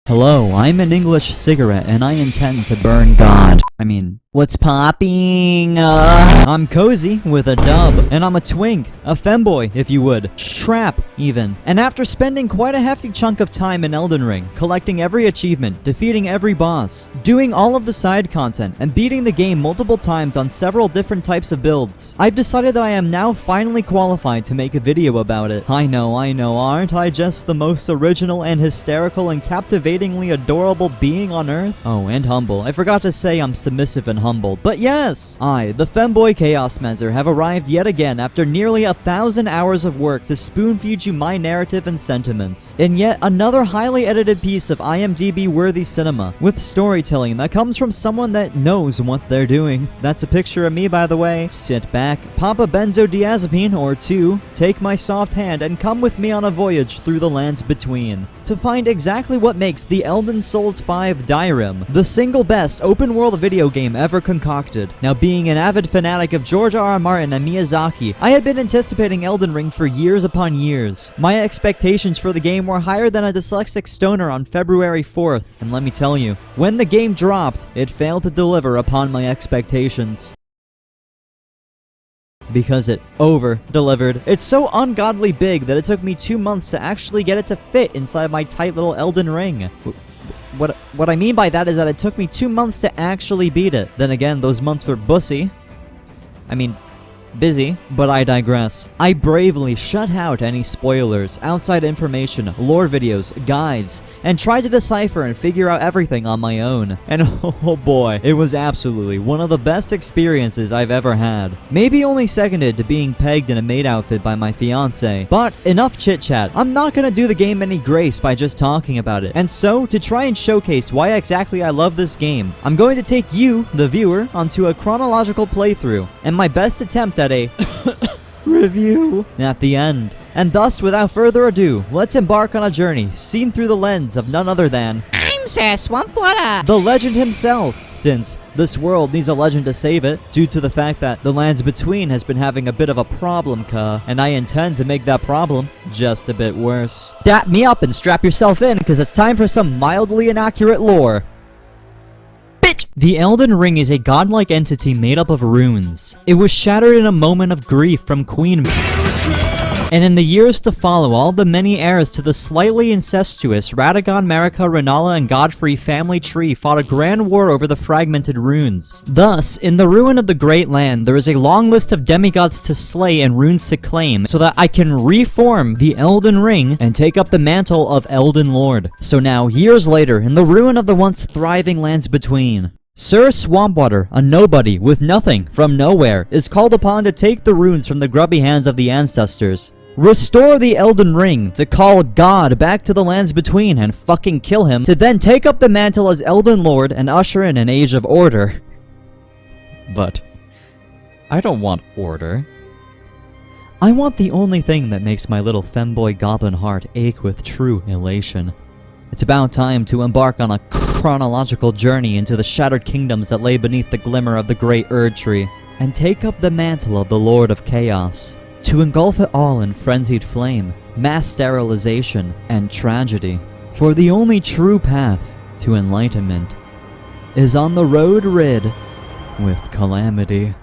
Hello, I'm an English cigarette and I intend to burn God. I mean, what's popping? I'm Kozy with a dub, and I'm a twink, a femboy, if you would. Trap, even. And after spending quite a hefty chunk of time in Elden Ring, collecting every achievement, defeating every boss, doing all of the side content, and beating the game multiple times on several different types of builds, I've decided that I am now finally qualified to make a video about it. I know, aren't I just the most original and hysterical and captivatingly adorable being on Earth? Oh, and humble. I forgot to say I'm submissive and humble, but yes! I, the Femboy Chaos Mentor, have arrived yet again after nearly 1,000 hours of work to spoon-feed you my narrative and sentiments, in yet another highly edited piece of IMDb-worthy cinema, with storytelling that comes from someone that knows what they're doing. That's a picture of me, by the way. Sit back, pop a benzodiazepine or two, take my soft hand, and come with me on a voyage through the lands between, to find exactly what makes the Elden Souls 5 Skyrim the single best open-world video game ever concocted. Now, being an avid fanatic of George R.R. Martin and Miyazaki, I had been anticipating Elden Ring for years upon years. My expectations for the game were higher than a dyslexic stoner on February 4th, and let me tell you, when the game dropped, it failed to deliver upon my expectations. Because it over-delivered. It's so ungodly big that it took me 2 months to actually get it to fit inside my tight little Elden Ring. What I mean by that is that it took me 2 months to actually beat it. Then again, those months were busy. Busy, but I digress. I bravely shut out any spoilers, outside information, lore videos, guides, and tried to decipher and figure out everything on my own. And oh boy, it was absolutely one of the best experiences I've ever had. Maybe only seconded to being pegged in a maid outfit by my fiance. But enough chit chat. I'm not gonna do the game any grace by just talking about it. And so, to try and showcase why exactly I love this game, I'm going to take you, the viewer, onto a chronological playthrough, and my best attempt at a review at the end. And thus, without further ado, let's embark on a journey seen through the lens of none other than I'm Sir Swampwater, the legend himself, since this world needs a legend to save it, due to the fact that the lands between has been having a bit of a problem, and I intend to make that problem just a bit worse. Dap me up and strap yourself in, because it's time for some mildly inaccurate lore. The Elden Ring is a godlike entity made up of runes. It was shattered in a moment of grief from Queen and in the years to follow, all the many heirs to the slightly incestuous Radagon, Marika, Renala, and Godfrey family tree fought a grand war over the fragmented runes. Thus, in the ruin of the Great Land, there is a long list of demigods to slay and runes to claim, so that I can reform the Elden Ring and take up the mantle of Elden Lord. So now, years later, in the ruin of the once thriving lands between, Sir Swampwater, a nobody with nothing from nowhere, is called upon to take the runes from the grubby hands of the ancestors, restore the Elden Ring, to call God back to the lands between and fucking kill him, to then take up the mantle as Elden Lord and usher in an age of order. But I don't want order. I want the only thing that makes my little femboy goblin heart ache with true elation. It's about time to embark on a chronological journey into the shattered kingdoms that lay beneath the glimmer of the great Erd Tree, and take up the mantle of the Lord of Chaos, to engulf it all in frenzied flame, mass sterilization, and tragedy. For the only true path to enlightenment is on the road rid with calamity.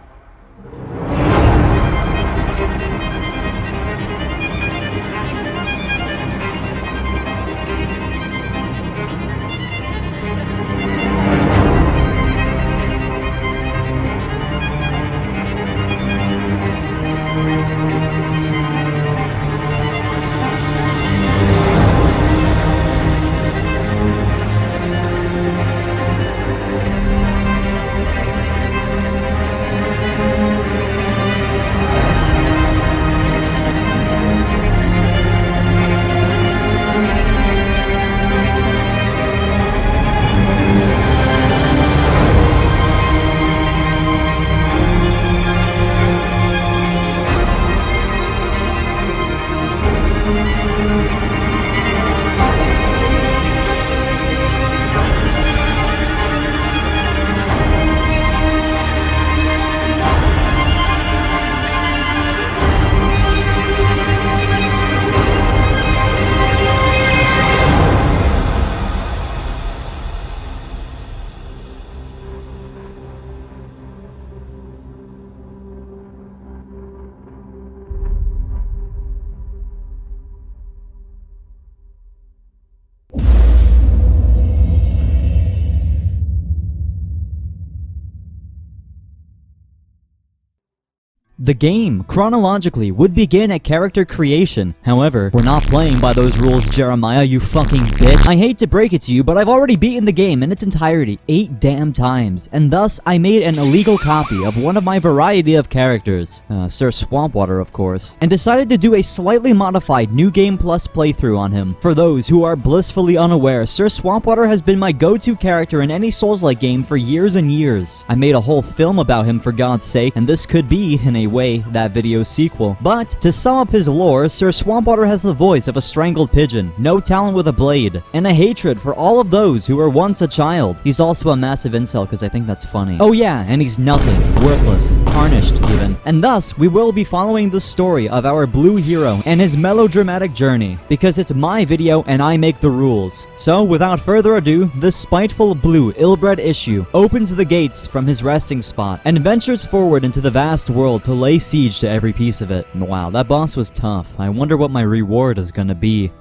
The game, chronologically, would begin at character creation. However, we're not playing by those rules, Jeremiah, you fucking bitch. I hate to break it to you, but I've already beaten the game in its entirety 8 damn times, and thus I made an illegal copy of one of my variety of characters, Sir Swampwater of course, and decided to do a slightly modified New Game Plus playthrough on him. For those who are blissfully unaware, Sir Swampwater has been my go-to character in any Souls-like game for years and years. I made a whole film about him for God's sake, and this could be, in a way, that video's sequel. But, to sum up his lore, Sir Swampwater has the voice of a strangled pigeon, no talent with a blade, and a hatred for all of those who were once a child. He's also a massive incel because I think that's funny. Oh yeah, and he's nothing, worthless, tarnished even. And thus, we will be following the story of our blue hero and his melodramatic journey, because it's my video and I make the rules. So, without further ado, this spiteful blue ill-bred issue opens the gates from his resting spot and ventures forward into the vast world to lay siege to every piece of it. Wow, that boss was tough. I wonder what my reward is gonna be.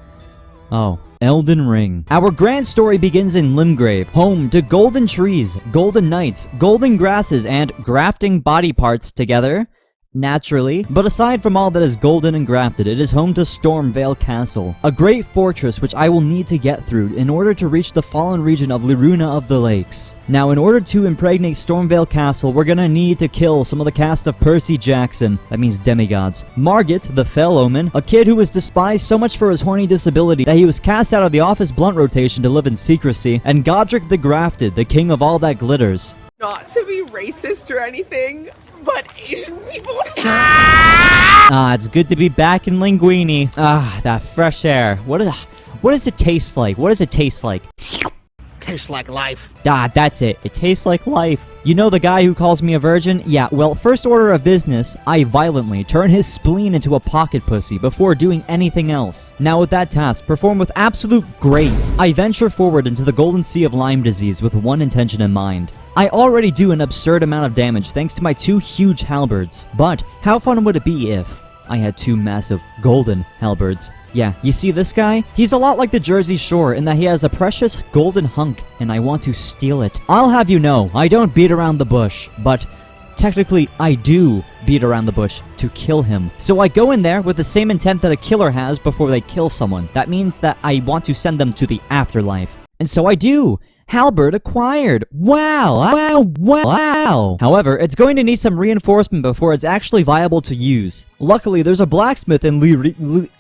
Oh. Elden Ring. Our grand story begins in Limgrave, home to golden trees, golden knights, golden grasses, and grafting body parts together. Naturally. But aside from all that is golden and grafted, it is home to Stormvale Castle, a great fortress which I will need to get through in order to reach the fallen region of Liurnia of the Lakes. Now, in order to impregnate Stormvale Castle, we're gonna need to kill some of the cast of Percy Jackson, that means demigods, Margit, the Fell Omen, a kid who was despised so much for his horny disability that he was cast out of the office blunt rotation to live in secrecy, and Godric the Grafted, the king of all that glitters. Not to be racist or anything, but Asian people. It's good to be back in Linguini. That fresh air. What does it taste like? What does it taste like? Tastes like life. That's it. It tastes like life. You know the guy who calls me a virgin? Yeah, well, first order of business, I violently turn his spleen into a pocket pussy before doing anything else. Now with that task performed with absolute grace, I venture forward into the golden sea of Lyme disease with one intention in mind. I already do an absurd amount of damage thanks to my 2 huge halberds, but how fun would it be if I had 2 massive golden halberds? Yeah, you see this guy? He's a lot like the Jersey Shore in that he has a precious golden hunk, and I want to steal it. I'll have you know, I don't beat around the bush, but technically I do beat around the bush to kill him. So I go in there with the same intent that a killer has before they kill someone. That means that I want to send them to the afterlife. And so I do. Halberd acquired. Wow. However, it's going to need some reinforcement before it's actually viable to use. Luckily, there's a blacksmith in Liurnia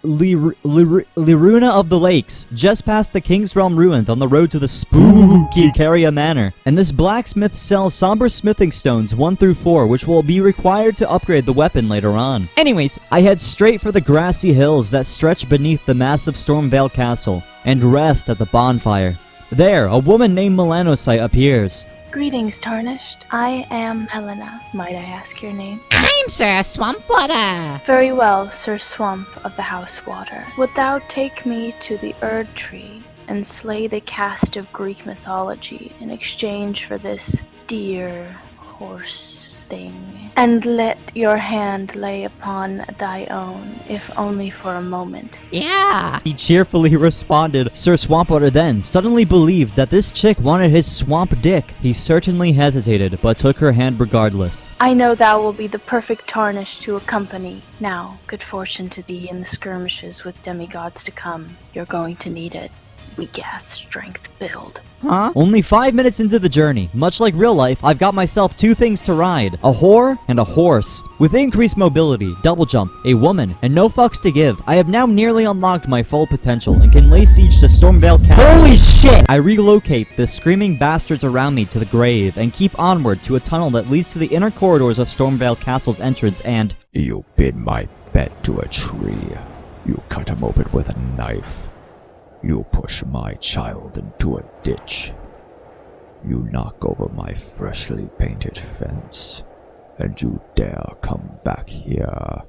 of the Lakes, just past the King's Realm ruins on the road to the spooky Caria Manor. And this blacksmith sells somber smithing stones 1 through 4, which will be required to upgrade the weapon later on. Anyways, I head straight for the grassy hills that stretch beneath the massive Stormvale Castle, and rest at the bonfire. There, a woman named Malenia appears. Greetings, Tarnished. I am Helena. Might I ask your name? I'm Sir Swampwater. Very well, Sir Swamp of the House Water. Wilt thou take me to the Erd Tree and slay the cast of Greek mythology in exchange for this dear horse thing? And let your hand lay upon thy own, if only for a moment. Yeah. He cheerfully responded. Sir Swampwater then suddenly believed that this chick wanted his swamp dick. He certainly hesitated, but took her hand regardless. I know thou will be the perfect Tarnish to accompany. Now, good fortune to thee in the skirmishes with demigods to come. You're going to need it. Weak ass strength build. Huh? Only 5 minutes into the journey, much like real life, I've got myself 2 things to ride. A whore and a horse. With increased mobility, double jump, a woman, and no fucks to give, I have now nearly unlocked my full potential and can lay siege to Stormvale Castle. Holy shit! I relocate the screaming bastards around me to the grave and keep onward to a tunnel that leads to the inner corridors of Stormvale Castle's entrance and... You pin my pet to a tree. You cut him open with a knife. You push my child into a ditch. You knock over my freshly painted fence. And you dare come back here,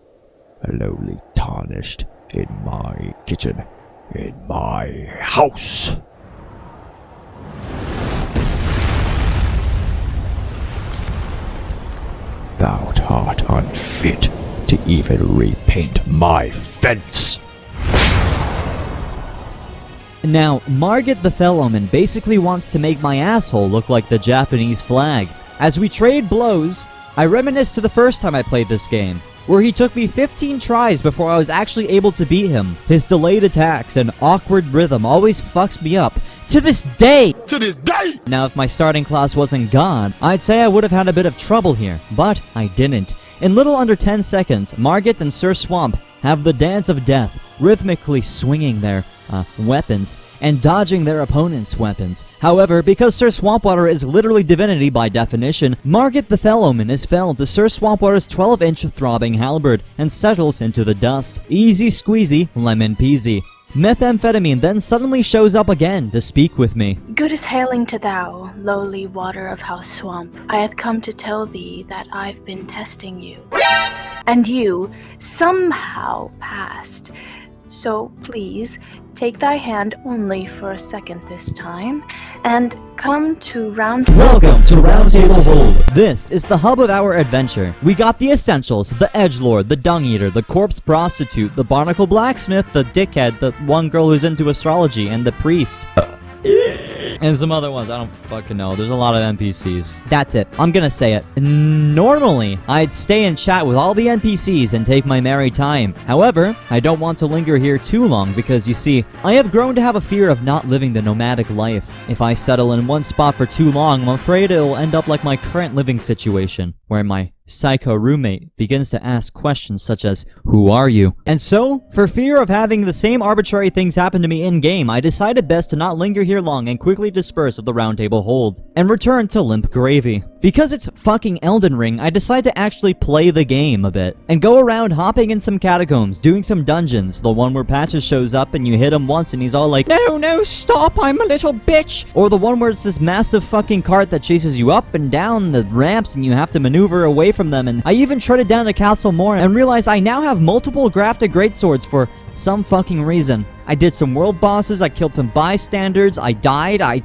lowly tarnished, in my kitchen, in my house. Thou art unfit to even repaint my fence. Now, Margit the Fell Omen basically wants to make my asshole look like the Japanese flag. As we trade blows, I reminisce to the first time I played this game. where he took me 15 tries before I was actually able to beat him. His delayed attacks and awkward rhythm always fucks me up. To this day! Now, if my starting class wasn't God, I'd say I would have had a bit of trouble here, but I didn't. In little under 10 seconds, Margit and Sir Swamp have the dance of death, rhythmically swinging their weapons and dodging their opponent's weapons. However, because Sir Swampwater is literally divinity by definition, Margit the Felloman is felled to Sir Swampwater's 12-inch throbbing halberd and settles into the dust. Easy squeezy, lemon peasy. Methamphetamine then suddenly shows up again to speak with me. Good is hailing to thou, lowly water of House Swamp. I have come to tell thee that I've been testing you. And you somehow passed. So please, take thy hand only for a second this time, and come to Welcome to Roundtable Hold. This is the hub of our adventure. We got the essentials, the edgelord, the dung eater, the corpse prostitute, the barnacle blacksmith, the dickhead, the one girl who's into astrology, and the priest. And some other ones, I don't fucking know. There's a lot of NPCs. That's it. I'm gonna say it. Normally, I'd stay and chat with all the NPCs and take my merry time. However, I don't want to linger here too long because, you see, I have grown to have a fear of not living the nomadic life. If I settle in one spot for too long, I'm afraid it'll end up like my current living situation, where my psycho roommate begins to ask questions such as, "Who are you?" And so, for fear of having the same arbitrary things happen to me in-game, I decided best to not linger here long and quickly disperse of the roundtable hold, and return to Limgrave. Because it's fucking Elden Ring, I decide to actually play the game a bit, and go around hopping in some catacombs, doing some dungeons, the one where Patches shows up and you hit him once and he's all like, No, stop, I'm a little bitch! Or the one where it's this massive fucking cart that chases you up and down the ramps and you have to maneuver away from them. And I even treaded down to Castle Moor and realized I now have multiple grafted greatswords for some fucking reason. I did some world bosses, I killed some bystanders, I died, I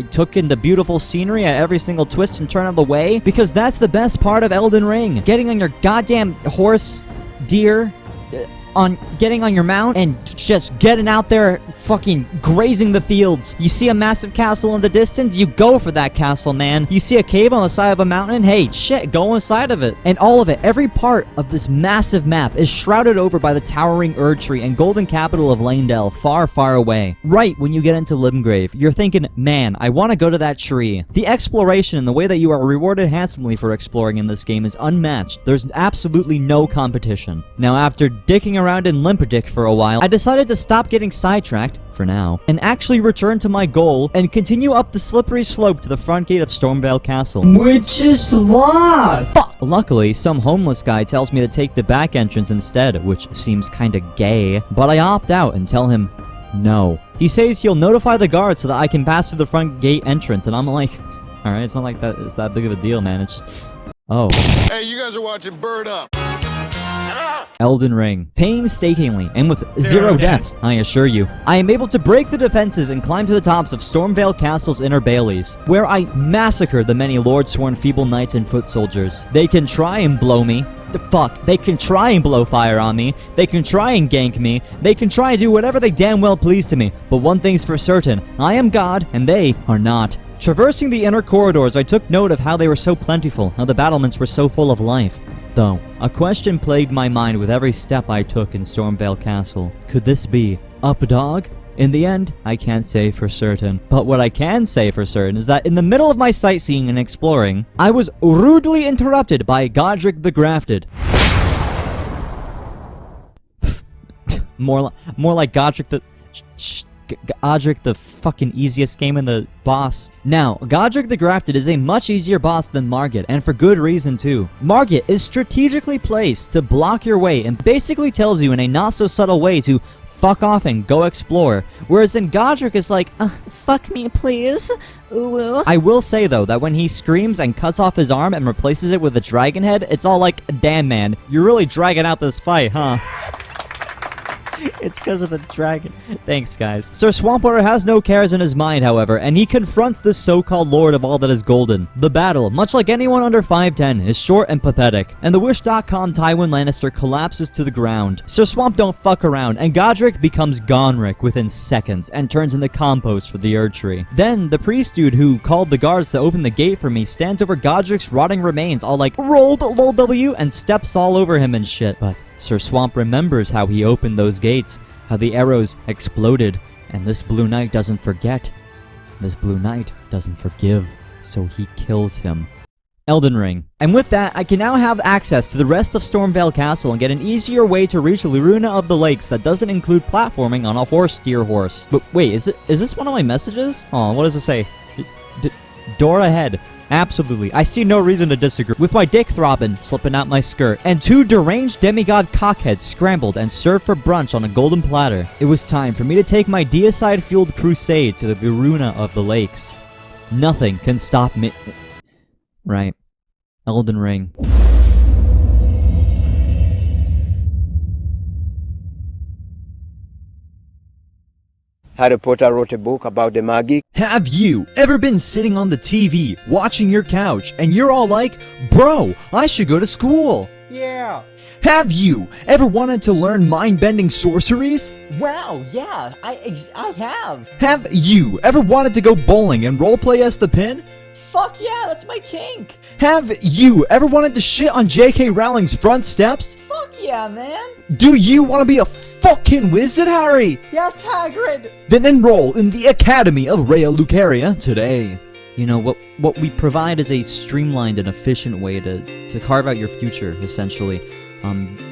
took in the beautiful scenery at every single twist and turn of the way, because that's the best part of Elden Ring. Getting on your goddamn horse, deer, getting on your mount and just getting out there fucking grazing the fields. You see a massive castle in the distance, you go for that castle, man. You see a cave on the side of a mountain, hey, shit, go inside of it. And all of it, every part of this massive map is shrouded over by the towering Erd Tree and golden capital of Leyndell, far, far away. Right when you get into Limgrave, you're thinking, man, I want to go to that tree. The exploration and the way that you are rewarded handsomely for exploring in this game is unmatched. There's absolutely no competition. Now, after dicking around in Limperdick for a while, I decided to stop getting sidetracked, for now, and actually return to my goal and continue up the slippery slope to the front gate of Stormvale Castle. Which is locked! Fuck! Luckily, some homeless guy tells me to take the back entrance instead, which seems kinda gay, but I opt out and tell him no. He says he'll notify the guards so that I can pass through the front gate entrance, and I'm like, alright, it's not like that, it's that big of a deal, man, it's just, oh. Hey, you guys are watching Bird Up. Elden Ring. Painstakingly, and with zero deaths, I assure you. I am able to break the defenses and climb to the tops of Stormvale Castle's inner bailies, where I massacre the many Lord-sworn feeble knights and foot soldiers. They can try and blow me. They can try and blow fire on me. They can try and gank me. They can try and do whatever they damn well please to me. But one thing's for certain, I am God, and they are not. Traversing the inner corridors, I took note of how they were so plentiful, how the battlements were so full of life. Though, a question plagued my mind with every step I took in Stormvale Castle. Could this be up dog? In the end, I can't say for certain. But what I can say for certain is that in the middle of my sightseeing and exploring, I was rudely interrupted by Godric the Grafted. more like Godric the... Godric the fucking easiest game in the boss. Now, Godric the Grafted is a much easier boss than Margit, and for good reason too. Margit is strategically placed to block your way and basically tells you in a not so subtle way to fuck off and go explore, whereas then Godric is like, fuck me please. Ooh. I will say though that when he screams and cuts off his arm and replaces it with a dragon head, it's all like, damn man, you're really dragging out this fight, huh? It's because of the dragon. Thanks, guys. Sir Swampwater has no cares in his mind, however, and he confronts this so-called lord of all that is golden. The battle, much like anyone under 5'10", is short and pathetic, and the Wish.com Tywin Lannister collapses to the ground. Sir Swamp don't fuck around, and Godric becomes Gonric within seconds and turns into compost for the Erdtree. Then, the priest dude who called the guards to open the gate for me stands over Godric's rotting remains, all like, rolled lol W, and steps all over him and shit. But Sir Swamp remembers how he opened those gates, how the arrows exploded, and this Blue Knight doesn't forget. This Blue Knight doesn't forgive, so he kills him. Elden Ring. And with that, I can now have access to the rest of Stormvale Castle and get an easier way to reach Liurnia of the Lakes that doesn't include platforming on a horse-steer horse. But wait, is this one of my messages? Oh, what does it say? Door ahead. Absolutely. I see no reason to disagree. With my dick throbbing, slipping out my skirt, and 2 deranged demigod cockheads scrambled and served for brunch on a golden platter, it was time for me to take my deicide-fueled crusade to the Liurnia of the Lakes. Nothing can stop me. Right. Elden Ring. Harry Potter wrote a book about the magic. Have you ever been sitting on the TV, watching your couch, and you're all like, bro, I should go to school? Yeah. Have you ever wanted to learn mind-bending sorceries? Wow, yeah, I have. Have you ever wanted to go bowling and roleplay as the pin? Fuck yeah, that's my kink. Have you ever wanted to shit on J.K. Rowling's front steps? Fuck yeah, man. Do you want to be a fucking wizard, Harry? Yes, Hagrid. Then enroll in the Academy of Rhea Lucaria today. You know, what we provide is a streamlined and efficient way to carve out your future, essentially.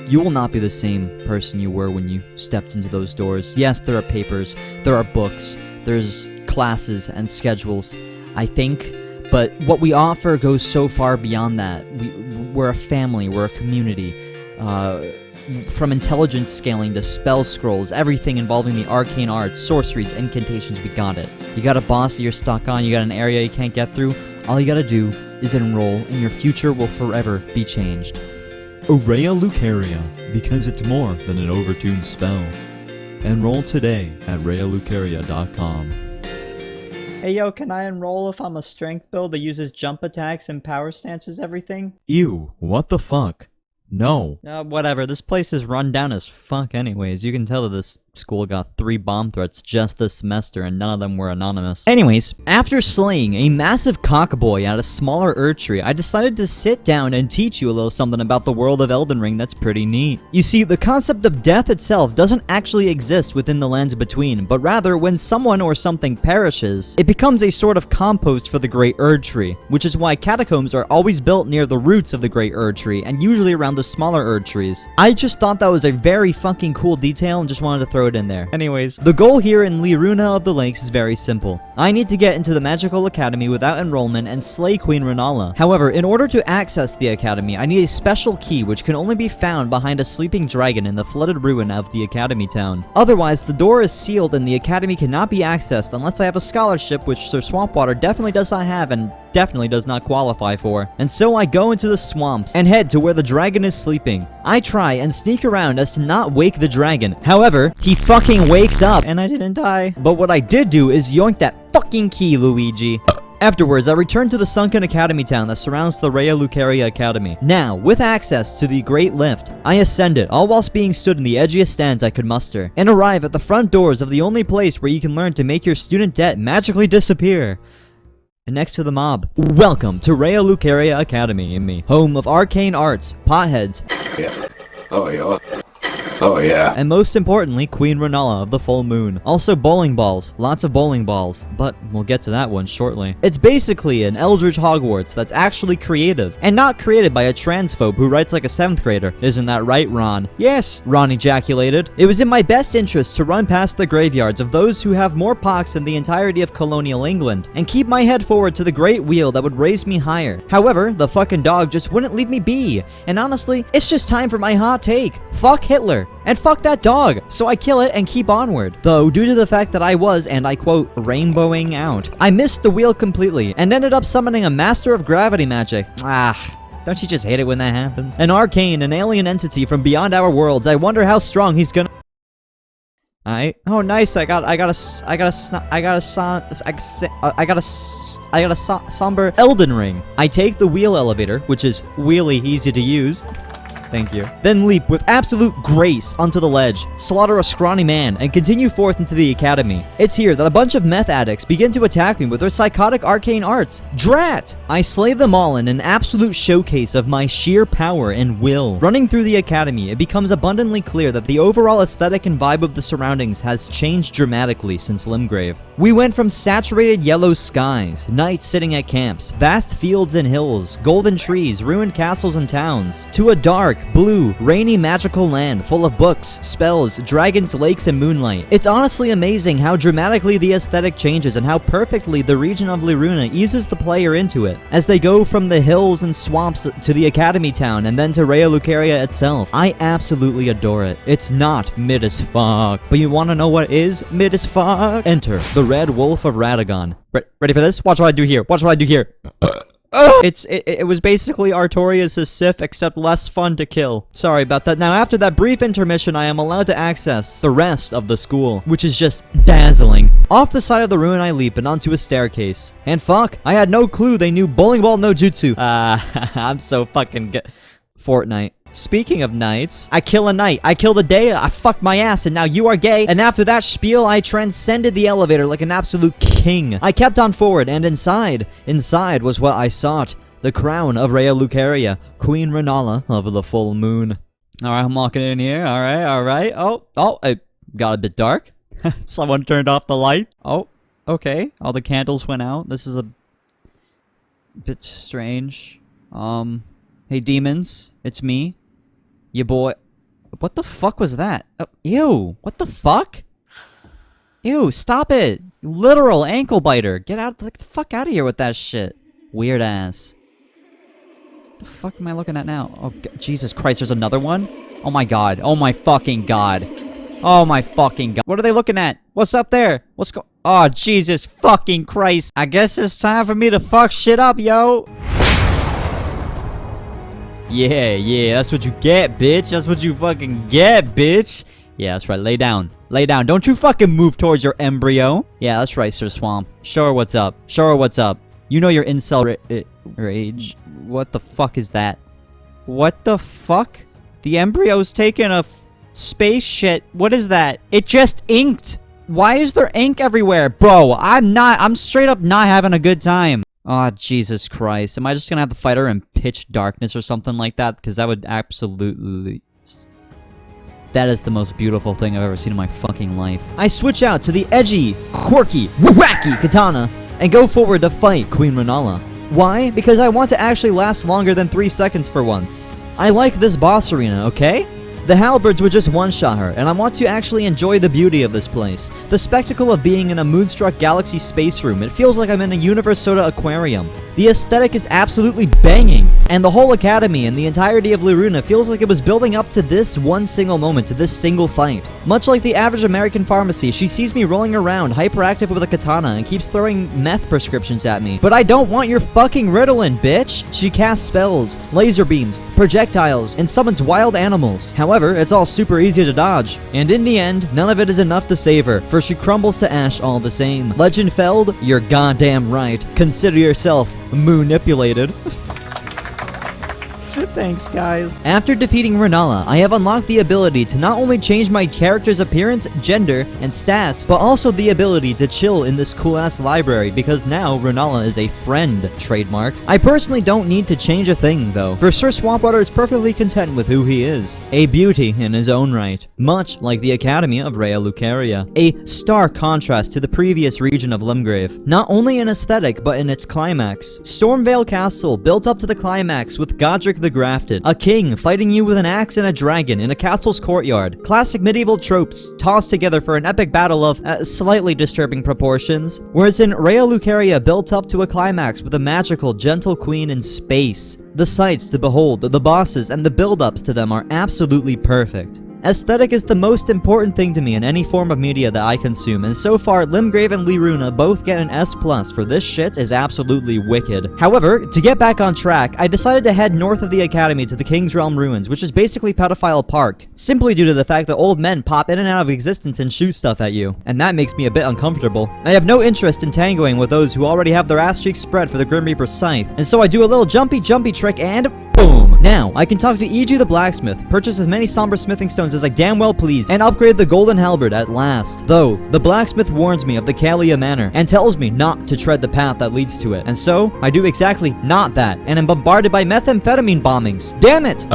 You will not be the same person you were when you stepped into those doors. Yes, there are papers, there are books, there's classes and schedules, I think, but what we offer goes so far beyond that. We're a family, we're a community. From intelligence scaling to spell scrolls, everything involving the arcane arts, sorceries, incantations, we got it. You got a boss that you're stuck on, you got an area you can't get through, all you gotta do is enroll, and your future will forever be changed. Rhea Lucaria, because it's more than an overtuned spell. Enroll today at rhealucaria.com. Hey yo, can I enroll if I'm a strength build that uses jump attacks and power stances everything? Ew, what the fuck? No. Whatever, this place is run down as fuck anyways. You can tell that this school got 3 bomb threats just this semester and none of them were anonymous. Anyways, after slaying a massive cockboy at a smaller Erdtree, I decided to sit down and teach you a little something about the world of Elden Ring that's pretty neat. You see, the concept of death itself doesn't actually exist within the lands between, but rather when someone or something perishes, it becomes a sort of compost for the Great Erdtree, which is why catacombs are always built near the roots of the Great Erdtree and usually around the smaller Erdtrees. I just thought that was a very fucking cool detail and just wanted to throw it in there. Anyways, the goal here in Liurnia of the Lakes is very simple. I need to get into the Magical Academy without enrollment and slay Queen Rennala. However, in order to access the Academy, I need a special key which can only be found behind a sleeping dragon in the flooded ruin of the Academy town. Otherwise, the door is sealed and the Academy cannot be accessed unless I have a scholarship which Sir Swampwater definitely does not have and definitely does not qualify for. And so I go into the swamps and head to where the dragon is sleeping. I try and sneak around as to not wake the dragon. However, he fucking wakes up and I didn't die. But what I did do is yoink that fucking key, Luigi. Afterwards, I returned to the sunken academy town that surrounds the Rhea Lucaria Academy. Now, with access to the Great Lift, I ascend it, all whilst being stood in the edgiest stands I could muster, and arrive at the front doors of the only place where you can learn to make your student debt magically disappear. And next to the mob, welcome to Rhea Lucaria Academy, home of arcane arts, potheads, Oh yeah. and most importantly, Queen Rennala of the Full Moon. Also bowling balls, lots of bowling balls, but we'll get to that one shortly. It's basically an Eldritch Hogwarts that's actually creative, and not created by a transphobe who writes like a 7th grader. Isn't that right, Ron? Yes, Ron ejaculated. It was in my best interest to run past the graveyards of those who have more pox than the entirety of colonial England, and keep my head forward to the great wheel that would raise me higher. However, the fucking dog just wouldn't leave me be, and honestly, it's just time for my hot take. Fuck Hitler. And fuck that dog, so I kill it and keep onward. Though, due to the fact that I was, and I quote, rainbowing out, I missed the wheel completely, and ended up summoning a master of gravity magic. Don't you just hate it when that happens? An arcane, an alien entity from beyond our worlds. I wonder how strong he's gonna Alright. Oh, nice. I got a somber Elden Ring. I take the wheel elevator, which is really easy to use. Thank you. Then leap with absolute grace onto the ledge, slaughter a scrawny man, and continue forth into the academy. It's here that a bunch of meth addicts begin to attack me with their psychotic arcane arts. Drat! I slay them all in an absolute showcase of my sheer power and will. Running through the academy, it becomes abundantly clear that the overall aesthetic and vibe of the surroundings has changed dramatically since Limgrave. We went from saturated yellow skies, knights sitting at camps, vast fields and hills, golden trees, ruined castles and towns, to a dark, blue, rainy magical land full of books, spells, dragons, lakes, and moonlight. It's honestly amazing how dramatically the aesthetic changes and how perfectly the region of Liurnia eases the player into it. As they go from the hills and swamps to the academy town and then to Raya Lucaria itself, I absolutely adore it. It's not mid as fuck, but you wanna know what is mid as fuck? Enter the Red Wolf of Radagon. Ready for this? Watch what I do here. Watch what I do here. It was basically Artorias' Sif, except less fun to kill. Sorry about that. Now, after that brief intermission, I am allowed to access the rest of the school, which is just dazzling. Off the side of the ruin I leap and onto a staircase. And fuck, I had no clue they knew bowling ball no jutsu. I'm so fucking good. Fortnite. Speaking of knights, I kill a knight, I kill the day, I fucked my ass, and now you are gay. And after that spiel, I transcended the elevator like an absolute king. I kept on forward, and inside was what I sought. The crown of Raya Lucaria, Queen Renala of the full moon. Alright, I'm walking in here, alright. Oh, it got a bit dark. Someone turned off the light. Oh, okay, all the candles went out. This is a bit strange. Hey demons, it's me. Your boy. What the fuck was that? Oh, ew. What the fuck? Ew, stop it. Literal ankle biter. Get the fuck out of here with that shit. Weird ass. What the fuck am I looking at now? Oh, Jesus Christ, there's another one? Oh my god. Oh my fucking god. Oh my fucking god. What are they looking at? What's up there? Oh, Jesus fucking Christ. I guess it's time for me to fuck shit up, yo. Yeah, that's what you get, bitch. That's what you fucking get, bitch. Yeah, that's right. Lay down. Lay down. Don't you fucking move towards your embryo. Yeah, that's right, Sir Swamp. Show her what's up. Show her what's up. You know your incel rage. What the fuck is that? What the fuck? The embryo's taking a space shit. What is that? It just inked. Why is there ink everywhere? Bro, I'm straight up not having a good time. Oh, Jesus Christ. Am I just gonna have to fight her in pitch darkness or something like that? Because that would absolutely... That is the most beautiful thing I've ever seen in my fucking life. I switch out to the edgy, quirky, wacky katana and go forward to fight Queen Renala. Why? Because I want to actually last longer than 3 seconds for once. I like this boss arena, okay? The halberds would just one-shot her, and I want to actually enjoy the beauty of this place. The spectacle of being in a moonstruck galaxy space room. It feels like I'm in a Universe Soda aquarium. The aesthetic is absolutely banging, and the whole academy and the entirety of Liurnia feels like it was building up to this one single moment, to this single fight. Much like the average American pharmacy, she sees me rolling around, hyperactive with a katana, and keeps throwing meth prescriptions at me. But I don't want your fucking Ritalin, bitch! She casts spells, laser beams, projectiles, and summons wild animals. However, it's all super easy to dodge. And in the end, none of it is enough to save her, for she crumbles to ash all the same. Legend Feld? You're goddamn right. Consider yourself manipulated. Thanks, guys. After defeating Renala, I have unlocked the ability to not only change my character's appearance, gender, and stats, but also the ability to chill in this cool-ass library, because now Renala is a friend, trademark. I personally don't need to change a thing, though, for Sir Swampwater is perfectly content with who he is. A beauty in his own right, much like the Academy of Raya Lucaria. A stark contrast to the previous region of Limgrave, not only in aesthetic, but in its climax. Stormvale Castle, built up to the climax with Godric the Grafted, a king fighting you with an axe and a dragon in a castle's courtyard. Classic medieval tropes tossed together for an epic battle of slightly disturbing proportions. Whereas in Raya Lucaria built up to a climax with a magical, gentle queen in space. The sights to behold, the bosses, and the build-ups to them are absolutely perfect. Aesthetic is the most important thing to me in any form of media that I consume, and so far, Limgrave and Liurnia both get an S+, for this shit is absolutely wicked. However, to get back on track, I decided to head north of the Academy to the King's Realm Ruins, which is basically Pedophile Park, simply due to the fact that old men pop in and out of existence and shoot stuff at you, and that makes me a bit uncomfortable. I have no interest in tangoing with those who already have their ass cheeks spread for the Grim Reaper scythe, and so I do a little jumpy trick and boom! Now, I can talk to E.G. the blacksmith, purchase as many somber smithing stones as I damn well please, and upgrade the golden halberd at last. Though, the blacksmith warns me of the Caelid manor, and tells me not to tread the path that leads to it, and so, I do exactly not that, and am bombarded by methamphetamine bombings. Damn it!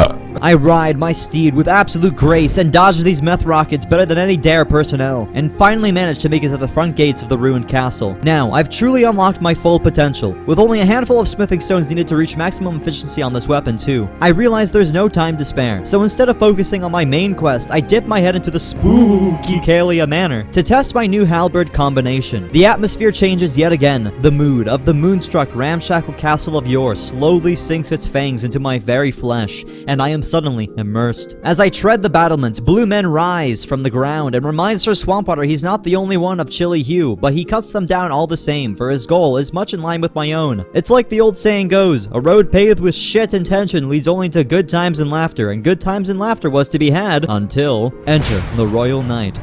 I ride my steed with absolute grace and dodge these meth rockets better than any dare personnel, and finally manage to make it to the front gates of the ruined castle. Now, I've truly unlocked my full potential, with only a handful of smithing stones needed to reach maximum efficiency on this weapon too. I realize there's no time to spare, so instead of focusing on my main quest, I dip my head into the spooky Caelid manor to test my new halberd combination. The atmosphere changes yet again. The mood of the moonstruck ramshackle castle of yore slowly sinks its fangs into my very flesh, and I am suddenly immersed. As I tread the battlements, blue men rise from the ground and remind Sir Swampwater he's not the only one of chilly hue, but he cuts them down all the same, for his goal is much in line with my own. It's like the old saying goes, a road paved with shit intention leads only to good times and laughter, and good times and laughter was to be had until enter the Royal Knight.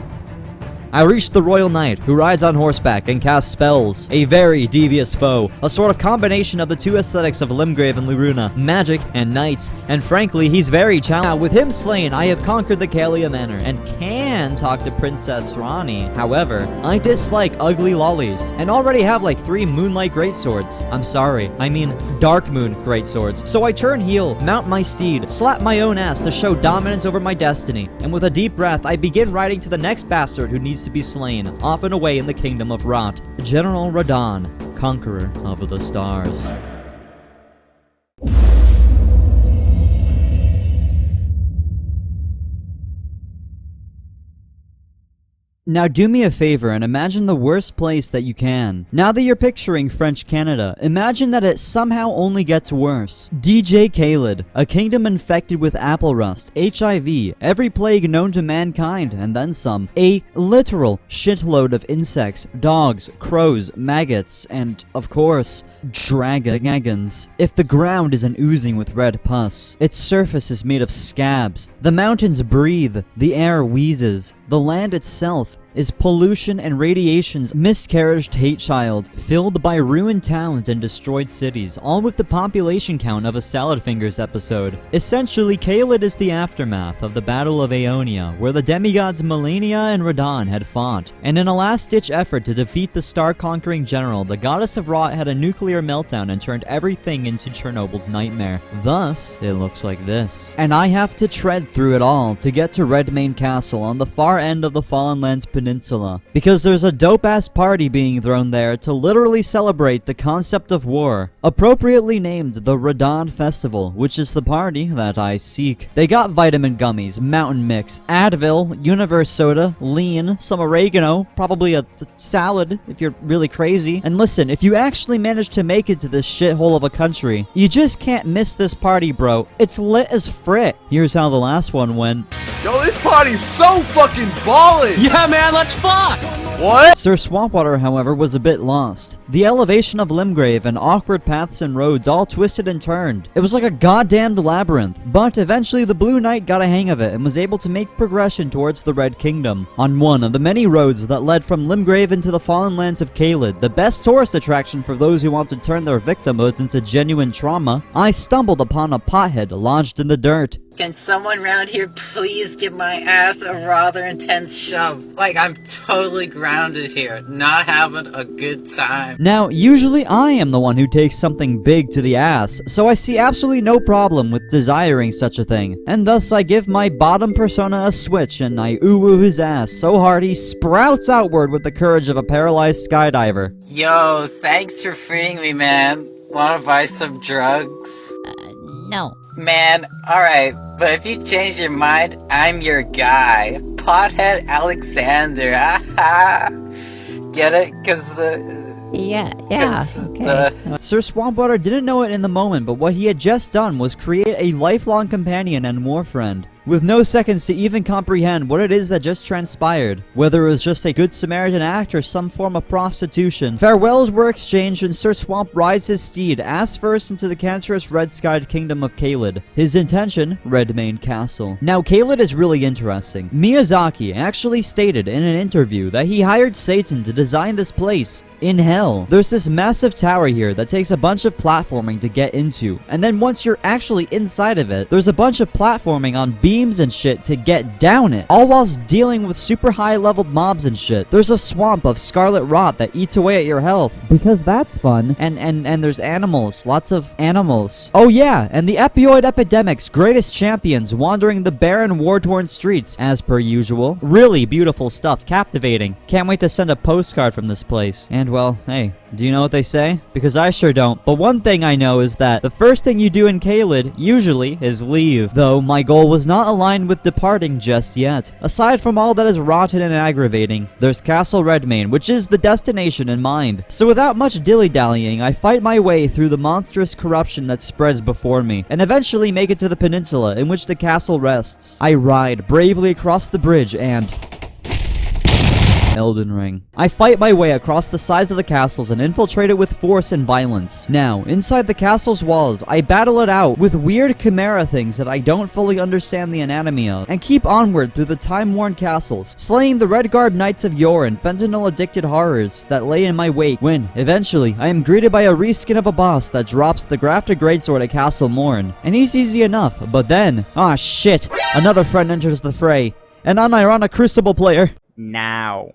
I reach the Royal Knight, who rides on horseback and casts spells. A very devious foe, a sort of combination of the two aesthetics of Limgrave and Liurnia, magic and knights, and frankly, he's very challenging. Now, with him slain, I have conquered the Caelid manor, and can talk to Princess Rani. However, I dislike ugly lollies, and already have like 3 Moonlight Greatswords. I'm sorry, I mean Dark Moon Greatswords. So I turn heel, mount my steed, slap my own ass to show dominance over my destiny, and with a deep breath, I begin riding to the next bastard who needs to be slain, off and away in the kingdom of Rot, General Radahn, conqueror of the stars. Now do me a favor and imagine the worst place that you can. Now that you're picturing French Canada, imagine that it somehow only gets worse. DJ Caelid, a kingdom infected with apple rust, HIV, every plague known to mankind, and then some. A literal shitload of insects, dogs, crows, maggots, and, of course, dragons. If the ground isn't oozing with red pus, its surface is made of scabs, the mountains breathe, the air wheezes, the land itself is pollution and radiation's miscarriaged hate child, filled by ruined towns and destroyed cities, all with the population count of a Salad Fingers episode. Essentially, Caelid is the aftermath of the Battle of Aeonia, where the demigods Malenia and Radahn had fought, and in a last-ditch effort to defeat the star-conquering general, the goddess of rot had a nuclear meltdown and turned everything into Chernobyl's nightmare. Thus, it looks like this. And I have to tread through it all to get to Redmane Castle on the far end of the Fallen Lands Peninsula, because there's a dope-ass party being thrown there to literally celebrate the concept of war, appropriately named the Radahn Festival, which is the party that I seek. They got vitamin gummies, mountain mix, Advil, Universe soda, lean, some oregano, probably a salad if you're really crazy. And listen, if you actually manage to make it to this shithole of a country, you just can't miss this party, bro. It's lit as frit. Here's how the last one went. Yo, this party's so fucking ballin'! Yeah, man, let's fuck! What? Sir Swampwater, however, was a bit lost. The elevation of Limgrave and awkward paths and roads all twisted and turned. It was like a goddamned labyrinth. But eventually the Blue Knight got a hang of it and was able to make progression towards the Red Kingdom. On one of the many roads that led from Limgrave into the Fallen Lands of Caelid, the best tourist attraction for those who want to turn their victimhoods into genuine trauma, I stumbled upon a pothead lodged in the dirt. Can someone around here please give my ass a rather intense shove? Like, I'm totally grounded here, not having a good time. Now, usually I am the one who takes something big to the ass, so I see absolutely no problem with desiring such a thing. And thus I give my bottom persona a switch and I ooh-woo his ass so hard he sprouts outward with the courage of a paralyzed skydiver. Yo, thanks for freeing me, man. Wanna buy some drugs? No. Man, alright, but if you change your mind, I'm your guy. Pothead Alexander, haha. Get it? Cause Yeah, okay. Sir Swampwater didn't know it in the moment, but what he had just done was create a lifelong companion and war friend. with no seconds to even comprehend what it is that just transpired. Whether it was just a good Samaritan act or some form of prostitution. Farewells were exchanged and Sir Swamp rides his steed ass first into the cancerous red-skied kingdom of Caelid. His intention, Redmane Castle. Now Caelid is really interesting. Miyazaki actually stated in an interview that he hired Satan to design this place in hell. There's this massive tower here that takes a bunch of platforming to get into, and then once you're actually inside of it, there's a bunch of platforming on beams and shit to get down it, all whilst dealing with super high leveled mobs and shit. There's a swamp of scarlet rot that eats away at your health, because that's fun, and there's animals, lots of animals. Oh yeah, and the opioid epidemic's greatest champions wandering the barren war-torn streets, as per usual. Really beautiful stuff, captivating. Can't wait to send a postcard from this place. And well, hey, do you know what they say? Because I sure don't. But one thing I know is that the first thing you do in Caelid, usually, is leave. Though, my goal was not aligned with departing just yet. Aside from all that is rotten and aggravating, there's Castle Redmane, which is the destination in mind. So without much dilly-dallying, I fight my way through the monstrous corruption that spreads before me, and eventually make it to the peninsula in which the castle rests. I ride bravely across the bridge and... Elden Ring. I fight my way across the sides of the castles and infiltrate it with force and violence. Now, inside the castle's walls, I battle it out with weird chimera things that I don't fully understand the anatomy of, and keep onward through the time-worn castles, slaying the red-garbed knights of yore and fentanyl-addicted horrors that lay in my wake when, eventually, I am greeted by a reskin of a boss that drops the grafted greatsword at Castle Morn. And he's easy enough, but then, ah shit, another friend enters the fray. An unironic Crucible player. Now.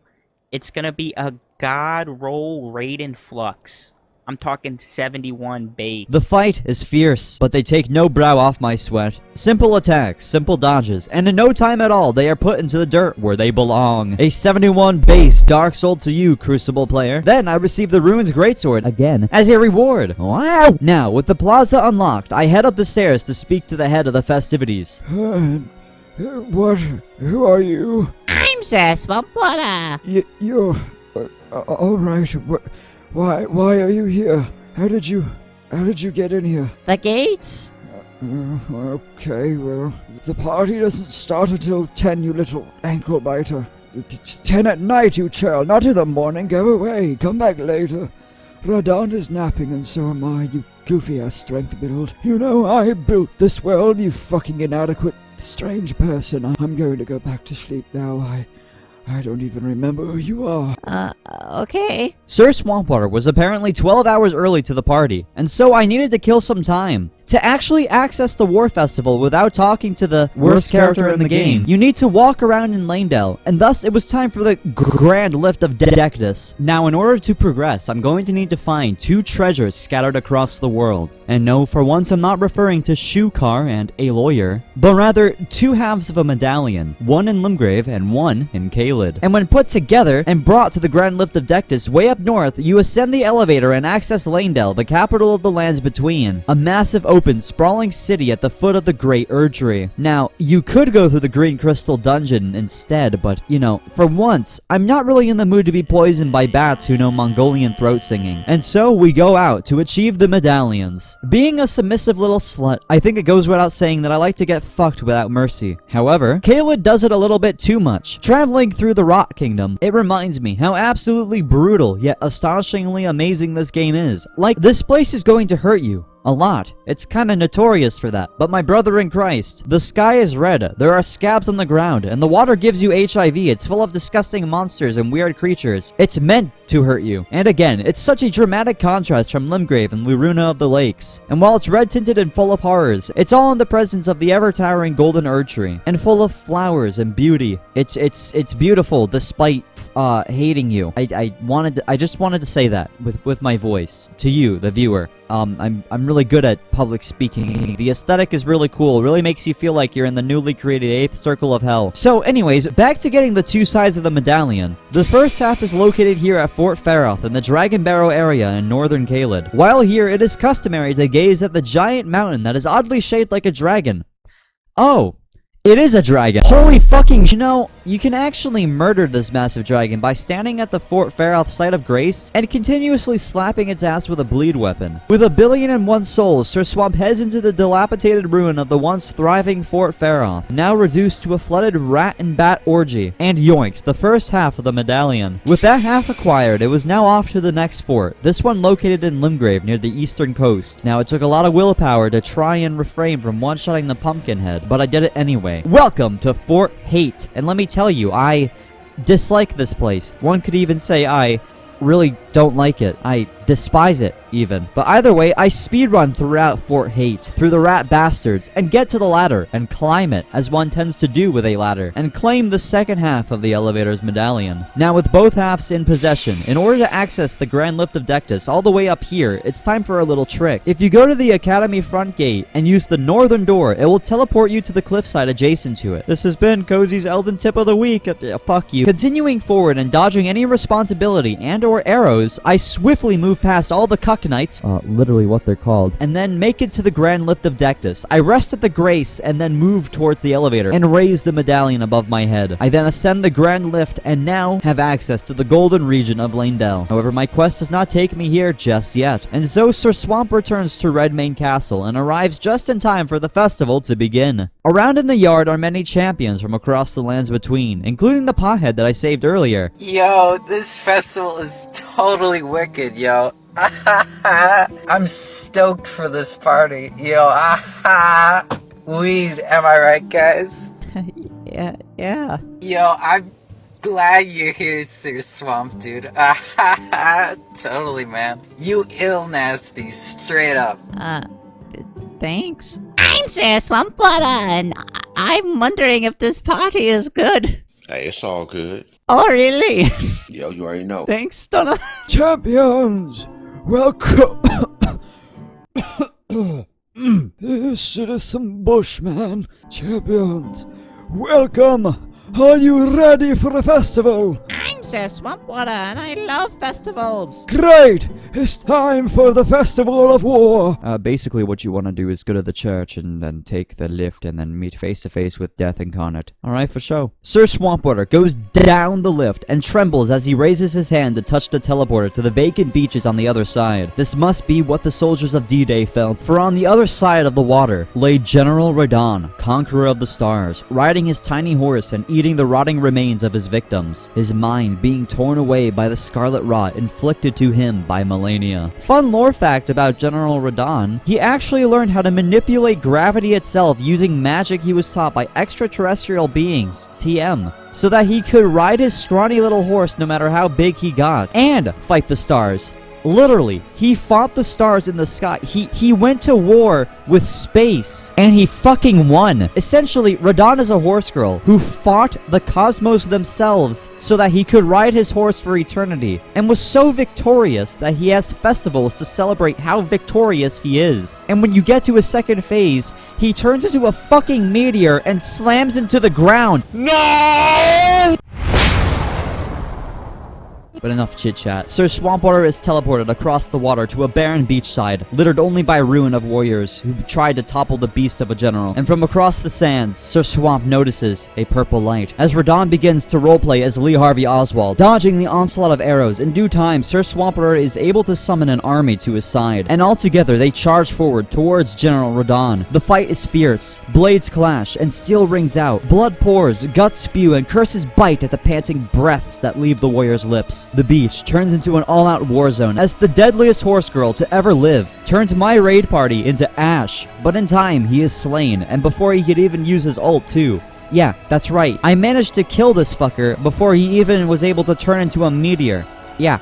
It's gonna be a god roll raid in flux. I'm talking 71 base. The fight is fierce, but they take no brow off my sweat. Simple attacks, simple dodges, and in no time at all, they are put into the dirt where they belong. A 71 base Dark Soul to you, Crucible player. Then I receive the Ruins Greatsword again as a reward. Wow! Now, with the plaza unlocked, I head up the stairs to speak to the head of the festivities. What? Who are you? I'm Sir Swampwater. You're... all right. Why are you here? How did you get in here? The gates? Okay, well, the party doesn't start until 10, you little ankle biter. It's 10 at night, you churl, not in the morning. Go away, come back later. Radon is napping and so am I, you goofy-ass strength build. You know I built this world, you fucking inadequate, strange person. I'm going to go back to sleep now. I don't even remember who you are. Okay. Sir Swampwater was apparently 12 hours early to the party, and so I needed to kill some time. To actually access the War Festival without talking to the worst character in the game, you need to walk around in Leyndell, and thus it was time for the Grand Lift of Dectus. Now, in order to progress, I'm going to need to find 2 treasures scattered across the world. And no, for once I'm not referring to Shukar and a lawyer, but rather 2 halves of a medallion, one in Limgrave and one in Caelid. And when put together and brought to the Grand Lift of Dectus way up north, you ascend the elevator and access Leyndell, the capital of the lands between. A massive open sprawling city at the foot of the Great Erdtree. Now, you could go through the Green Crystal Dungeon instead, but, you know, for once, I'm not really in the mood to be poisoned by bats who know Mongolian throat singing. And so, we go out to achieve the medallions. Being a submissive little slut, I think it goes without saying that I like to get fucked without mercy. However, Caelid does it a little bit too much. Traveling through the Rot Kingdom, it reminds me how absolutely brutal, yet astonishingly amazing this game is. Like, this place is going to hurt you. A lot. It's kinda notorious for that. But my brother in Christ, the sky is red, there are scabs on the ground, and the water gives you HIV. It's full of disgusting monsters and weird creatures. It's meant to hurt you. And again, it's such a dramatic contrast from Limgrave and Liurnia of the Lakes. And while it's red-tinted and full of horrors, it's all in the presence of the ever-towering Golden Erdtree, and full of flowers and beauty. It's beautiful despite hating you. I just wanted to say that with my voice to you, the viewer. I'm really good at public speaking. The aesthetic is really cool. Really makes you feel like you're in the newly created 8th Circle of Hell. So anyways, back to getting the 2 sides of the medallion. The first half is located here at Fort Faroth in the Dragon Barrow area in northern Caelid. While here, it is customary to gaze at the giant mountain that is oddly shaped like a dragon. Oh, it is a dragon. Holy fucking, you know, you can actually murder this massive dragon by standing at the Fort Faroth site of grace and continuously slapping its ass with a bleed weapon. With 1,000,000,001 souls, Sir Swamp heads into the dilapidated ruin of the once thriving Fort Faroth, now reduced to a flooded rat and bat orgy, and yoinks the first half of the medallion. With that half acquired, it was now off to the next fort, this one located in Limgrave near the eastern coast. Now, it took a lot of willpower to try and refrain from one-shotting the Pumpkinhead, but I did it anyway. Welcome to Fort Hate, and let me tell you, I dislike this place. One could even say I really don't like it. I despise it, even. But either way, I speedrun throughout Fort Hate, through the rat bastards, and get to the ladder, and climb it, as one tends to do with a ladder, and claim the second half of the elevator's medallion. Now, with both halves in possession, in order to access the Grand Lift of Dectus all the way up here, it's time for a little trick. If you go to the Academy front gate, and use the northern door, it will teleport you to the cliffside adjacent to it. This has been Kozy's Elden Tip of the Week. Fuck you. Continuing forward and dodging any responsibility and or arrows, I swiftly move past all the Cucknights, literally what they're called, and then make it to the Grand Lift of Dectus. I rest at the Grace and then move towards the elevator and raise the medallion above my head. I then ascend the Grand Lift and now have access to the golden region of Leyndell. However, my quest does not take me here just yet, and so Sir Swamp returns to Redmane Castle and arrives just in time for the festival to begin. Around in the yard are many champions from across the lands between, including the pothead that I saved earlier. Yo, this festival is totally wicked, yo. I'm stoked for this party, yo. Weed, am I right, guys? Yeah. Yo, I'm glad you're here, Sir Swamp, dude. Totally, man. You ill nasty, straight up. Thanks. I'm Sir Swampwater, and I'm wondering if this party is good. Hey, it's all good. Oh, really? Yo, you already know. Thanks, Stunner. Champions, welcome. This shit is some bushman. Champions, welcome. Are you ready for a festival? I'm Sir Swampwater, and I love festivals. Great! It's time for the Festival of War! Basically what you want to do is go to the church and then take the lift and then meet face to face with Death Incarnate. Alright, for show. Sir Swampwater goes down the lift and trembles as he raises his hand to touch the teleporter to the vacant beaches on the other side. This must be what the soldiers of D-Day felt, for on the other side of the water lay General Radahn, conqueror of the stars, riding his tiny horse and eating the rotting remains of his victims, his mind being torn away by the scarlet rot inflicted to him by Malenia. Fun lore fact about General Radahn, he actually learned how to manipulate gravity itself using magic he was taught by extraterrestrial beings, TM, so that he could ride his scrawny little horse no matter how big he got, and fight the stars. Literally, he fought the stars in the sky. He went to war with space, and he fucking won. Essentially, Radahn is a horse girl who fought the cosmos themselves so that he could ride his horse for eternity, and was so victorious that he has festivals to celebrate how victorious he is. And when you get to his second phase, he turns into a fucking meteor and slams into the ground. No! But enough chit-chat. Sir Swampwater is teleported across the water to a barren beachside, littered only by ruin of warriors who tried to topple the beast of a general. And from across the sands, Sir Swamp notices a purple light. As Radahn begins to roleplay as Lee Harvey Oswald, dodging the onslaught of arrows, in due time, Sir Swampwater is able to summon an army to his side. And all together, they charge forward towards General Radahn. The fight is fierce. Blades clash, and steel rings out. Blood pours, guts spew, and curses bite at the panting breaths that leave the warrior's lips. The beach turns into an all-out war zone as the deadliest horse girl to ever live turns my raid party into ash. But in time, he is slain, and before he could even use his ult too. Yeah, that's right. I managed to kill this fucker before he even was able to turn into a meteor. Yeah,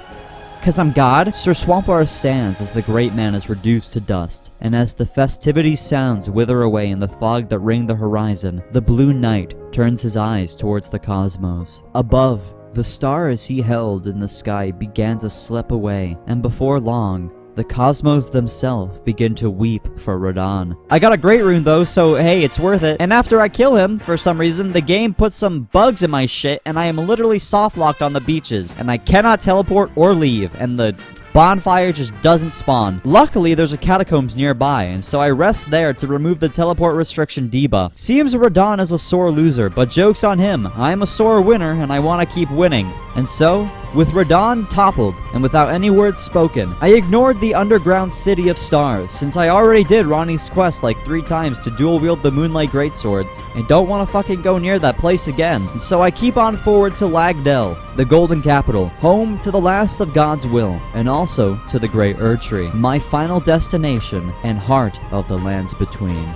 'cause I'm God. Sir Swampwater stands as the great man is reduced to dust, and as the festivities sounds wither away in the fog that ring the horizon, the blue knight turns his eyes towards the cosmos. Above, the stars he held in the sky began to slip away, and before long, the cosmos themselves begin to weep for Radahn. I got a great rune though, so hey, it's worth it. And after I kill him, for some reason, the game puts some bugs in my shit, and I am literally soft-locked on the beaches, and I cannot teleport or leave, and the bonfire just doesn't spawn. Luckily, there's a catacombs nearby, and so I rest there to remove the teleport restriction debuff. Seems Radon is a sore loser, but joke's on him. I'm a sore winner, and I want to keep winning. And so, with Radon toppled, and without any words spoken, I ignored the underground city of stars, since I already did Ronnie's quest like 3 times to dual-wield the Moonlight Greatswords, and don't want to fucking go near that place again. And so I keep on forward to Leyndell, the Golden Capital, home to the last of God's will, and also to the Great Erdtree, my final destination and heart of the lands between.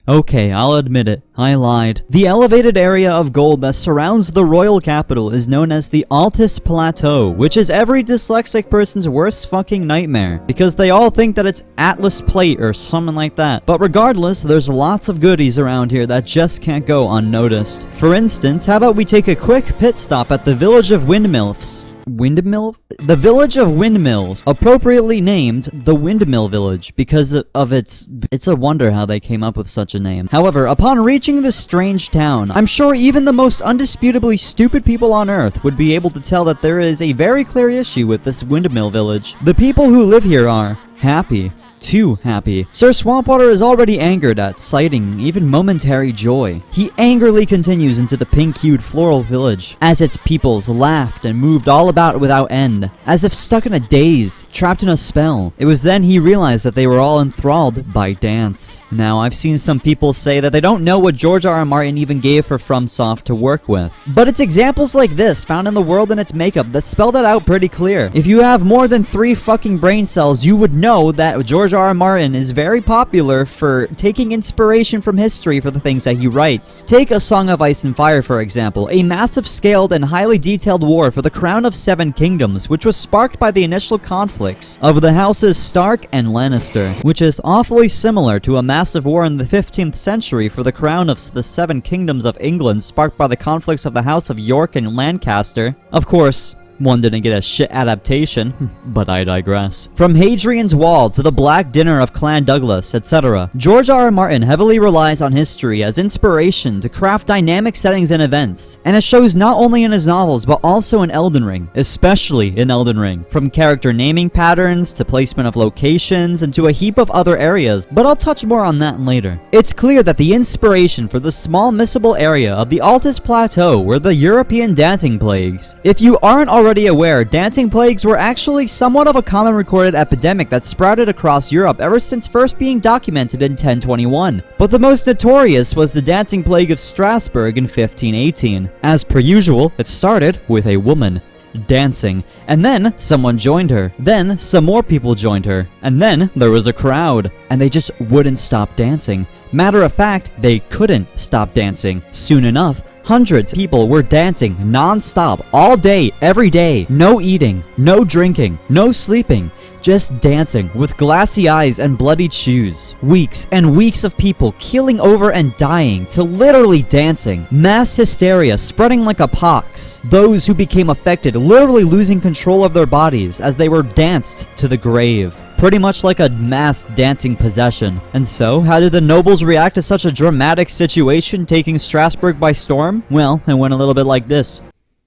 Okay, I'll admit it. I lied. The elevated area of gold that surrounds the royal capital is known as the Altus Plateau, which is every dyslexic person's worst fucking nightmare, because they all think that it's Atlas Plate or something like that. But regardless, there's lots of goodies around here that just can't go unnoticed. For instance, how about we take a quick pit stop at the village of Windmills? The village of Windmills, appropriately named the Windmill Village because of it's a wonder how they came up with such a name. However, upon reaching this strange town, I'm sure even the most undisputably stupid people on Earth would be able to tell that there is a very clear issue with this Windmill Village. The people who live here are happy. Too happy. Sir Swampwater is already angered at sighting even momentary joy. He angrily continues into the pink-hued floral village as its peoples laughed and moved all about without end, as if stuck in a daze, trapped in a spell. It was then he realized that they were all enthralled by dance. Now, I've seen some people say that they don't know what George R.R. Martin even gave for FromSoft to work with. But it's examples like this found in the world and its makeup that spell that out pretty clear. If you have more than 3 fucking brain cells, you would know that George R.R. Martin is very popular for taking inspiration from history for the things that he writes. Take A Song of Ice and Fire, for example, a massive scaled and highly detailed war for the crown of 7 kingdoms, which was sparked by the initial conflicts of the houses Stark and Lannister, which is awfully similar to a massive war in the 15th century for the crown of the 7 kingdoms of England, sparked by the conflicts of the house of York and Lancaster. Of course, one didn't get a shit adaptation, but I digress. From Hadrian's Wall to the Black Dinner of Clan Douglas, etc., George R.R. Martin heavily relies on history as inspiration to craft dynamic settings and events, and it shows not only in his novels but also in Elden Ring, especially in Elden Ring, from character naming patterns to placement of locations and to a heap of other areas, but I'll touch more on that later. It's clear that the inspiration for the small missable area of the Altus Plateau were the European dancing plagues. If you aren't already aware, dancing plagues were actually somewhat of a common recorded epidemic that sprouted across Europe ever since first being documented in 1021. But the most notorious was the dancing plague of Strasbourg in 1518. As per usual, it started with a woman dancing, and then someone joined her, then some more people joined her, and then there was a crowd, and they just wouldn't stop dancing. Matter of fact, they couldn't stop dancing. Soon enough, hundreds of people were dancing non-stop all day, every day. No eating, no drinking, no sleeping. Just dancing with glassy eyes and bloodied shoes. Weeks and weeks of people keeling over and dying to literally dancing. Mass hysteria spreading like a pox. Those who became affected literally losing control of their bodies as they were danced to the grave. Pretty much like a mass dancing possession. And so, how did the nobles react to such a dramatic situation taking Strasbourg by storm? Well, it went a little bit like this.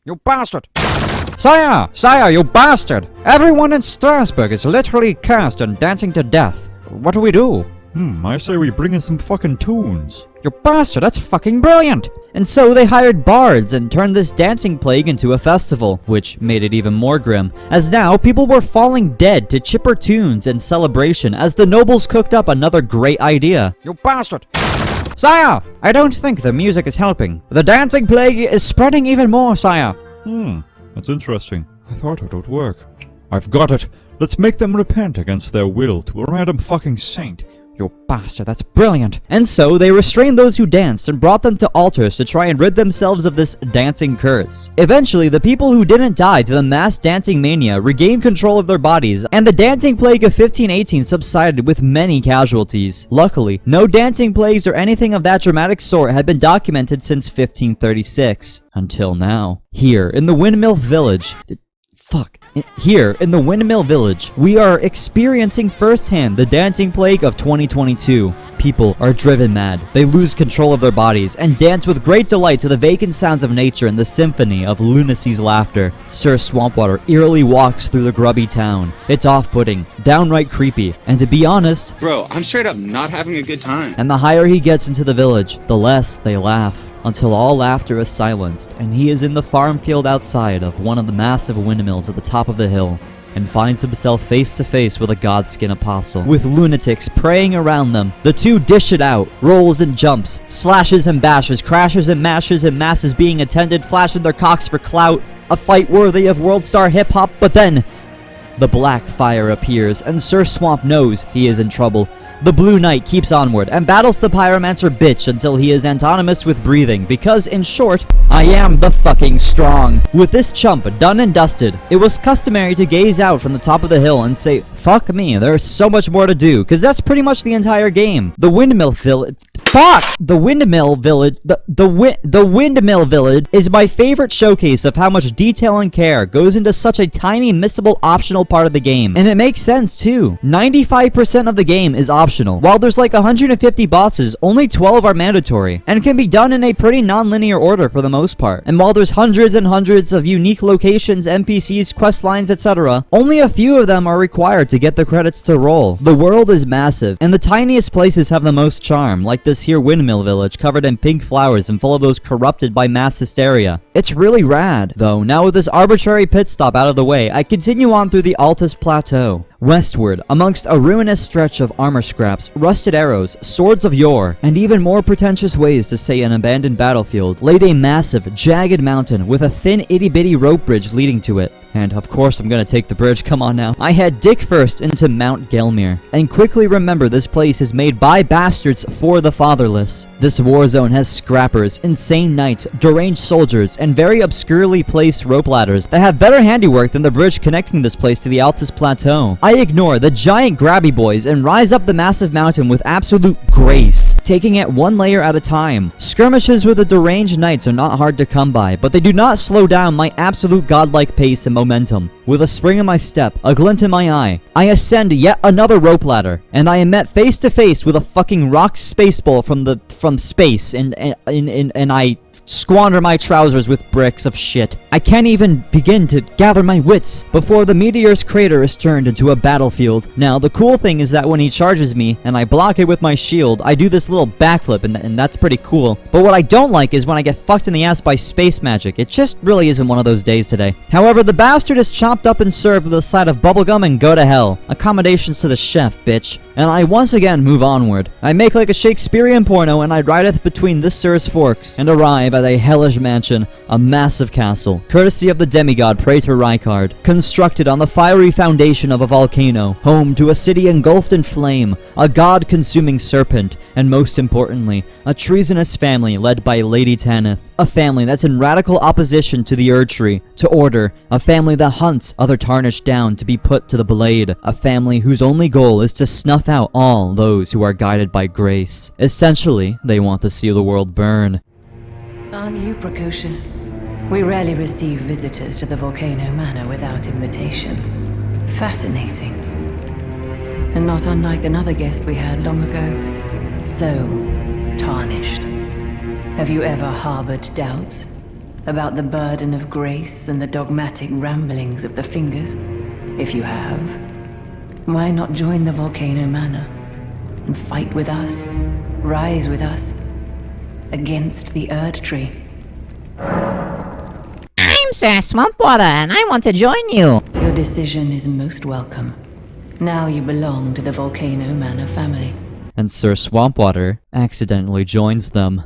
You bastard! Sire! Sire, you bastard! Everyone in Strasbourg is literally cursed and dancing to death. What do we do? I say we bring in some fucking tunes. You bastard, that's fucking brilliant! And so they hired bards and turned this dancing plague into a festival, which made it even more grim, as now people were falling dead to chipper tunes and celebration as the nobles cooked up another great idea. You bastard! Sire! I don't think the music is helping. The dancing plague is spreading even more, sire. That's interesting. I thought it would work. I've got it. Let's make them repent against their will to a random fucking saint. You bastard, that's brilliant. And so they restrained those who danced and brought them to altars to try and rid themselves of this dancing curse. Eventually, the people who didn't die to the mass dancing mania regained control of their bodies, and the dancing plague of 1518 subsided with many casualties. Luckily, no dancing plagues or anything of that dramatic sort had been documented since 1536. Until now. Here, in the Windmill Village... Fuck. Here, in the Windmill Village, we are experiencing firsthand the dancing plague of 2022. People are driven mad. They lose control of their bodies and dance with great delight to the vacant sounds of nature and the symphony of lunacy's laughter. Sir Swampwater eerily walks through the grubby town. It's off-putting, downright creepy, and to be honest, bro, I'm straight up not having a good time. And the higher he gets into the village, the less they laugh. Until all laughter is silenced, and he is in the farm field outside of one of the massive windmills at the top of the hill, and finds himself face to face with a godskin apostle, with lunatics praying around them. The two dish it out, rolls and jumps, slashes and bashes, crashes and mashes, and masses being attended, flashing their cocks for clout. A fight worthy of world star hip-hop, but then the black fire appears, and Sir Swamp knows he is in trouble. The Blue Knight keeps onward and battles the Pyromancer bitch until he is antonymous with breathing, because, in short, I am the fucking strong. With this chump done and dusted, it was customary to gaze out from the top of the hill and say, fuck me, there's so much more to do, because that's pretty much the entire game. The Windmill Village... Fuck! The Windmill Village... The Windmill Village is my favorite showcase of how much detail and care goes into such a tiny, missable, optional part of the game. And it makes sense, too. 95% of the game is optional. While there's like 150 bosses, only 12 are mandatory, and can be done in a pretty non-linear order for the most part. And while there's hundreds and hundreds of unique locations, NPCs, quest lines, etc., only a few of them are required to get the credits to roll. The world is massive, and the tiniest places have the most charm, like this here Windmill Village covered in pink flowers and full of those corrupted by mass hysteria. It's really rad, though. Now with this arbitrary pit stop out of the way, I continue on through the Altus Plateau. Westward, amongst a ruinous stretch of armor scraps, rusted arrows, swords of yore, and even more pretentious ways to say an abandoned battlefield, laid a massive, jagged mountain with a thin itty-bitty rope bridge leading to it. And of course I'm gonna take the bridge, come on now. I head dick first into Mount Gelmir, and quickly remember this place is made by bastards for the fatherless. This war zone has scrappers, insane knights, deranged soldiers, and very obscurely placed rope ladders that have better handiwork than the bridge connecting this place to the Altus Plateau. I ignore the giant grabby boys and rise up the massive mountain with absolute grace, taking it one layer at a time. Skirmishes with the deranged knights are not hard to come by, but they do not slow down my absolute godlike pace and momentum. With a spring in my step, a glint in my eye, I ascend yet another rope ladder, and I am met face to face with a fucking rock space ball from space, and I squander my trousers with bricks of shit. I can't even begin to gather my wits before the meteor's crater is turned into a battlefield. Now, the cool thing is that when he charges me and I block it with my shield, I do this little backflip, and that's pretty cool. But what I don't like is when I get fucked in the ass by space magic. It just really isn't one of those days today. However, the bastard is chopped up and served with a side of bubblegum and go to hell. Accommodations to the chef, bitch. And I once again move onward. I make like a Shakespearean porno, and I rideth between this sir's forks, and arrive at a hellish mansion, a massive castle, courtesy of the demigod Praetor Rykard, constructed on the fiery foundation of a volcano, home to a city engulfed in flame, a god-consuming serpent, and most importantly, a treasonous family led by Lady Tanith, a family that's in radical opposition to the Erdtree, to order, a family that hunts other tarnished down to be put to the blade, a family whose only goal is to snuff out all those who are guided by grace. Essentially, they want to see the world burn. Aren't you precocious? We rarely receive visitors to the Volcano Manor without invitation. Fascinating. And not unlike another guest we had long ago. So, tarnished. Have you ever harbored doubts about the burden of grace and the dogmatic ramblings of the Fingers? If you have, why not join the Volcano Manor and fight with us, rise with us, against the Erdtree? I'm Sir Swampwater, and I want to join you. Your decision is most welcome. Now you belong to the Volcano Manor family. And Sir Swampwater accidentally joins them.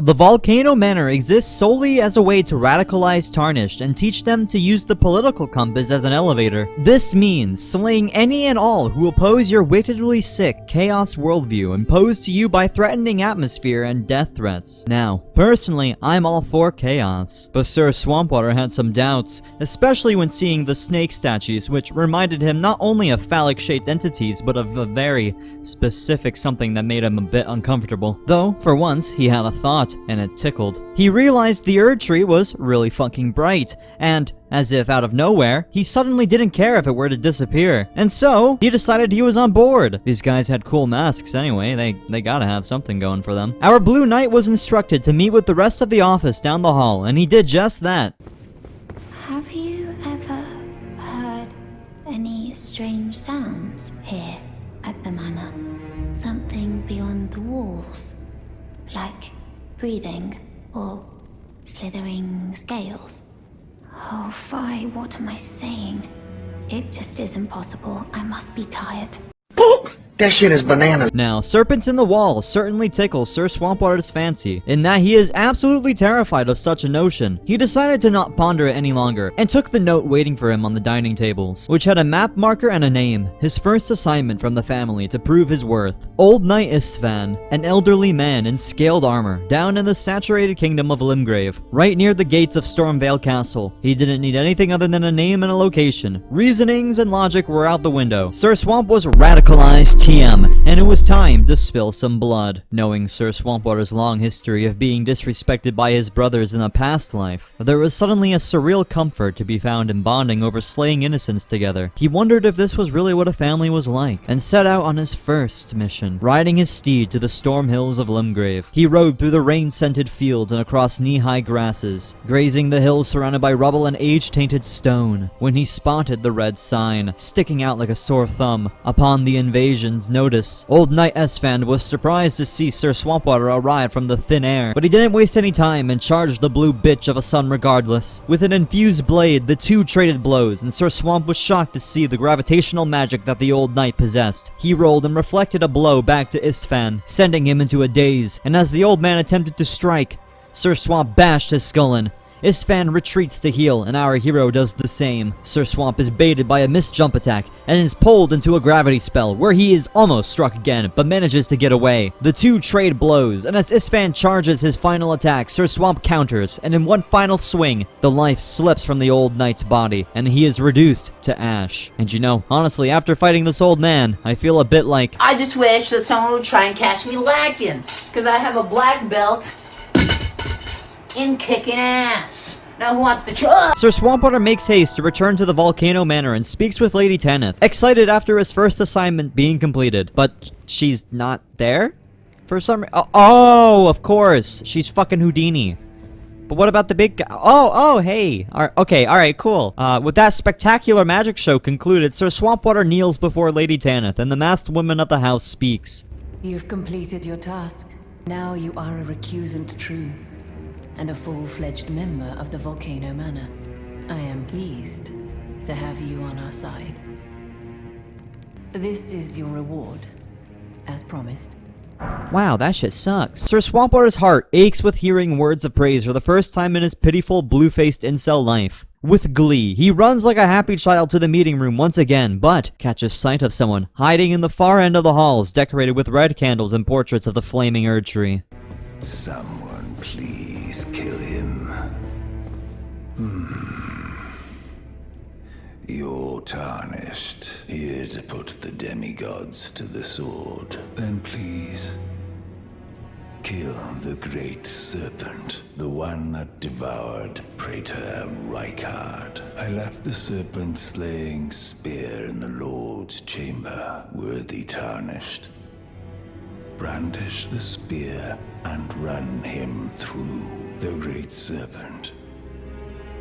The Volcano Manor exists solely as a way to radicalize Tarnished and teach them to use the political compass as an elevator. This means slaying any and all who oppose your wickedly sick chaos worldview imposed to you by threatening atmosphere and death threats. Now, personally, I'm all for chaos, but Sir Swampwater had some doubts, especially when seeing the snake statues, which reminded him not only of phallic-shaped entities, but of a very specific something that made him a bit uncomfortable. Though, for once, he had a thought, and it tickled. He realized the Erd Tree was really fucking bright, and, as if out of nowhere, he suddenly didn't care if it were to disappear. And so, he decided he was on board. These guys had cool masks anyway, they gotta have something going for them. Our Blue Knight was instructed to meet with the rest of the office down the hall, and he did just that. Have you ever heard any strange sounds here at the manor? Something beyond the walls? Like breathing or slithering scales? Oh, Fi, what am I saying? It just isn't possible. I must be tired. That shit is bananas. Now, serpents in the wall certainly tickle Sir Swampwater's fancy, in that he is absolutely terrified of such a notion. He decided to not ponder it any longer, and took the note waiting for him on the dining tables, which had a map marker and a name, his first assignment from the family to prove his worth. Old Knight Istvan, an elderly man in scaled armor, down in the saturated kingdom of Limgrave, right near the gates of Stormvale Castle. He didn't need anything other than a name and a location. Reasonings and logic were out the window. Sir Swamp was radicalized TM, and it was time to spill some blood. Knowing Sir Swampwater's long history of being disrespected by his brothers in a past life, there was suddenly a surreal comfort to be found in bonding over slaying innocents together. He wondered if this was really what a family was like, and set out on his first mission, riding his steed to the storm hills of Limgrave. He rode through the rain-scented fields and across knee-high grasses, grazing the hills surrounded by rubble and age-tainted stone, when he spotted the red sign, sticking out like a sore thumb. Upon the invasion's notice, Old Knight Esfand was surprised to see Sir Swampwater arrive from the thin air, but he didn't waste any time and charged the blue bitch of a sun regardless. With an infused blade, the two traded blows, and Sir Swamp was shocked to see the gravitational magic that the old knight possessed. He rolled and reflected a blow back to Istvan, sending him into a daze, and as the old man attempted to strike, Sir Swamp bashed his skull in. Istvan retreats to heal, and our hero does the same. Sir Swamp is baited by a missed jump attack, and is pulled into a gravity spell, where he is almost struck again, but manages to get away. The two trade blows, and as Istvan charges his final attack, Sir Swamp counters, and in one final swing, the life slips from the old knight's body, and he is reduced to ash. And you know, honestly, after fighting this old man, I feel a bit like, I just wish that someone would try and catch me lacking, because I have a black belt in kicking ass. Now who wants to try? Sir Swampwater makes haste to return to the Volcano Manor and speaks with Lady Tanith, excited after his first assignment being completed. But she's not there? For some oh, of course. She's fucking Houdini. But what about the big guy? Oh, hey. Okay, alright, cool. With that spectacular magic show concluded, Sir Swampwater kneels before Lady Tanith, and the masked woman of the house speaks. You've completed your task. Now you are a recusant true, and a full-fledged member of the Volcano Manor. I am pleased to have you on our side. This is your reward, as promised. Wow, that shit sucks. Sir Swampwater's heart aches with hearing words of praise for the first time in his pitiful, blue-faced incel life. With glee, he runs like a happy child to the meeting room once again, but catches sight of someone hiding in the far end of the halls, decorated with red candles and portraits of the flaming Erd Tree. Someone please kill him. You're tarnished, here to put the demigods to the sword. Then please, kill the great serpent, the one that devoured Praetor Rykard. I left the serpent-slaying spear in the Lord's chamber, worthy tarnished. Brandish the spear and run him through the great serpent.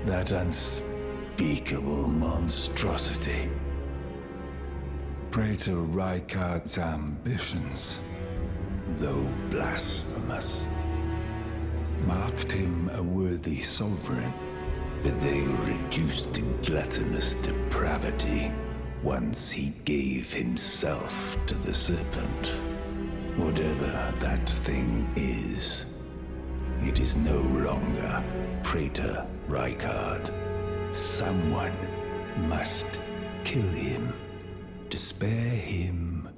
That unspeakable monstrosity. Praetor Rykard's ambitions, though blasphemous, marked him a worthy sovereign, but they were reduced to gluttonous depravity once he gave himself to the serpent. Whatever that thing is, it is no longer Praetor Rykard. Someone must kill him to spare him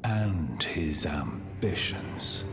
and his ambitions.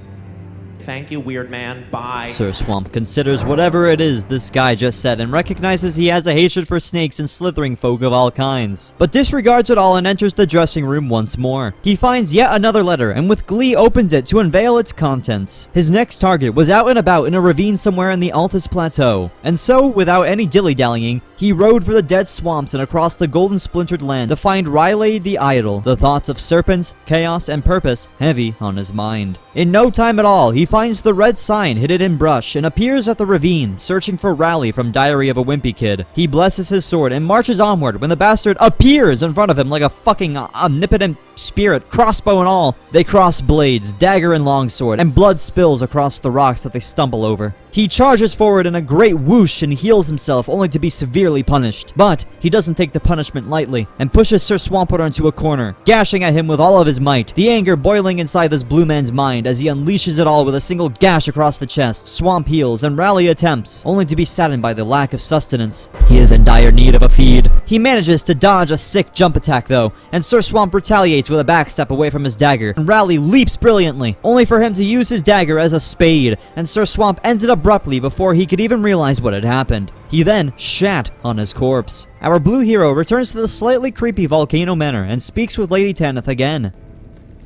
Thank you, weird man. Bye. Sir Swamp considers whatever it is this guy just said and recognizes he has a hatred for snakes and slithering folk of all kinds, but disregards it all and enters the dressing room once more. He finds yet another letter and with glee opens it to unveil its contents. His next target was out and about in a ravine somewhere in the Altus Plateau, and so, without any dilly-dallying, he rode for the dead swamps and across the golden splintered land to find Riley the Idol, the thoughts of serpents, chaos, and purpose heavy on his mind. In no time at all, he finds the red sign hidden in brush and appears at the ravine, searching for Raleigh from Diary of a Wimpy Kid. He blesses his sword and marches onward when the bastard appears in front of him like a fucking omnipotent spirit, crossbow and all. They cross blades, dagger and longsword, and blood spills across the rocks that they stumble over. He charges forward in a great whoosh and heals himself, only to be severely punished. But he doesn't take the punishment lightly, and pushes Sir Swampwater into a corner, gashing at him with all of his might, the anger boiling inside this blue man's mind as he unleashes it all with a single gash across the chest. Swamp heals, and Raleigh attempts, only to be saddened by the lack of sustenance. He is in dire need of a feed. He manages to dodge a sick jump attack though, and Sir Swamp retaliates with a backstep away from his dagger, and Raleigh leaps brilliantly, only for him to use his dagger as a spade, and Sir Swamp ended abruptly before he could even realize what had happened. He then shat on his corpse. Our blue hero returns to the slightly creepy Volcano Manor and speaks with Lady Tanith again.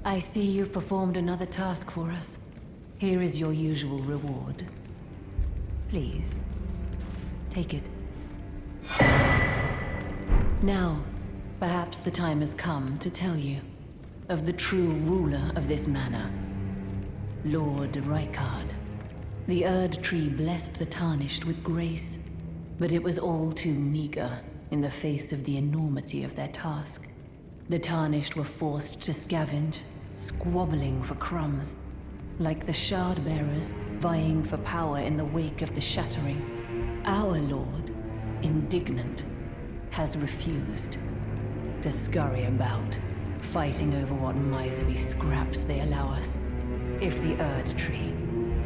I see you've performed another task for us. Here is your usual reward. Please, take it. Now, perhaps the time has come to tell you of the true ruler of this manor, Lord Rykard. The Erd Tree blessed the Tarnished with grace, but it was all too meager in the face of the enormity of their task. The Tarnished were forced to scavenge, squabbling for crumbs, like the Shard Bearers vying for power in the wake of the Shattering. Our Lord, indignant, has refused to scurry about, fighting over what miserly scraps they allow us. If the Erd Tree,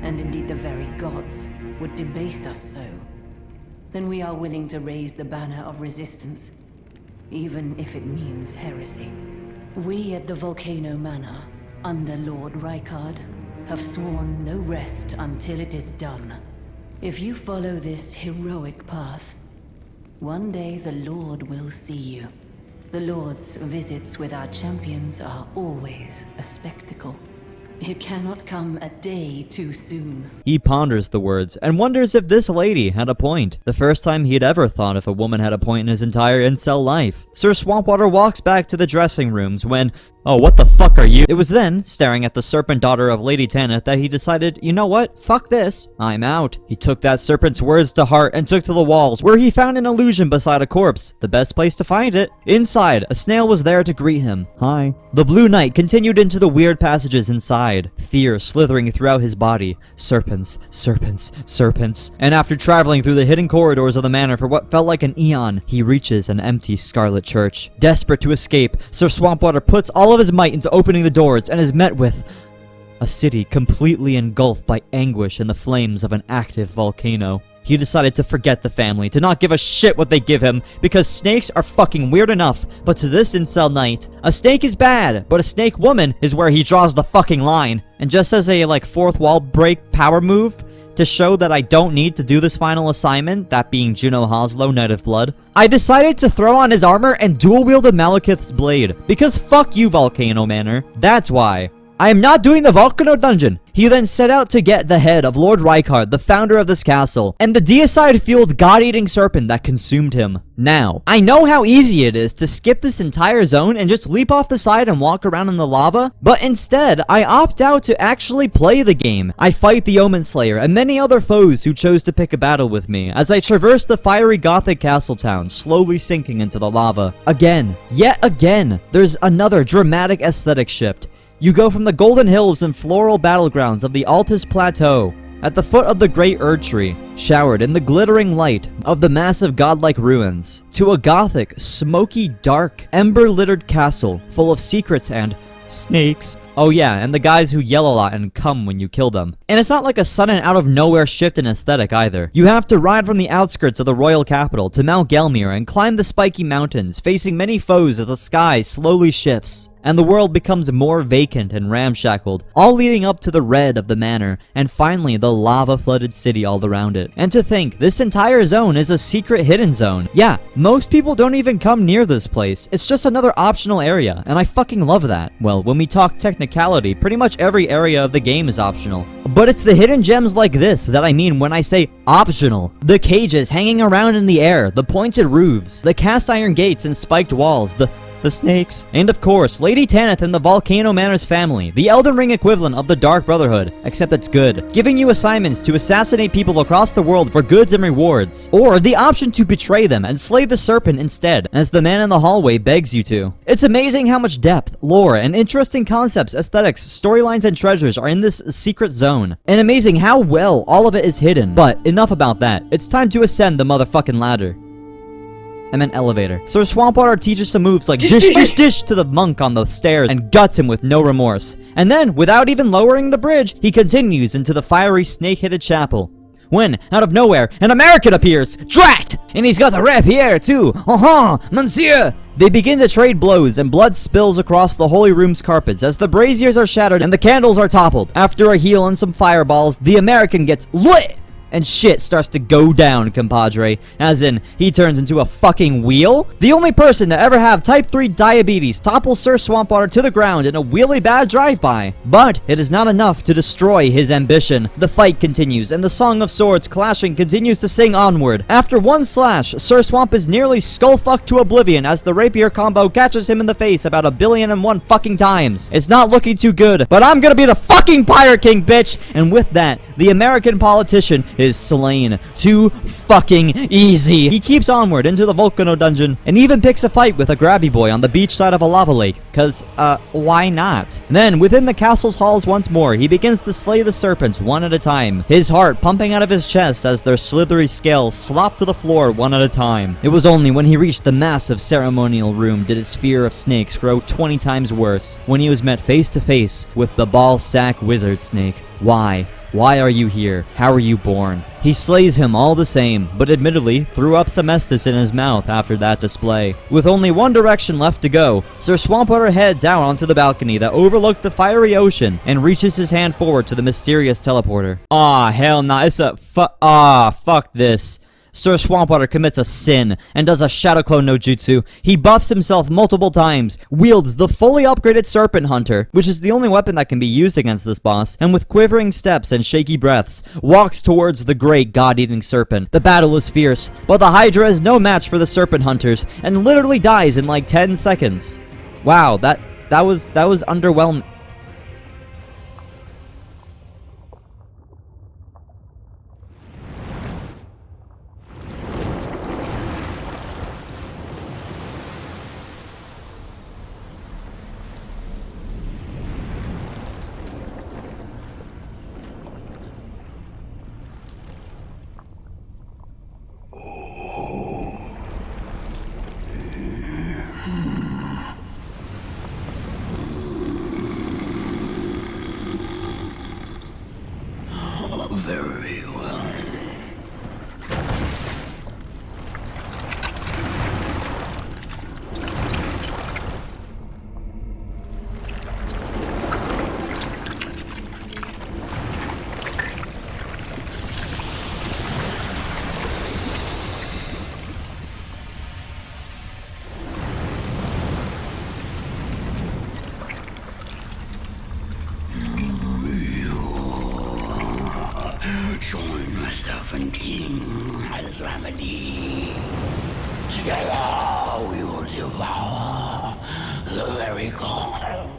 and indeed the very gods, would debase us so, then we are willing to raise the banner of resistance, even if it means heresy. We at the Volcano Manor, under Lord Rykard, have sworn no rest until it is done. If you follow this heroic path, one day the Lord will see you. The Lord's visits with our champions are always a spectacle. It cannot come a day too soon. He ponders the words and wonders if this lady had a point. The first time he'd ever thought if a woman had a point in his entire incel life. Sir Swampwater walks back to the dressing rooms when, oh, what the fuck are you? It was then, staring at the serpent daughter of Lady Tanith, that he decided, you know what? Fuck this. I'm out. He took that serpent's words to heart and took to the walls, where he found an illusion beside a corpse. The best place to find it. Inside, a snail was there to greet him. Hi. The Blue Knight continued into the weird passages inside, fear slithering throughout his body. Serpents, serpents, serpents. And after traveling through the hidden corridors of the manor for what felt like an eon, he reaches an empty scarlet church. Desperate to escape, Sir Swampwater puts all of his might into opening the doors and is met with a city completely engulfed by anguish in the flames of an active volcano. He decided to forget the family, to not give a shit what they give him, because snakes are fucking weird enough. But to this incel knight, a snake is bad, but a snake woman is where he draws the fucking line. And just as a fourth wall break power move, to show that I don't need to do this final assignment, that being Juno Hoslow, Knight of Blood, I decided to throw on his armor and dual wield the Malekith's blade. Because fuck you, Volcano Manor. That's why. I am not doing the Volcano dungeon. He then set out to get the head of Lord Rykard, the founder of this castle, and the deicide-fueled god-eating serpent that consumed him. Now, I know how easy it is to skip this entire zone and just leap off the side and walk around in the lava, but instead, I opt out to actually play the game. I fight the Omen Slayer and many other foes who chose to pick a battle with me as I traverse the fiery gothic castle town, slowly sinking into the lava. Again, yet again, there's another dramatic aesthetic shift. You go from the golden hills and floral battlegrounds of the Altus Plateau, at the foot of the great Erd Tree, showered in the glittering light of the massive godlike ruins, to a gothic, smoky, dark, ember-littered castle full of secrets and snakes. Oh yeah, and the guys who yell a lot and come when you kill them. And it's not like a sudden out of nowhere shift in aesthetic either. You have to ride from the outskirts of the royal capital to Mount Gelmir and climb the spiky mountains, facing many foes as the sky slowly shifts and the world becomes more vacant and ramshackled, all leading up to the red of the manor, and finally the lava-flooded city all around it. And to think, this entire zone is a secret hidden zone. Yeah, most people don't even come near this place. It's just another optional area, and I fucking love that. Well, when we talk technicality, pretty much every area of the game is optional. But it's the hidden gems like this that I mean when I say optional. The cages hanging around in the air, the pointed roofs, the cast iron gates and spiked walls, the snakes, and of course, Lady Tanith and the Volcano Manor's family, the Elden Ring equivalent of the Dark Brotherhood, except it's good, giving you assignments to assassinate people across the world for goods and rewards, or the option to betray them and slay the serpent instead, as the man in the hallway begs you to. It's amazing how much depth, lore, and interesting concepts, aesthetics, storylines, and treasures are in this secret zone, and amazing how well all of it is hidden. But enough about that, it's time to ascend the motherfucking ladder. I meant elevator. Sir Swampwater teaches some moves like dish to the monk on the stairs and guts him with no remorse. And then, without even lowering the bridge, he continues into the fiery snake-headed chapel. When, out of nowhere, an American appears! Drat! And he's got the rapier too! Monsieur! They begin to trade blows, and blood spills across the holy room's carpets as the braziers are shattered and the candles are toppled. After a heal and some fireballs, the American gets lit! And shit starts to go down, compadre. As in, he turns into a fucking wheel? The only person to ever have type 3 diabetes topples Sir Swampwater to the ground in a really bad drive-by. But it is not enough to destroy his ambition. The fight continues, and the Song of Swords clashing continues to sing onward. After one slash, Sir Swamp is nearly skull-fucked to oblivion as the rapier combo catches him in the face about 1,000,000,001 fucking times. It's not looking too good, but I'm gonna be the fucking Pirate King, bitch! And with that, the American politician is slain. Too fucking easy. He keeps onward into the Volcano dungeon and even picks a fight with a grabby boy on the beach side of a lava lake. Cause, why not? Then, within the castle's halls once more, he begins to slay the serpents one at a time, his heart pumping out of his chest as their slithery scales slop to the floor one at a time. It was only when he reached the massive ceremonial room did his fear of snakes grow 20 times worse, when he was met face to face with the ball sack wizard snake. Why? Why are you here? How are you born? He slays him all the same, but admittedly threw up some Estus in his mouth after that display. With only one direction left to go, Sir Swampwater heads out onto the balcony that overlooked the fiery ocean and reaches his hand forward to the mysterious teleporter. Aw, hell nah, it's a fuck this. Sir Swampwater commits a sin and does a Shadow Clone no jutsu. He buffs himself multiple times, wields the fully upgraded Serpent Hunter, which is the only weapon that can be used against this boss, and with quivering steps and shaky breaths, walks towards the great god-eating serpent. The battle is fierce, but the Hydra is no match for the Serpent Hunters and literally dies in like 10 seconds. Wow, that was underwhelming. Very well. Join myself and King as family. Together we will devour the very god.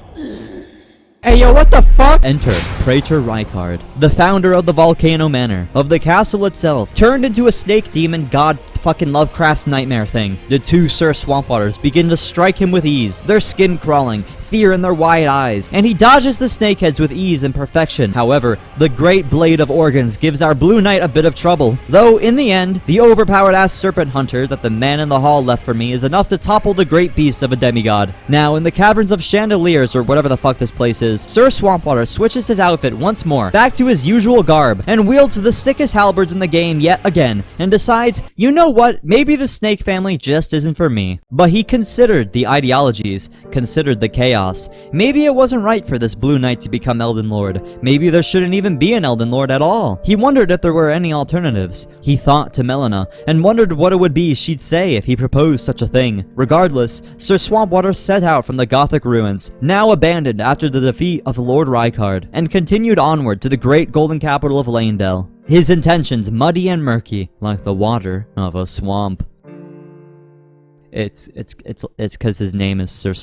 Hey yo, what the fuck? Enter Praetor Rykard, the founder of the Volcano Manor, of the castle itself, turned into a snake demon god fucking Lovecraft's nightmare thing. The two Sir Swampwaters begin to strike him with ease, their skin crawling, fear in their wide eyes, and he dodges the snakeheads with ease and perfection. However, the Great Blade of Organs gives our Blue Knight a bit of trouble, though in the end, the overpowered ass serpent hunter that the man in the hall left for me is enough to topple the great beast of a demigod. Now, in the Caverns of Chandeliers, or whatever the fuck this place is, Sir Swampwater switches his outfit once more, back to his usual garb, and wields the sickest halberds in the game yet again, and decides, you know what, maybe the snake family just isn't for me. But he considered the ideologies, considered the chaos. Maybe it wasn't right for this Blue Knight to become Elden Lord. Maybe there shouldn't even be an Elden Lord at all. He wondered if there were any alternatives. He thought to Malenia, and wondered what it would be she'd say if he proposed such a thing. Regardless, Sir Swampwater set out from the Gothic ruins, now abandoned after the defeat of Lord Rykard, and continued onward to the great golden capital of Leyndell. His intentions muddy and murky, like the water of a swamp. It's because his name is Sir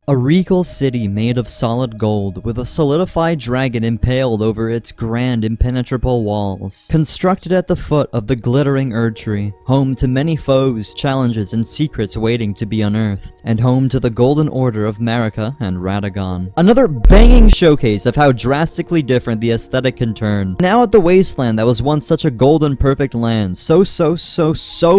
A regal city made of solid gold, with a solidified dragon impaled over its grand impenetrable walls. Constructed at the foot of the glittering Erd Tree, home to many foes, challenges, and secrets waiting to be unearthed, and home to the Golden Order of Marika and Radagon. Another banging showcase of how drastically different the aesthetic can turn. Now at the wasteland that was once such a golden perfect land, so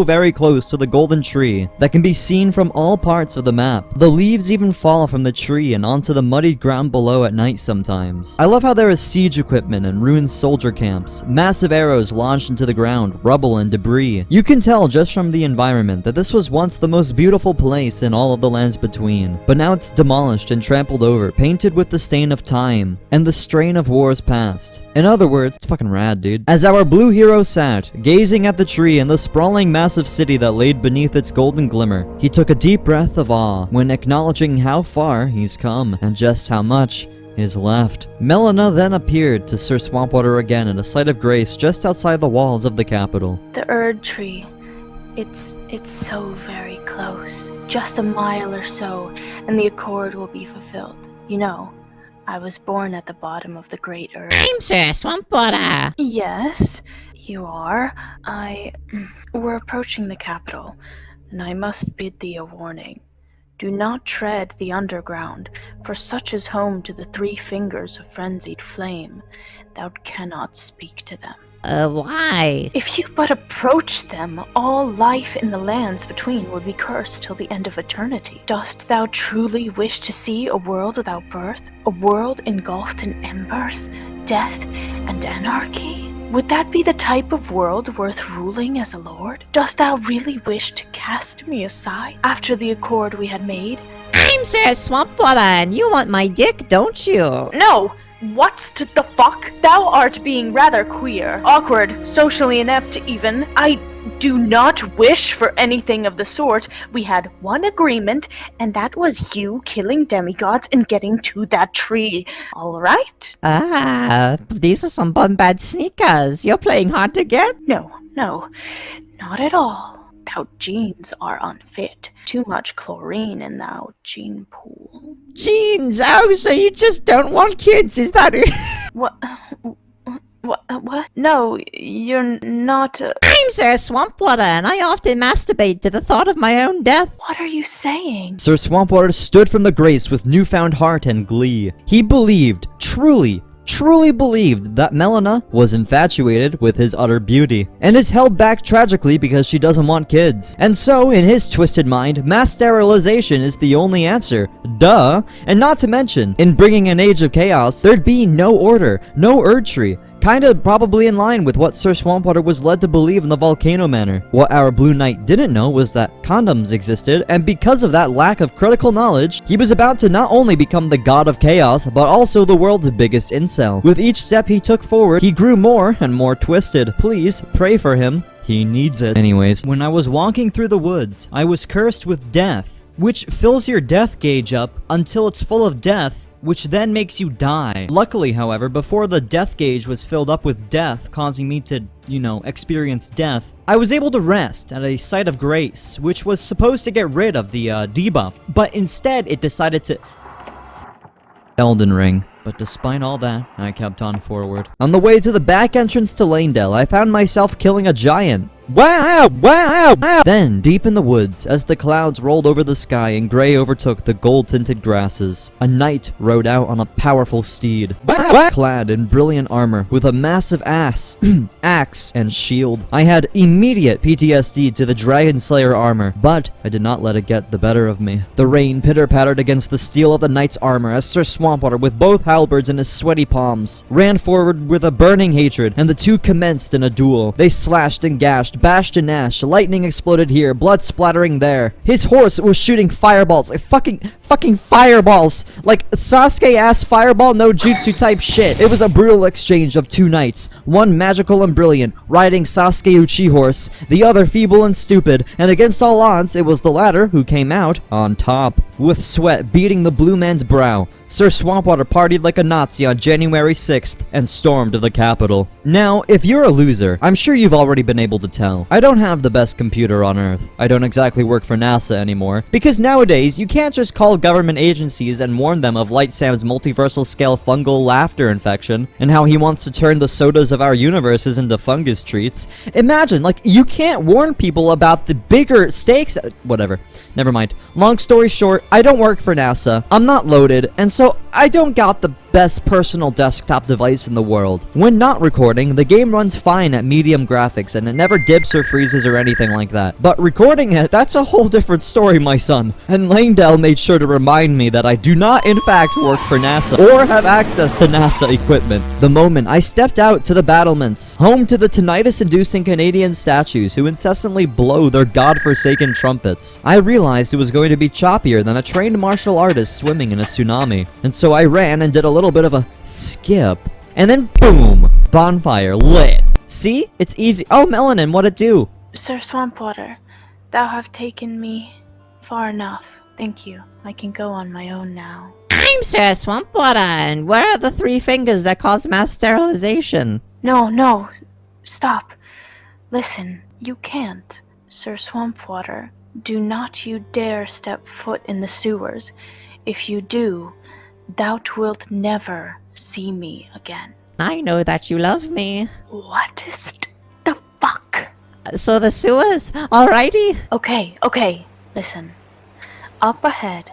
very close to the golden tree, that can be seen from all parts of the map. The leaves even fall from the tree and onto the muddied ground below at night sometimes. I love how there is siege equipment and ruined soldier camps, massive arrows launched into the ground, rubble and debris. You can tell just from the environment that this was once the most beautiful place in all of the lands between, but now it's demolished and trampled over, painted with the stain of time and the strain of wars past. In other words, it's fucking rad, dude. As our blue hero sat, gazing at the tree and the sprawling massive city that laid beneath its golden glimmer, he took a deep breath of awe when acknowledging how far he's come and just how much is left. Malenia then appeared to Sir Swampwater again at a sight of grace just outside the walls of the capital. The Erd Tree. It's so very close. Just a mile or so, and the accord will be fulfilled. You know, I was born at the bottom of the Great Erd. I'm Sir Swampwater. Yes, you are. We're approaching the capital, and I must bid thee a warning. Do not tread the underground, for such is home to the 3 fingers of frenzied flame. Thou cannot speak to them. Why? If you but approach them, all life in the lands between would be cursed till the end of eternity. Dost thou truly wish to see a world without birth? A world engulfed in embers, death, and anarchy? Would that be the type of world worth ruling as a lord? Dost thou really wish to cast me aside after the accord we had made? I'm Sir Swampwater, and you want my dick, don't you? No! What's to the fuck? Thou art being rather queer, awkward, socially inept even. I do not wish for anything of the sort. We had one agreement, and that was you killing demigods and getting to that tree. All right? These are some bad sneakers. You're playing hard to get? No, not at all. Thou genes are unfit. Too much chlorine in thou gene pool. Genes? Oh, so you just don't want kids, is that it? What? No, you're not. I'm Sir Swampwater, and I often masturbate to the thought of my own death. What are you saying? Sir Swampwater stood from the grace with newfound heart and glee. He believed, truly believed that Malenia was infatuated with his utter beauty, and is held back tragically because she doesn't want kids. And so, in his twisted mind, mass sterilization is the only answer. Duh! And not to mention, in bringing an age of chaos, there'd be no order, no Erd Tree. Kinda probably in line with what Sir Swampwater was led to believe in the Volcano Manor. What our Blue Knight didn't know was that condoms existed, and because of that lack of critical knowledge, he was about to not only become the god of chaos, but also the world's biggest incel. With each step he took forward, he grew more and more twisted. Please, pray for him. He needs it. Anyways, when I was walking through the woods, I was cursed with death, which fills your death gauge up until it's full of death, which then makes you die. Luckily, however, before the death gauge was filled up with death, causing me to, experience death, I was able to rest at a site of grace, which was supposed to get rid of the debuff, but instead it decided to... Elden Ring. But despite all that, I kept on forward. On the way to the back entrance to Leyndell, I found myself killing a giant. Wow, wow, wow. Then, deep in the woods, as the clouds rolled over the sky and gray overtook the gold-tinted grasses, a knight rode out on a powerful steed, clad in brilliant armor with a massive axe and shield. I had immediate PTSD to the Dragon Slayer armor, but I did not let it get the better of me. The rain pitter-pattered against the steel of the knight's armor as Sir Swampwater, with both halberds in his sweaty palms, ran forward with a burning hatred, and the two commenced in a duel. They slashed and gashed, bashed and gnashed, lightning exploded here, blood splattering there. His horse was shooting fireballs, like fucking fireballs, like Sasuke-ass fireball no jutsu type shit. It was a brutal exchange of two knights, one magical and brilliant, riding Sasuke Uchi horse, the other feeble and stupid, and against all odds, it was the latter who came out on top. With sweat beading the blue man's brow, Sir Swampwater partied like a Nazi on January 6th and stormed the capital. Now, if you're a loser, I'm sure you've already been able to tell. I don't have the best computer on Earth. I don't exactly work for NASA anymore, because nowadays, you can't just call government agencies and warn them of Light Sam's multiversal scale fungal laughter infection, and how he wants to turn the sodas of our universes into fungus treats. Imagine, like, you can't warn people about the bigger stakes. Whatever. Never mind. Long story short, I don't work for NASA. I'm not loaded, and so I don't got the best personal desktop device in the world. When not recording, the game runs fine at medium graphics and it never dips or freezes or anything like that. But recording it, that's a whole different story, my son. And Leyndell made sure to remind me that I do not in fact work for NASA or have access to NASA equipment. The moment I stepped out to the battlements, home to the tinnitus-inducing Canadian statues who incessantly blow their godforsaken trumpets, I realized it was going to be choppier than a trained martial artist swimming in a tsunami. And so I ran and did a little bit of a skip, and then boom, bonfire lit. See, it's easy. Oh, Melanin, what'd it do? Sir Swampwater, thou have taken me far enough. Thank you. I can go on my own now. I'm Sir Swampwater, and where are the 3 fingers that cause mass sterilization? No, stop. Listen, you can't. Sir Swampwater, do not you dare step foot in the sewers. If you do, thou wilt never see me again. I know that you love me. What is the fuck? So the sewers, alrighty? Okay, listen. Up ahead,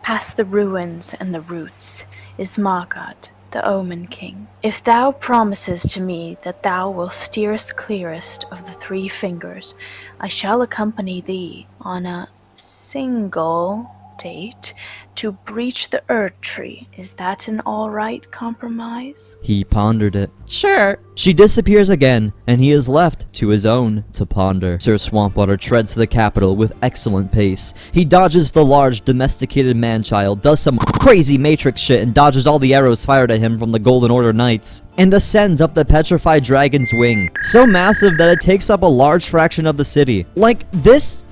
past the ruins and the roots, is Margod, the Omen King. If thou promises to me that thou wilt steer us clearest of the 3 fingers, I shall accompany thee on a single date to breach the Erd Tree. Is that an alright compromise? He pondered it. Sure. She disappears again, and he is left to his own to ponder. Sir Swampwater treads to the capital with excellent pace. He dodges the large domesticated man-child, does some crazy Matrix shit, and dodges all the arrows fired at him from the Golden Order Knights, and ascends up the petrified dragon's wing, so massive that it takes up a large fraction of the city. Like, this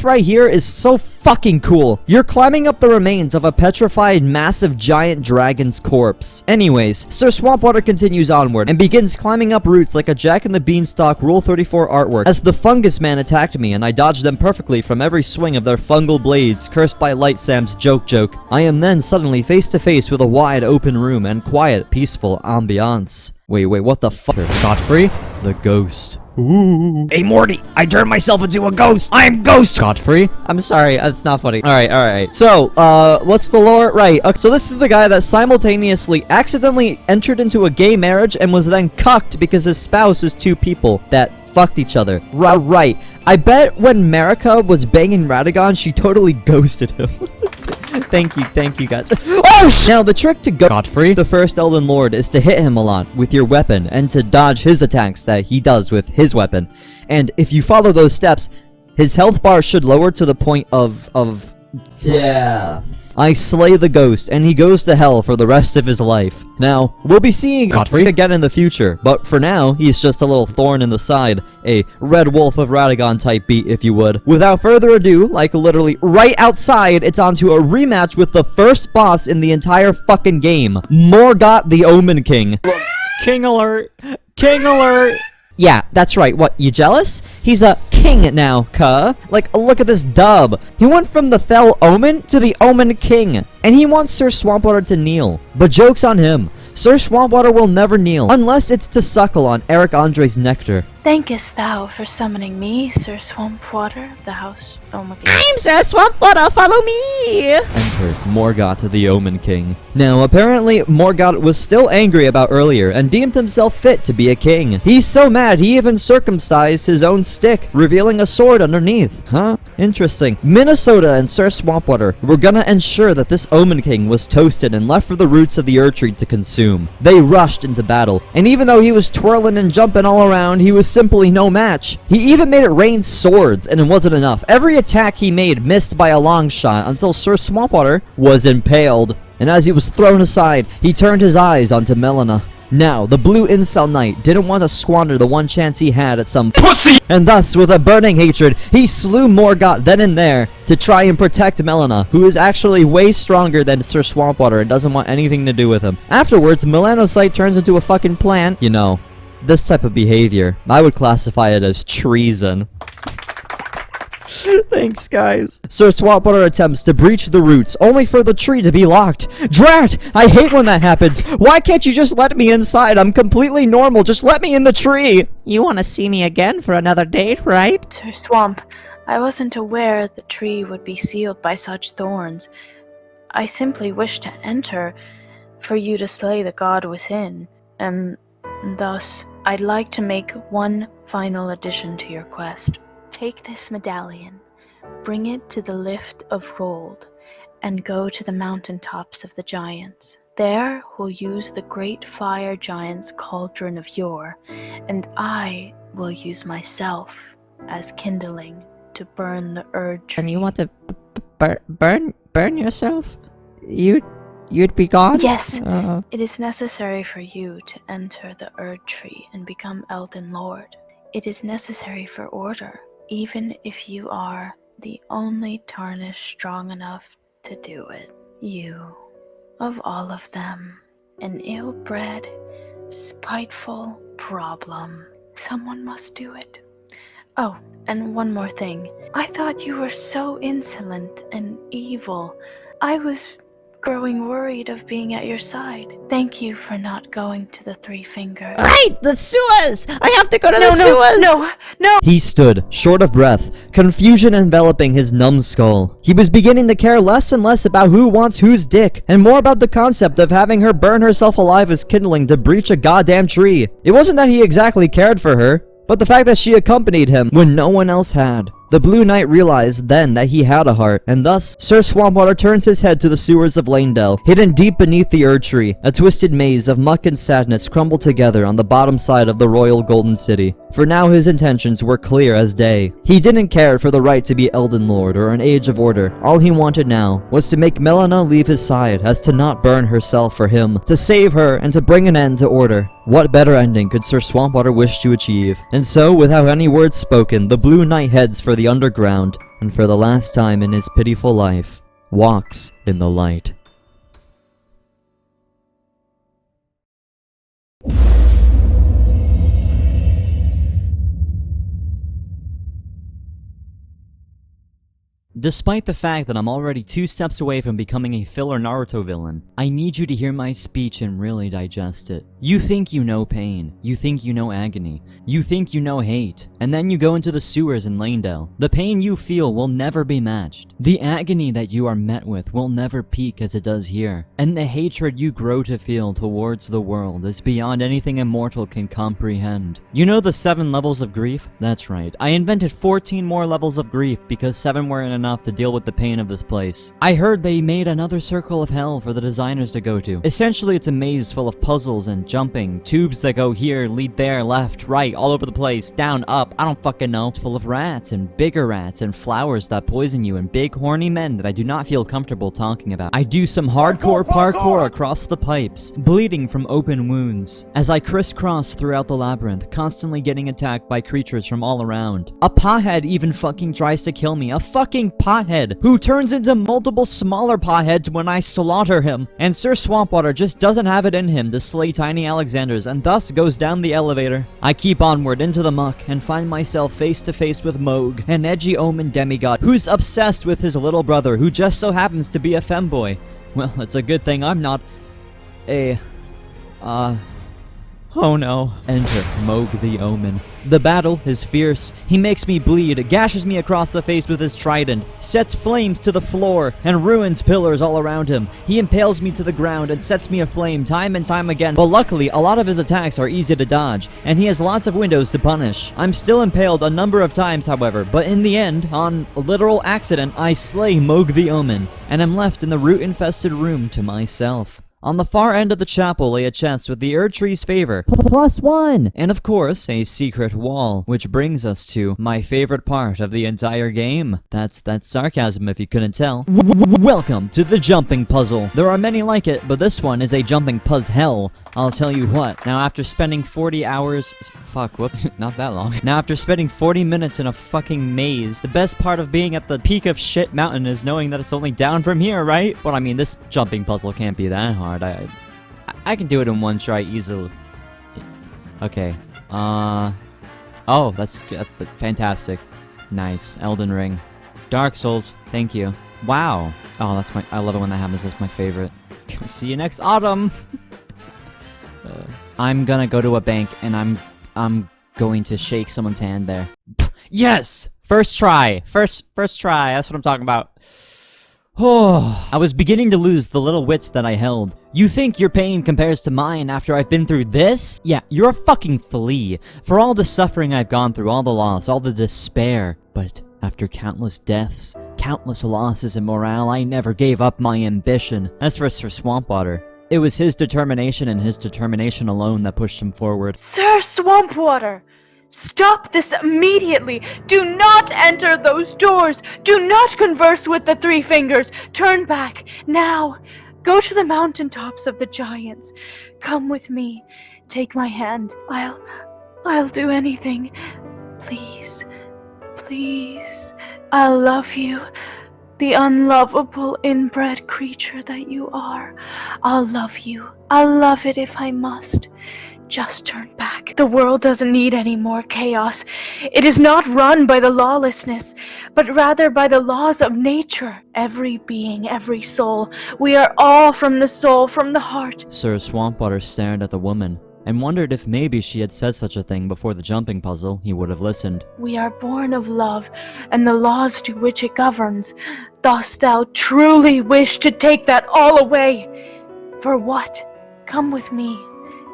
right here is so fucking cool. You're climbing up the remains of a petrified, massive, giant dragon's corpse. Anyways, Sir Swampwater continues onward, and begins climbing up roots like a Jack and the Beanstalk Rule 34 artwork, as the fungus man attacked me, and I dodged them perfectly from every swing of their fungal blades, cursed by Light Sam's joke. I am then suddenly face to face with a wide open room and quiet, peaceful ambiance. Wait, what the fuck? Godfrey? The ghost. Ooh. Hey Morty, I turned myself into a ghost. I'm Ghost Godfrey. I'm sorry, that's not funny. Alright. So, what's the lore? Right, okay, so this is the guy that simultaneously accidentally entered into a gay marriage and was then cucked because his spouse is 2 people that fucked each other. Right. I bet when Marika was banging Radagon, she totally ghosted him. Thank you guys. Oh, now the trick to Godfrey, the first Elden Lord, is to hit him a lot with your weapon and to dodge his attacks that he does with his weapon. And if you follow those steps, his health bar should lower to the point of death. I slay the ghost, and he goes to hell for the rest of his life. Now, we'll be seeing Godfrey again in the future, but for now, he's just a little thorn in the side, a Red Wolf of Radagon type beat, if you would. Without further ado, like literally right outside, it's on to a rematch with the first boss in the entire fucking game, Morgott the Omen King. King alert! King alert! Yeah, that's right. What, you jealous? He's a king now, cuh. Like, look at this dub. He went from the Fell Omen to the Omen King. And he wants Sir Swampwater to kneel. But joke's on him. Sir Swampwater will never kneel, unless it's to suckle on Eric Andre's nectar. Thankest thou for summoning me, Sir Swampwater of the house. Oh my god. I'm Sir Swampwater, follow me! Enter Morgoth the Omen King. Now, apparently, Morgoth was still angry about earlier and deemed himself fit to be a king. He's so mad he even circumcised his own stick, revealing a sword underneath. Huh? Interesting. Minnesota and Sir Swampwater were gonna ensure that this Omen King was toasted and left for the roots of the Erdtree to consume. They rushed into battle, and even though he was twirling and jumping all around, he was simply no match. He even made it rain swords, and it wasn't enough. Every attack he made missed by a long shot until Sir Swampwater was impaled. And as he was thrown aside, he turned his eyes onto Malenia. Now, the blue incel knight didn't want to squander the one chance he had at some pussy, and thus, with a burning hatred, he slew Morgoth then and there to try and protect Malenia, who is actually way stronger than Sir Swampwater and doesn't want anything to do with him. Afterwards, Melanocyte turns into a fucking plant. You know, this type of behavior, I would classify it as treason. Thanks, guys. Sir Swampwater attempts to breach the roots, only for the tree to be locked. Drat! I hate when that happens. Why can't you just let me inside? I'm completely normal. Just let me in the tree. You want to see me again for another date, right? Sir Swamp, I wasn't aware the tree would be sealed by such thorns. I simply wish to enter for you to slay the god within, and thus I'd like to make one final addition to your quest. Take this medallion, bring it to the Lift of Rold, and go to the mountaintops of the giants. There we'll use the great fire giant's cauldron of yore, and I will use myself as kindling to burn the Erdtree. And you want to burn yourself? You'd be gone? Yes, it is necessary for you to enter the Erdtree and become Elden Lord. It is necessary for order, even if you are the only tarnish strong enough to do it. You, of all of them, an ill-bred, spiteful problem. Someone must do it. Oh, and one more thing. I thought you were so insolent and evil. I was growing worried of being at your side. Thank you for not going to the Three Fingers. Right! The sewers! I have to go to the sewers! No! He stood, short of breath, confusion enveloping his numbskull. He was beginning to care less and less about who wants whose dick, and more about the concept of having her burn herself alive as kindling to breach a goddamn tree. It wasn't that he exactly cared for her, but the fact that she accompanied him when no one else had. The Blue Knight realized then that he had a heart, and thus, Sir Swampwater turns his head to the sewers of Leyndell. Hidden deep beneath the Erdtree, a twisted maze of muck and sadness crumbled together on the bottom side of the royal golden city. For now his intentions were clear as day. He didn't care for the right to be Elden Lord or an Age of Order. All he wanted now was to make Malenia leave his side, as to not burn herself for him, to save her and to bring an end to order. What better ending could Sir Swampwater wish to achieve? And so, without any words spoken, the Blue Knight heads for the underground, and for the last time in his pitiful life, walks in the light. Despite the fact that I'm already 2 steps away from becoming a filler Naruto villain, I need you to hear my speech and really digest it. You think you know pain, you think you know agony, you think you know hate, and then you go into the sewers in Leyndell. The pain you feel will never be matched. The agony that you are met with will never peak as it does here, and the hatred you grow to feel towards the world is beyond anything immortal can comprehend. You know the 7 levels of grief? That's right, I invented 14 more levels of grief because 7 weren't enough to deal with the pain of this place. I heard they made another circle of hell for the designers to go to. Essentially, it's a maze full of puzzles and jumping, tubes that go here, lead there, left, right, all over the place, down, up, I don't fucking know. It's full of rats and bigger rats and flowers that poison you and big horny men that I do not feel comfortable talking about. I do some hardcore parkour across the pipes, bleeding from open wounds, as I crisscross throughout the labyrinth, constantly getting attacked by creatures from all around. A pothead even fucking tries to kill me, a fucking pothead who turns into multiple smaller potheads when I slaughter him. And Sir Swampwater just doesn't have it in him to slay tiny Alexanders and thus goes down the elevator. I keep onward into the muck and find myself face to face with Moog, an edgy omen demigod who's obsessed with his little brother who just so happens to be a femboy. Well, it's a good thing I'm not a Oh no. Enter Moog the Omen. The battle is fierce. He makes me bleed, gashes me across the face with his trident, sets flames to the floor, and ruins pillars all around him. He impales me to the ground and sets me aflame time and time again, but luckily a lot of his attacks are easy to dodge, and he has lots of windows to punish. I'm still impaled a number of times, however, but in the end, on literal accident, I slay Moog the Omen, and am left in the root-infested room to myself. On the far end of the chapel lay a chest with the Erd Tree's favor, +1, and of course, a secret wall, which brings us to my favorite part of the entire game. That's sarcasm if you couldn't tell. Welcome to the jumping puzzle. There are many like it, but this one is a jumping hell. I'll tell you what. Now after spending 40 hours... Fuck, whoops, not that long. Now after spending 40 minutes in a fucking maze, the best part of being at the peak of shit mountain is knowing that it's only down from here, right? But I mean, this jumping puzzle can't be that hard. I can do it in one try easily. Okay. Oh, that's fantastic. Nice. Elden Ring. Dark Souls. Thank you. Wow. Oh, I love it when that happens. That's my favorite. See you next autumn. I'm gonna go to a bank and I'm going to shake someone's hand there. Yes! First try. First try. That's what I'm talking about. Oh, I was beginning to lose the little wits that I held. You think your pain compares to mine after I've been through this? Yeah, you're a fucking flea. For all the suffering I've gone through, all the loss, all the despair. But after countless deaths, countless losses and morale, I never gave up my ambition. As for Sir Swampwater, it was his determination and his determination alone that pushed him forward. Sir Swampwater! Stop this immediately! Do not enter those doors! Do not converse with the Three Fingers! Turn back, now! Go to the mountaintops of the giants. Come with me. Take my hand. I'll do anything. Please. Please. I'll love you. The unlovable inbred creature that you are. I'll love you. I'll love it if I must. Just turn back. The world doesn't need any more chaos. It is not run by the lawlessness, but rather by the laws of nature. Every being, every soul. We are all from the soul, from the heart. Sir Swampwater stared at the woman and wondered if maybe she had said such a thing before the jumping puzzle. He would have listened. We are born of love, and the laws to which it governs. Dost thou truly wish to take that all away? For what? Come with me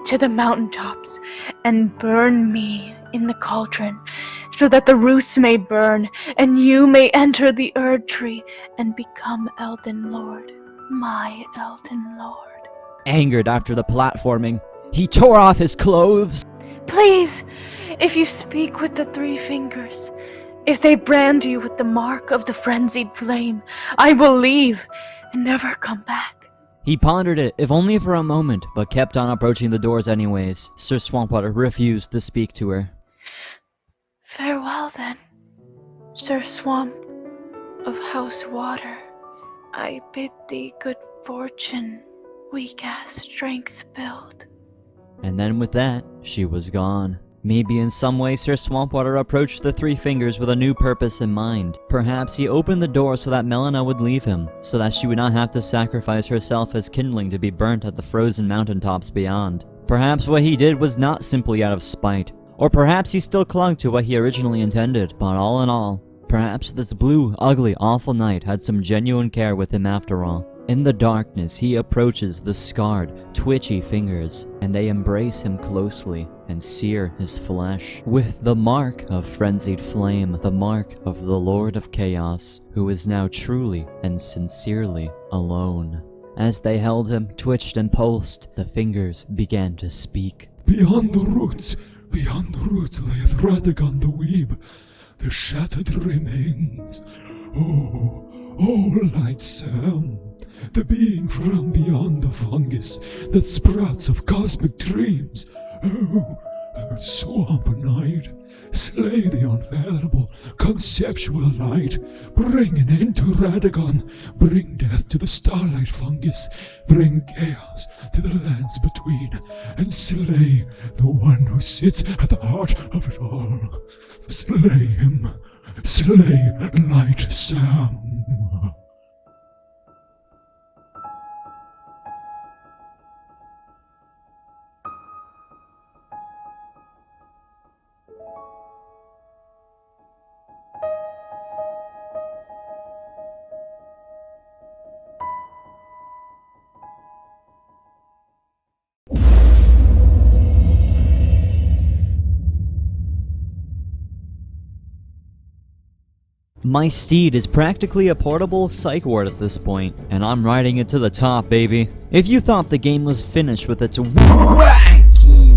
to the mountaintops and burn me in the cauldron, so that the roots may burn, and you may enter the Erd Tree and become Elden Lord, my Elden Lord. Angered after the platforming, he tore off his clothes. Please, if you speak with the Three Fingers, if they brand you with the mark of the frenzied flame, I will leave and never come back. He pondered it, if only for a moment, but kept on approaching the doors anyways. Sir Swampwater refused to speak to her. Farewell then, Sir Swamp of House Water. I bid thee good fortune, weak ass strength build. And then with that, she was gone. Maybe in some way Sir Swampwater approached the Three Fingers with a new purpose in mind. Perhaps he opened the door so that Malenia would leave him, so that she would not have to sacrifice herself as kindling to be burnt at the frozen mountaintops beyond. Perhaps what he did was not simply out of spite, or perhaps he still clung to what he originally intended. But all in all, perhaps this blue, ugly, awful night had some genuine care with him after all. In the darkness, he approaches the scarred, twitchy fingers, and they embrace him closely and sear his flesh with the mark of frenzied flame, the mark of the Lord of Chaos, who is now truly and sincerely alone. As they held him, twitched and pulsed, the fingers began to speak. Beyond the roots layeth Radagon the Weeb, the shattered remains. Oh, light Sam, the being from beyond the fungus that sprouts of cosmic dreams. Oh, swamp night, slay the unfathomable conceptual light. Bring an end to Radagon, bring death to the starlight fungus, bring chaos to the lands between, and slay the one who sits at the heart of it all. Slay him, slay Light Sam. My steed is practically a portable psych ward at this point, and I'm riding it to the top, baby. If you thought the game was finished with its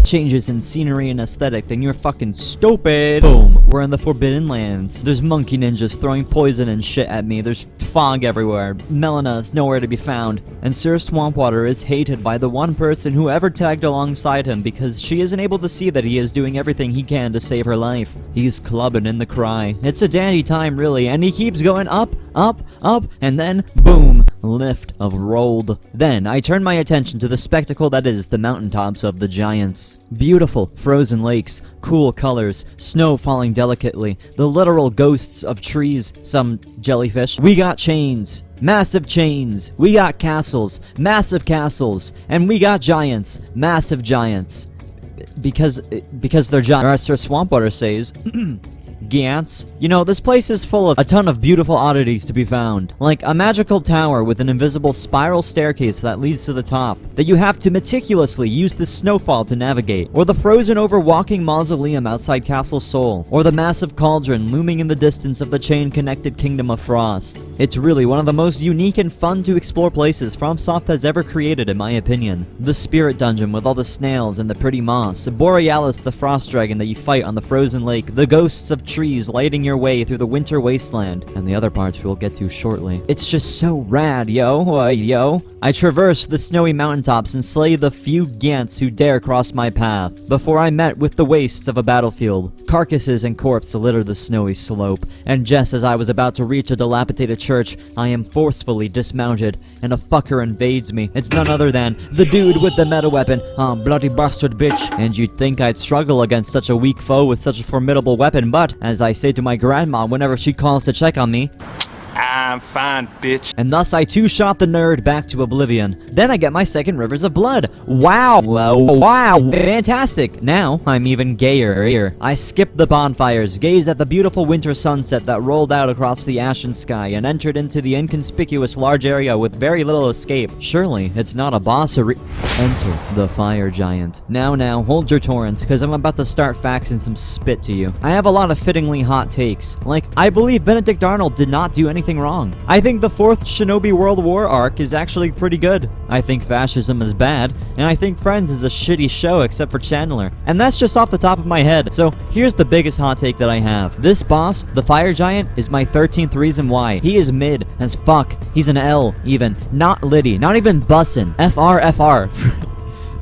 changes in scenery and aesthetic, then you're fucking stupid. Boom. We're in the Forbidden Lands. There's monkey ninjas throwing poison and shit at me. There's fog everywhere. Malenia is nowhere to be found. And Sir Swampwater is hated by the one person who ever tagged alongside him because she isn't able to see that he is doing everything he can to save her life. He's clubbing in the cry. It's a dandy time, really, and he keeps going up, up, up, and then boom. Lift of rolled. Then I turn my attention to the spectacle that is the mountaintops of the giants. Beautiful frozen lakes, cool colors, snow falling delicately, the literal ghosts of trees, some jellyfish. We got chains, massive chains. We got castles, massive castles, and we got giants, massive giants. Because they're giants. Or as Sir Swampwater says, Gants. You know, this place is full of a ton of beautiful oddities to be found. Like a magical tower with an invisible spiral staircase that leads to the top, that you have to meticulously use the snowfall to navigate. Or the frozen over walking mausoleum outside Castle Sol. Or the massive cauldron looming in the distance of the chain-connected Kingdom of Frost. It's really one of the most unique and fun to explore places FromSoft has ever created, in my opinion. The Spirit Dungeon with all the snails and the pretty moss. Borealis the frost dragon that you fight on the frozen lake. The ghosts of trees lighting your way through the winter wasteland, and the other parts we'll get to shortly. It's just so rad, yo. I traverse the snowy mountaintops and slay the few Gants who dare cross my path, before I met with the wastes of a battlefield. Carcasses and corpses litter the snowy slope, and just as I was about to reach a dilapidated church, I am forcefully dismounted, and a fucker invades me. It's none other than the dude with the meta weapon. Bloody bastard bitch. And you'd think I'd struggle against such a weak foe with such a formidable weapon, but as I say to my grandma whenever she calls to check on me, I'm fine, bitch. And thus I two-shot the nerd back to oblivion. Then I get my second Rivers of Blood. Wow. Wow. Fantastic. Now I'm even gayer. I skipped the bonfires, gazed at the beautiful winter sunset that rolled out across the ashen sky, and entered into the inconspicuous large area with very little escape. Surely it's not a boss or Enter the fire giant. Now, hold your torrents, because I'm about to start faxing some spit to you. I have a lot of fittingly hot takes. Like, I believe Benedict Arnold did not do anything wrong. I think the 4th Shinobi World War arc is actually pretty good. I think fascism is bad, and I think Friends is a shitty show except for Chandler. And that's just off the top of my head. So here's the biggest hot take that I have. This boss, the fire giant, is my 13th reason why. He is mid as fuck. He's an L even. Not Liddy. Not even bussin'. FR.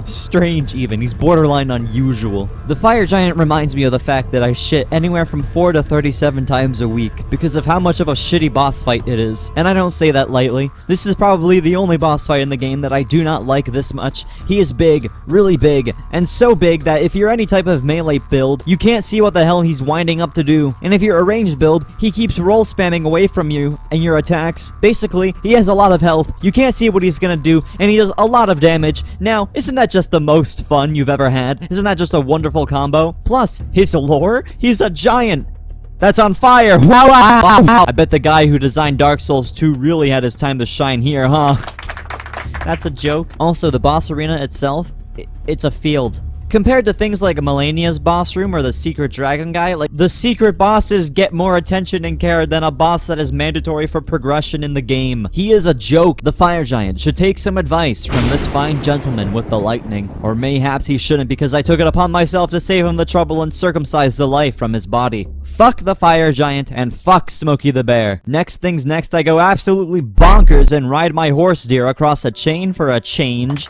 Strange even. He's borderline unusual. The fire giant reminds me of the fact that I shit anywhere from 4 to 37 times a week because of how much of a shitty boss fight it is. And I don't say that lightly. This is probably the only boss fight in the game that I do not like this much. He is big, really big, and so big that if you're any type of melee build, you can't see what the hell he's winding up to do. And if you're a ranged build, he keeps roll spamming away from you and your attacks. Basically, he has a lot of health. You can't see what he's gonna do, and he does a lot of damage. Now, isn't that just the most fun you've ever had? Isn't that just a wonderful combo? Plus, his lore? He's a giant that's on fire. Wow. I bet the guy who designed Dark Souls 2 really had his time to shine here, huh? That's a joke. Also, the boss arena itself, it's a field. Compared to things like Malenia's boss room or the secret dragon guy, like, the secret bosses get more attention and care than a boss that is mandatory for progression in the game. He is a joke. The fire giant should take some advice from this fine gentleman with the lightning. Or mayhaps he shouldn't, because I took it upon myself to save him the trouble and circumcise the life from his body. Fuck the fire giant and fuck Smokey the Bear. Next things next, I go absolutely bonkers and ride my horse deer across a chain for a change.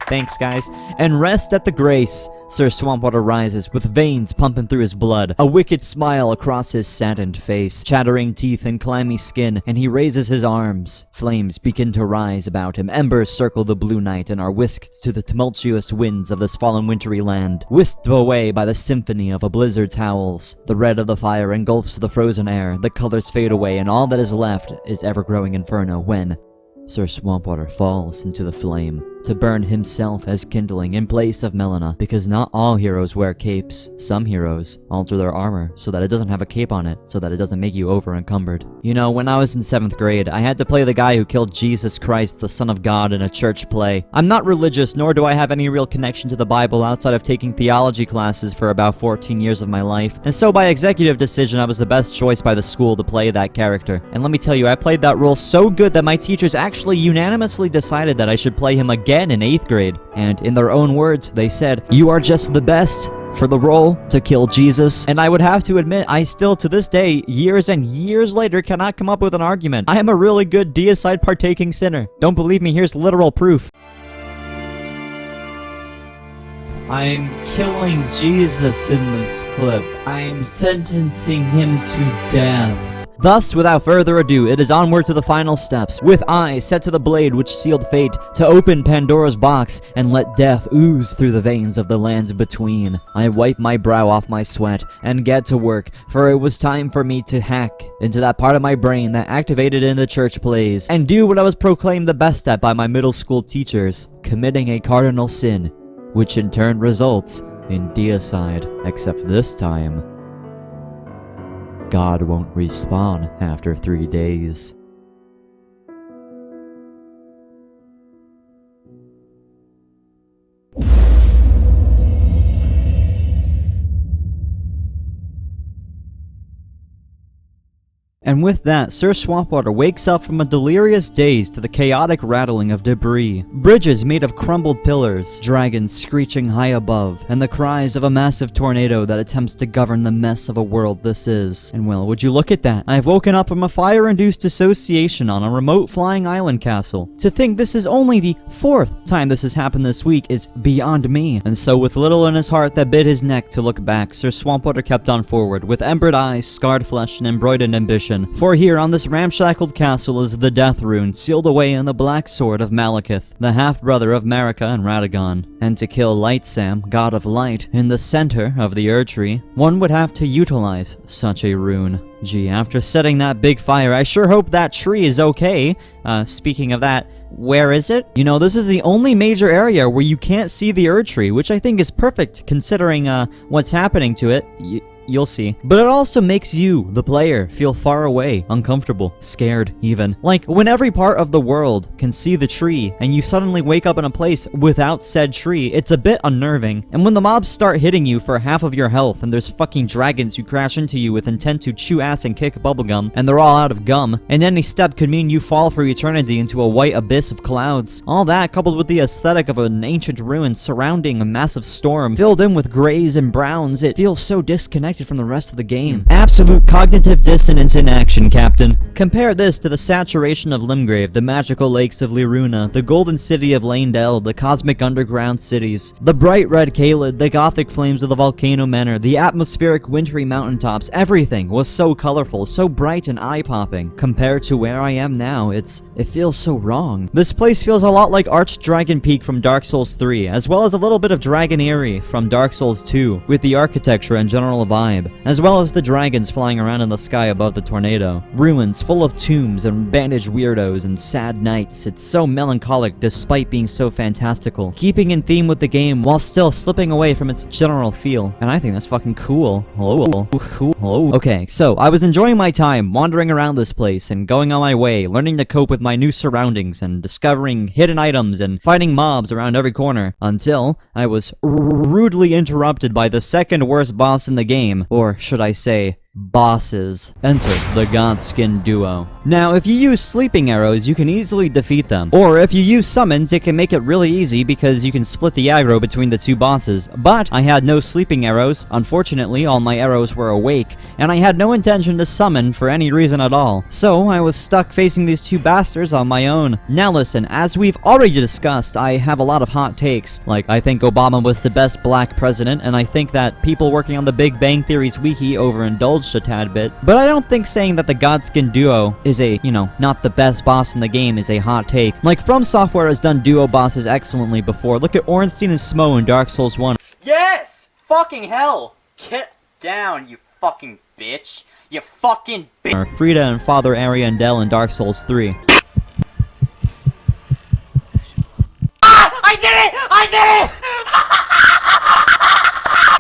Thanks, guys. And rest at the grace. Sir Swampwater rises, with veins pumping through his blood, a wicked smile across his saddened face, chattering teeth and clammy skin, and he raises his arms. Flames begin to rise about him, embers circle the blue night and are whisked to the tumultuous winds of this fallen wintry land, whisked away by the symphony of a blizzard's howls. The red of the fire engulfs the frozen air, the colors fade away, and all that is left is ever-growing inferno when Sir Swampwater falls into the flame. to burn himself as kindling in place of Malenia, because not all heroes wear capes. Some heroes alter their armor so that it doesn't have a cape on it, so that it doesn't make you over encumbered. You know, when I was in 7th grade, I had to play the guy who killed Jesus Christ, the Son of God, in a church play. I'm not religious, nor do I have any real connection to the Bible outside of taking theology classes for about 14 years of my life, and so by executive decision, I was the best choice by the school to play that character. And let me tell you, I played that role so good that my teachers actually unanimously decided that I should play him again in 8th grade. And in their own words, they said, "You are just the best for the role to kill Jesus." And I would have to admit, I still to this day, years and years later, cannot come up with an argument. I am a really good deicide partaking sinner. Don't believe me? Here's literal proof. I'm killing Jesus in this clip. I'm sentencing him to death. Thus, without further ado, it is onward to the final steps, with eyes set to the blade which sealed fate, to open Pandora's box and let death ooze through the veins of the lands between. I wipe my brow off my sweat and get to work, for it was time for me to hack into that part of my brain that activated in the church plays, and do what I was proclaimed the best at by my middle school teachers, committing a cardinal sin, which in turn results in deicide, except this time, God won't respawn after 3 days. And with that, Sir Swampwater wakes up from a delirious daze to the chaotic rattling of debris, bridges made of crumbled pillars, dragons screeching high above, and the cries of a massive tornado that attempts to govern the mess of a world this is. And well, would you look at that? I've woken up from a fire-induced dissociation on a remote flying island castle. To think this is only the 4th time this has happened this week is beyond me. And so with little in his heart that bit his neck to look back, Sir Swampwater kept on forward, with embered eyes, scarred flesh, and embroidered ambition. For here on this ramshackled castle is the death rune sealed away in the black sword of Malekith, the half-brother of Marika and Radagon. And to kill Light Sam, god of light, in the center of the Erdtree, one would have to utilize such a rune. Gee, after setting that big fire, I sure hope that tree is okay. Speaking of that, where is it? You know, this is the only major area where you can't see the Erdtree, which I think is perfect considering what's happening to it. You'll see. But it also makes you, the player, feel far away, uncomfortable, scared even. Like, when every part of the world can see the tree, and you suddenly wake up in a place without said tree, it's a bit unnerving. And when the mobs start hitting you for half of your health, and there's fucking dragons who crash into you with intent to chew ass and kick bubblegum, and they're all out of gum, and any step could mean you fall for eternity into a white abyss of clouds. All that, coupled with the aesthetic of an ancient ruin surrounding a massive storm, filled in with grays and browns, it feels so disconnected from the rest of the game. Absolute cognitive dissonance in action, Captain. Compare this to the saturation of Limgrave, the magical lakes of Liurnia, the golden city of Leyndell, the cosmic underground cities, the bright red Caelid, the gothic flames of the Volcano Manor, the atmospheric wintry mountaintops. Everything was so colorful, so bright and eye-popping. Compared to where I am now, it feels so wrong. This place feels a lot like Archdragon Peak from Dark Souls 3, as well as a little bit of Dragon Eyrie from Dark Souls 2, with the architecture and general vibe, as well as the dragons flying around in the sky above the tornado. Ruins full of tombs and bandaged weirdos and sad knights. It's so melancholic despite being so fantastical, keeping in theme with the game while still slipping away from its general feel. And I think that's fucking cool. Hello. Cool. Hello. Okay, so I was enjoying my time wandering around this place and going on my way, learning to cope with my new surroundings and discovering hidden items and fighting mobs around every corner, until I was rudely interrupted by the second worst boss in the game, or should I say, bosses. Enter the Godskin duo. Now, if you use sleeping arrows, you can easily defeat them. Or if you use summons, it can make it really easy because you can split the aggro between the two bosses. But I had no sleeping arrows. Unfortunately, all my arrows were awake, and I had no intention to summon for any reason at all. So I was stuck facing these two bastards on my own. Now listen, as we've already discussed, I have a lot of hot takes. Like, I think Obama was the best black president, and I think that people working on the Big Bang Theory's wiki overindulged a tad bit, but I don't think saying that the Godskin duo is a, not the best boss in the game is a hot take. Like, From Software has done duo bosses excellently before. Look at Ornstein and Smo in Dark Souls 1. Yes! Fucking hell! Get down, you fucking bitch! You fucking bitch! Frida and Father Ariandel in Dark Souls 3.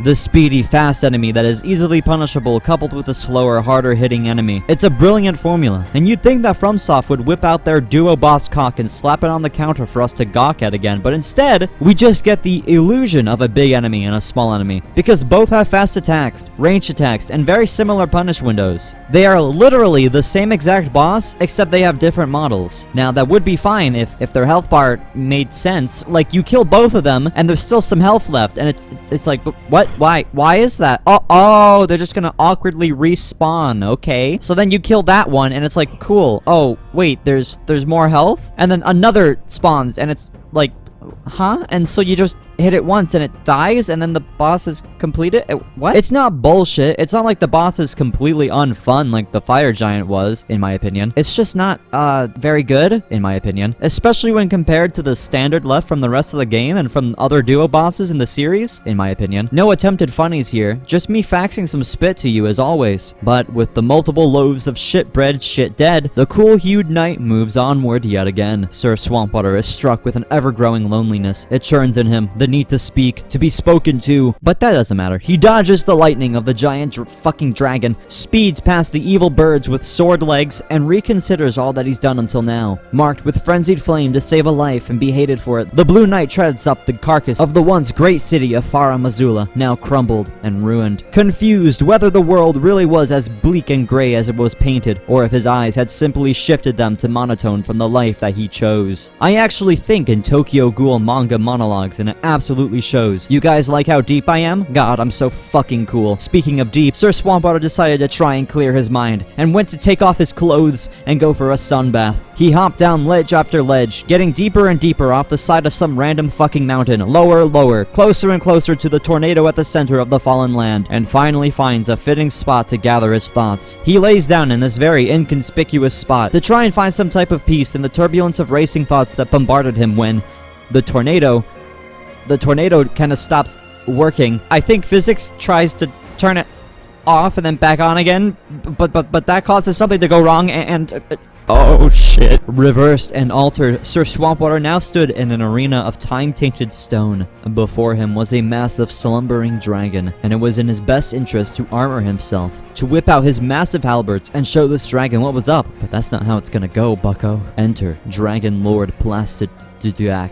The speedy, fast enemy that is easily punishable coupled with a slower, harder hitting enemy. It's a brilliant formula, and you'd think that FromSoft would whip out their duo boss cock and slap it on the counter for us to gawk at again, but instead, we just get the illusion of a big enemy and a small enemy, because both have fast attacks, ranged attacks, and very similar punish windows. They are literally the same exact boss, except they have different models. Now, that would be fine if their health bar made sense. Like, you kill both of them, and there's still some health left, and it's like, but what? Why is that? Oh, they're just gonna awkwardly respawn. Okay. So then you kill that one and it's like, cool. Oh, wait, there's more health? And then another spawns and it's like, huh? And so you just hit it once and it dies and then the boss is completed? What? It's not bullshit. It's not like the boss is completely unfun like the fire giant was, in my opinion. It's just not, very good, in my opinion. Especially when compared to the standard left from the rest of the game and from other duo bosses in the series, in my opinion. No attempted funnies here, just me faxing some spit to you as always. But with the multiple loaves of shit bread, shit dead, the cool-hued knight moves onward yet again. Sir Swampwater is struck with an ever-growing loneliness. It churns in him, the need to speak, to be spoken to, but that doesn't matter. He dodges the lightning of the giant fucking dragon, speeds past the evil birds with sword legs, and reconsiders all that he's done until now. Marked with frenzied flame to save a life and be hated for it, the Blue Knight treads up the carcass of the once great city of Farum, Azula, now crumbled and ruined. Confused whether the world really was as bleak and gray as it was painted, or if his eyes had simply shifted them to monotone from the life that he chose. I actually think in Tokyo Ghoul manga monologues, and it absolutely shows. You guys like how deep I am? God, I'm so fucking cool. Speaking of deep, Sir Swampwater decided to try and clear his mind, and went to take off his clothes and go for a sunbath. He hopped down ledge after ledge, getting deeper and deeper off the side of some random fucking mountain, lower, lower, closer and closer to the tornado at the center of the fallen land, and finally finds a fitting spot to gather his thoughts. He lays down in this very inconspicuous spot to try and find some type of peace in the turbulence of racing thoughts that bombarded him when the tornado kind of stops working. I think physics tries to turn it off and then back on again, but that causes something to go wrong and oh shit. Reversed and altered, Sir Swampwater now stood in an arena of time-tainted stone. Before him was a massive slumbering dragon, and it was in his best interest to armor himself, to whip out his massive halberds and show this dragon what was up. But that's not how it's gonna go, bucko. Enter Dragon Lord Placid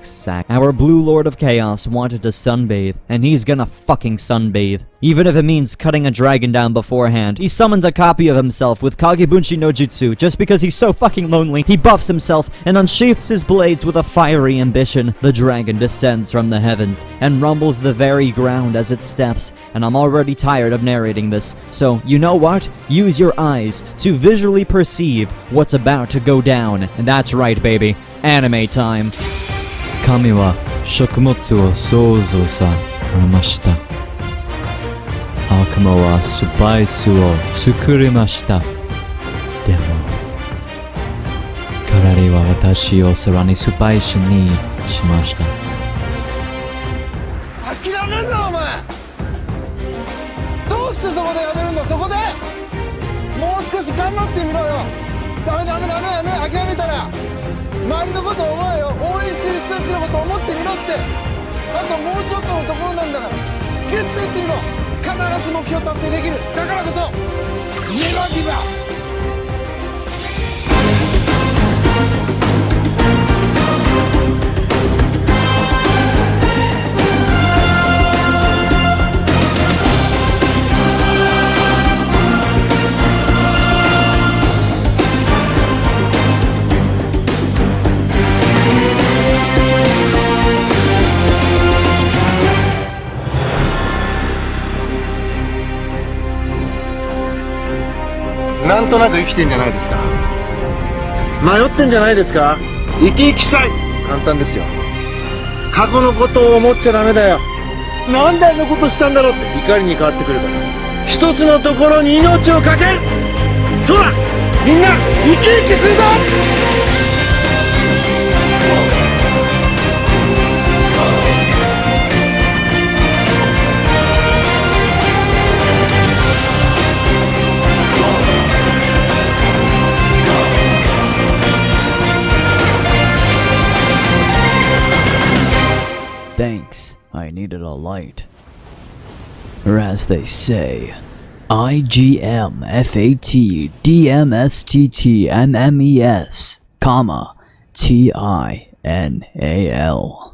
Sack. Our Blue Lord of Chaos wanted to sunbathe, and he's gonna fucking sunbathe. Even if it means cutting a dragon down beforehand. He summons a copy of himself with Kagebunshi no Jutsu. Just because he's so fucking lonely, he buffs himself and unsheaths his blades with a fiery ambition. The dragon descends from the heavens and rumbles the very ground as it steps, and I'm already tired of narrating this, so you know what? Use your eyes to visually perceive what's about to go down. And that's right, baby. Anime time. 神は食物を創造されました。悪魔はスパイスを作りました。でも、彼は私をさらにスパイスにしました。諦めんなお前。どうしてそこでやめるんだそこで。もう少し頑張ってみろよ。ダメ諦めたら。周りのことを思えよ。応援してる人たちのことを思ってみろって。あともうちょっとのところなんだから絶対行ってみろ。必ず目標達成できる。だからこそネバーギブアップ。なんとなく生きてんじゃないですか。迷ってんじゃないですか。生き生きしたい。簡単ですよ。過去のことを思っちゃダメだよ。なんであんなことしたんだろうって怒りに変わってくるから。一つのところに命をかける。そうだ。みんな生き生きするぞ。Thanks, I needed a light. Or as they say, IGM FAT DMSTTMMES, comma, TINAL.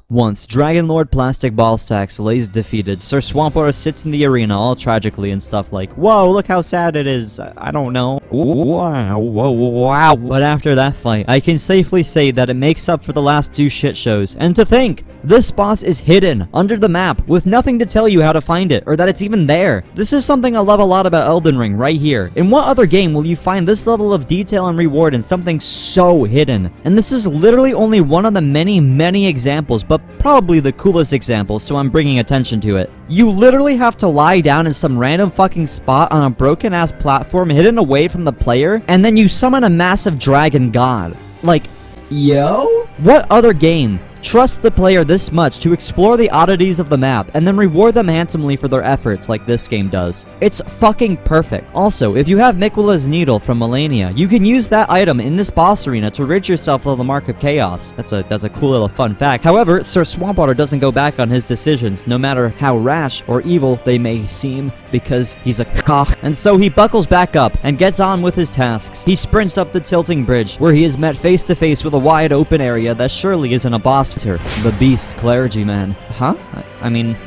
Once Dragon Lord Plastic Ballstacks lays defeated, Sir Swampwater sits in the arena all tragically and stuff like, whoa, look how sad it is, I don't know. Wow, whoa, wow. But after that fight, I can safely say that it makes up for the last 2 shit shows. And to think, this boss is hidden under the map with nothing to tell you how to find it or that it's even there. This is something I love a lot about Elden Ring right here. In what other game will you find this level of detail and reward in something so hidden? And this is literally only one of the many examples, but probably the coolest example, so I'm bringing attention to it. You literally have to lie down in some random fucking spot on a broken ass platform hidden away from the player, and then you summon a massive dragon god. Like, yo? What other game trusts the player this much to explore the oddities of the map and then reward them handsomely for their efforts like this game does? It's fucking perfect. Also, if you have Miquella's Needle from Malenia, you can use that item in this boss arena to rid yourself of the Mark of Chaos. That's a cool little fun fact. However, Sir Swampwater doesn't go back on his decisions, no matter how rash or evil they may seem, because he's a cock. And so he buckles back up and gets on with his tasks. He sprints up the tilting bridge, where he is met face to face with a wide open area that surely isn't a boss. The Beast Clergyman. Huh? I mean,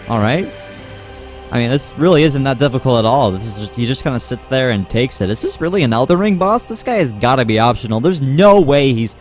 alright. I mean, this really isn't that difficult at all. This is just, he just kind of sits there and takes it. Is this really an Elden Ring boss? This guy has gotta be optional. There's no way he's...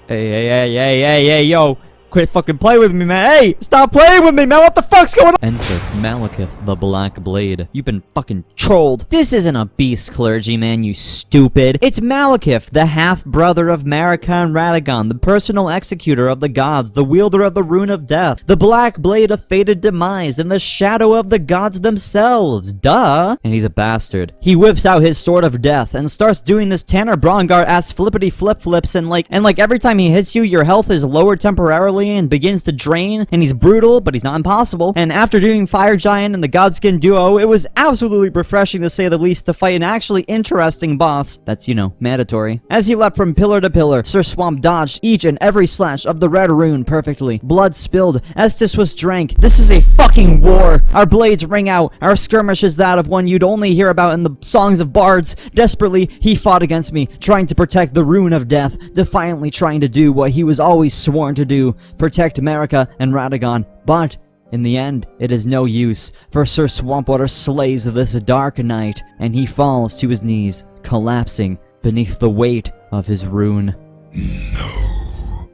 Hey, yo. Quit fucking playing with me, man. Hey, stop playing with me, man. What the fuck's going on? Enter Malekith, the Black Blade. You've been fucking trolled. This isn't a beast clergyman, you stupid. It's Malekith, the half-brother of Marika and Radagon, the personal executor of the gods, the wielder of the Rune of Death, the Black Blade of fated demise, and the shadow of the gods themselves. Duh. And he's a bastard. He whips out his sword of death and starts doing this Tanner Brongard-ass flippity flip-flips, and every time he hits you, your health is lowered temporarily and begins to drain, and he's brutal, but he's not impossible. And after doing Fire Giant and the Godskin duo, it was absolutely refreshing to say the least to fight an actually interesting boss that's, you know, mandatory. As he leapt from pillar to pillar, Sir Swamp dodged each and every slash of the red rune perfectly. Blood spilled, Estus was drank. This is a fucking war. Our blades ring out. Our skirmish is that of one you'd only hear about in the songs of bards. Desperately, he fought against me, trying to protect the Rune of Death, defiantly trying to do what he was always sworn to do. Protect Marika and Radagon, but in the end, it is no use, for Sir Swampwater slays this dark knight, and he falls to his knees, collapsing beneath the weight of his rune. No,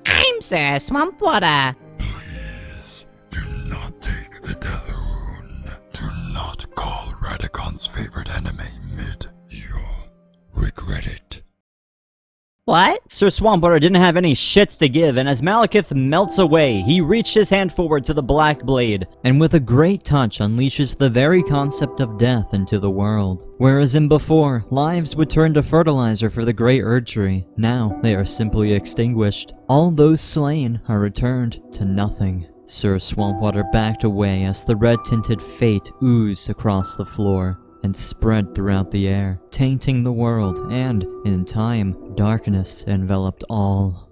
I'm Sir Swampwater. Please, do not take the Death Rune. Do not call Radagon's favorite enemy Mid. You'll regret it. What? Sir Swampwater didn't have any shits to give, and as Malekith melts away, he reached his hand forward to the Black Blade, and with a great touch unleashes the very concept of death into the world. Whereas in before, lives would turn to fertilizer for the great Erdtree, now they are simply extinguished. All those slain are returned to nothing. Sir Swampwater backed away as the red-tinted fate oozed across the floor and spread throughout the air, tainting the world, and, in time, darkness enveloped all.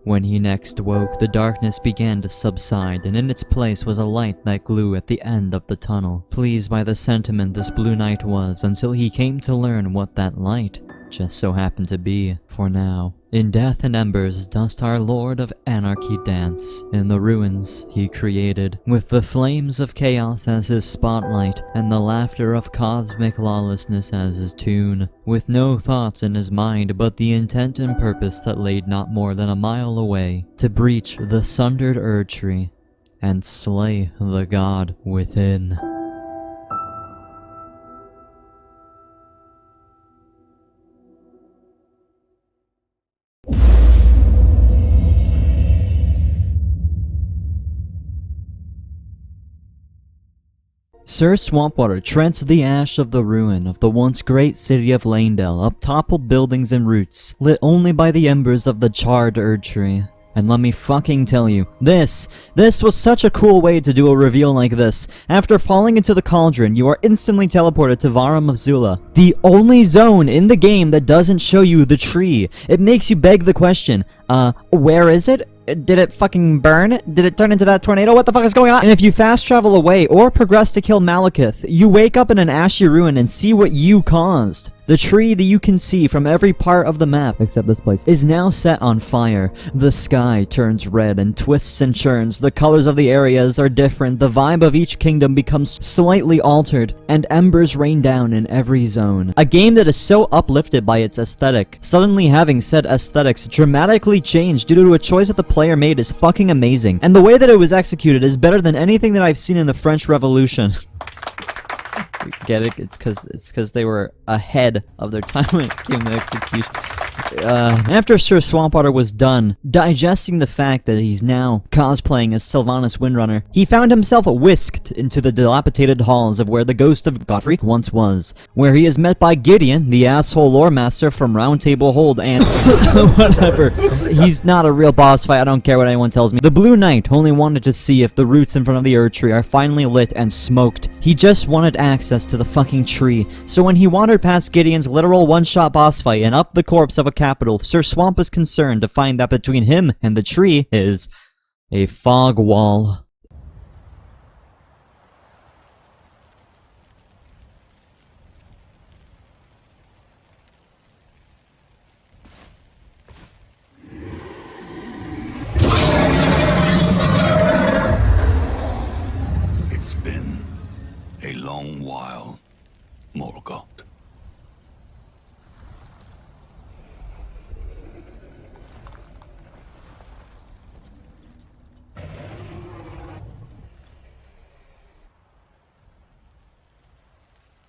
When he next woke, the darkness began to subside, and in its place was a light that glowed at the end of the tunnel. Pleased by the sentiment this blue knight was, until he came to learn what that light just so happened to be, for now. In death and embers does our Lord of Anarchy dance, in the ruins he created, with the flames of chaos as his spotlight, and the laughter of cosmic lawlessness as his tune, with no thoughts in his mind but the intent and purpose that laid not more than a mile away, to breach the sundered Erdtree, and slay the god within. Sir Swampwater treads the ash of the ruin of the once great city of Leyndell, up toppled buildings and roots, lit only by the embers of the charred Erdtree. And let me fucking tell you, this was such a cool way to do a reveal like this. After falling into the cauldron, you are instantly teleported to Farum of Azula, the only zone in the game that doesn't show you the tree. It makes you beg the question, where is it? Did it fucking burn? Did it turn into that tornado? What the fuck is going on? And if you fast travel away or progress to kill Malekith, you wake up in an ashy ruin and see what you caused. The tree that you can see from every part of the map, except this place, is now set on fire. The sky turns red and twists and churns. The colors of the areas are different. The vibe of each kingdom becomes slightly altered, and embers rain down in every zone. A game that is so uplifted by its aesthetic, suddenly having said aesthetics dramatically changed due to a choice that the player made is fucking amazing. And the way that it was executed is better than anything that I've seen in the French Revolution. Get it? It's because they were ahead of their time when it came to execution. After Sir Swampwater was done digesting the fact that he's now cosplaying as Sylvanas Windrunner, he found himself whisked into the dilapidated halls of where the ghost of Godfrey once was, where he is met by Gideon, the asshole lore master from Round Table Hold, and whatever. He's not a real boss fight, I don't care what anyone tells me. The Blue Knight only wanted to see if the roots in front of the Erd Tree are finally lit and smoked. He just wanted access to the fucking tree, so when he wandered past Gideon's literal one-shot boss fight and up the corpse of a capital, Sir Swamp is concerned to find that between him and the tree is a fog wall. It's been a long while, Morgoth.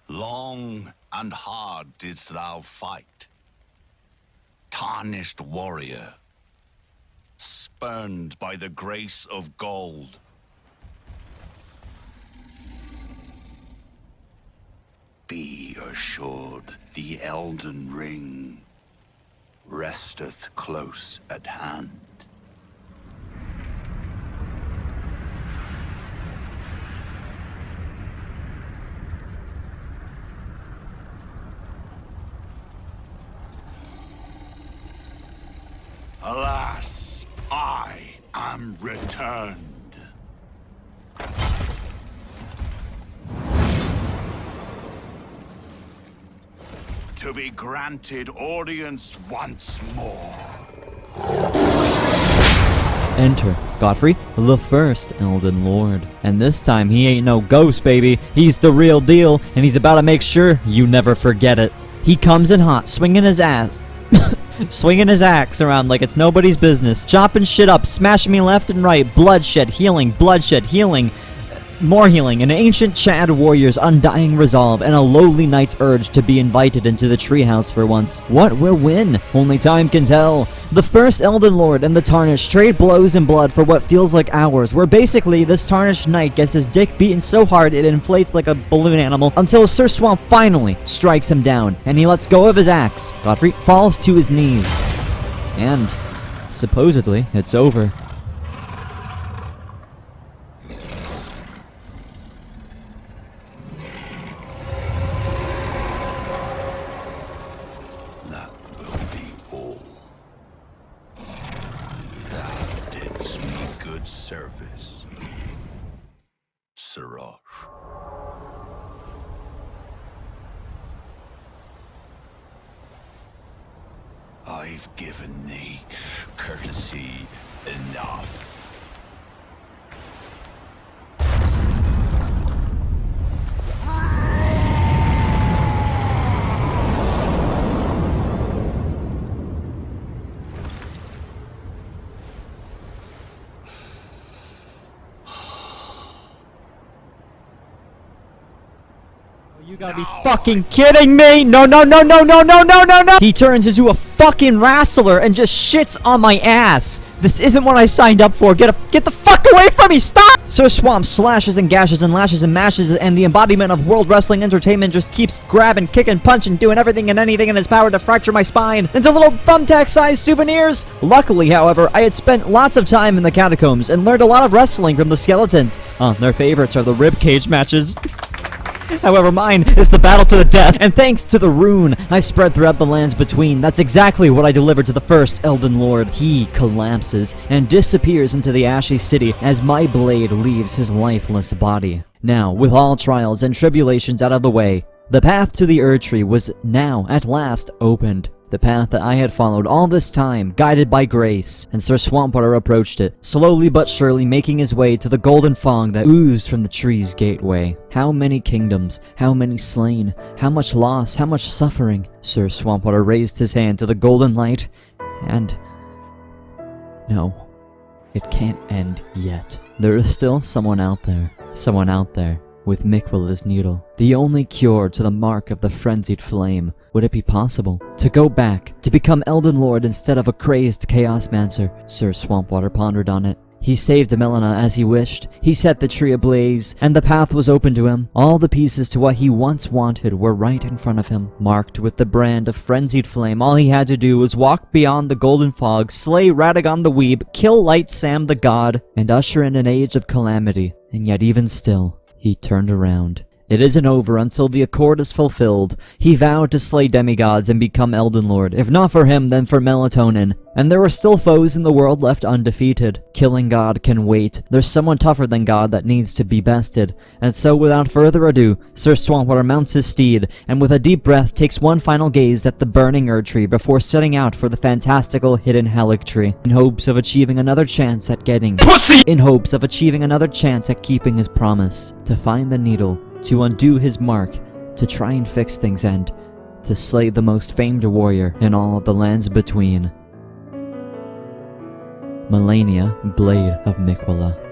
Long and hard didst thou fight, tarnished warrior, spurned by the grace of gold. Be assured the Elden Ring resteth close at hand. Alas, I am returned. To be granted audience once more. Enter Godfrey, the first Elden Lord. And this time he ain't no ghost, baby. He's the real deal, and he's about to make sure you never forget it. He comes in hot, swinging his ass. Swinging his axe around like it's nobody's business, chopping shit up, smashing me left and right, bloodshed, healing, more healing, an ancient Chad warrior's undying resolve, and a lowly knight's urge to be invited into the treehouse for once. What will win? Only time can tell. The first Elden Lord and the Tarnished trade blows and blood for what feels like hours, where basically this Tarnished knight gets his dick beaten so hard it inflates like a balloon animal until Sir Swamp finally strikes him down, and he lets go of his axe. Godfrey falls to his knees. And, supposedly, it's over. Service, Siraj. I've given thee courtesy enough. You gotta be fucking kidding me! No! He turns into a fucking wrestler and just shits on my ass. This isn't what I signed up for. Get the fuck away from me. Stop! Sir Swamp slashes and gashes and lashes and mashes, and the embodiment of World Wrestling Entertainment just keeps grabbing, kicking, punching, doing everything and anything in his power to fracture my spine into little thumbtack-sized souvenirs. Luckily, however, I had spent lots of time in the catacombs and learned a lot of wrestling from the skeletons. Their favorites are the ribcage matches. However, mine is the battle to the death, and thanks to the rune I spread throughout the lands between, that's exactly what I delivered to the first Elden Lord. He collapses and disappears into the ashy city as my blade leaves his lifeless body. Now, with all trials and tribulations out of the way, the path to the Erdtree was now, at last, opened. The path that I had followed all this time, guided by grace, and Sir Swampwater approached it, slowly but surely making his way to the golden fog that oozed from the tree's gateway. How many kingdoms, how many slain, how much loss, how much suffering. Sir Swampwater raised his hand to the golden light, and... no, it can't end yet. There is still someone out there with Miquella's needle, the only cure to the mark of the frenzied flame. Would it be possible to go back, to become Elden Lord instead of a crazed Chaosmancer? Sir Swampwater pondered on it. He saved Malenia as he wished. He set the tree ablaze, and the path was open to him. All the pieces to what he once wanted were right in front of him, marked with the brand of frenzied flame. All he had to do was walk beyond the golden fog, slay Radagon the Weeb, kill Light Sam the God, and usher in an age of calamity. And yet even still, he turned around. It isn't over until the accord is fulfilled. He vowed to slay demigods and become Elden Lord. If not for him, then for Melatonin. And there are still foes in the world left undefeated. Killing God can wait. There's someone tougher than God that needs to be bested. And so without further ado, Sir Swampwater mounts his steed, and with a deep breath takes one final gaze at the burning Erdtree before setting out for the fantastical hidden Halictree, in hopes of achieving another chance at getting... PUSSY! In hopes of achieving another chance at keeping his promise. To find the needle, to undo his mark, to try and fix things, and to slay the most famed warrior in all of the lands between. Malenia, Blade of Miquella.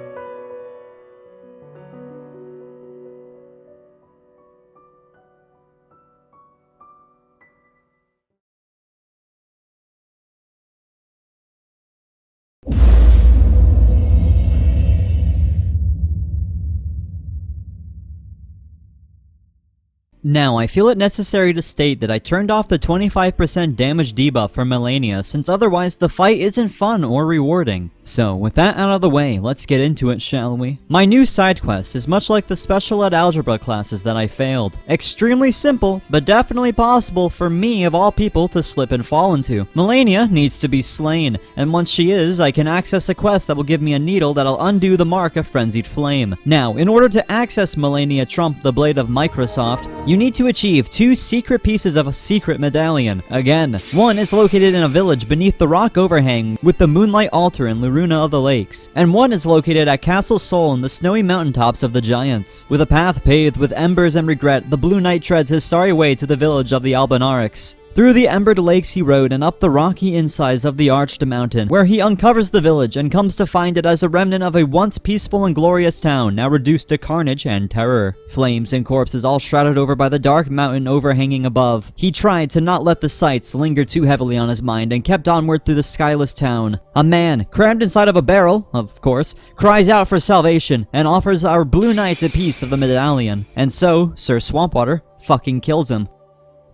Now, I feel it necessary to state that I turned off the 25% damage debuff for Malenia, since otherwise the fight isn't fun or rewarding. So, with that out of the way, let's get into it, shall we? My new side quest is much like the special ed algebra classes that I failed. Extremely simple, but definitely possible for me of all people to slip and fall into. Malenia needs to be slain, and once she is, I can access a quest that will give me a needle that'll undo the mark of Frenzied Flame. Now, in order to access Malenia Trump, the Blade of Microsoft, you need to achieve 2 secret pieces of a secret medallion. Again, one is located in a village beneath the rock overhang with the Moonlight Altar in Liurnia of the Lakes, and one is located at Castle Sol in the snowy mountaintops of the Giants. With a path paved with embers and regret, the Blue Knight treads his sorry way to the village of the Albinarix. Through the embered lakes he rode and up the rocky insides of the arched mountain, where he uncovers the village and comes to find it as a remnant of a once peaceful and glorious town, now reduced to carnage and terror. Flames and corpses all shrouded over by the dark mountain overhanging above. He tried to not let the sights linger too heavily on his mind and kept onward through the skyless town. A man, crammed inside of a barrel, of course, cries out for salvation and offers our Blue Knight a piece of the medallion. And so, Sir Swampwater fucking kills him.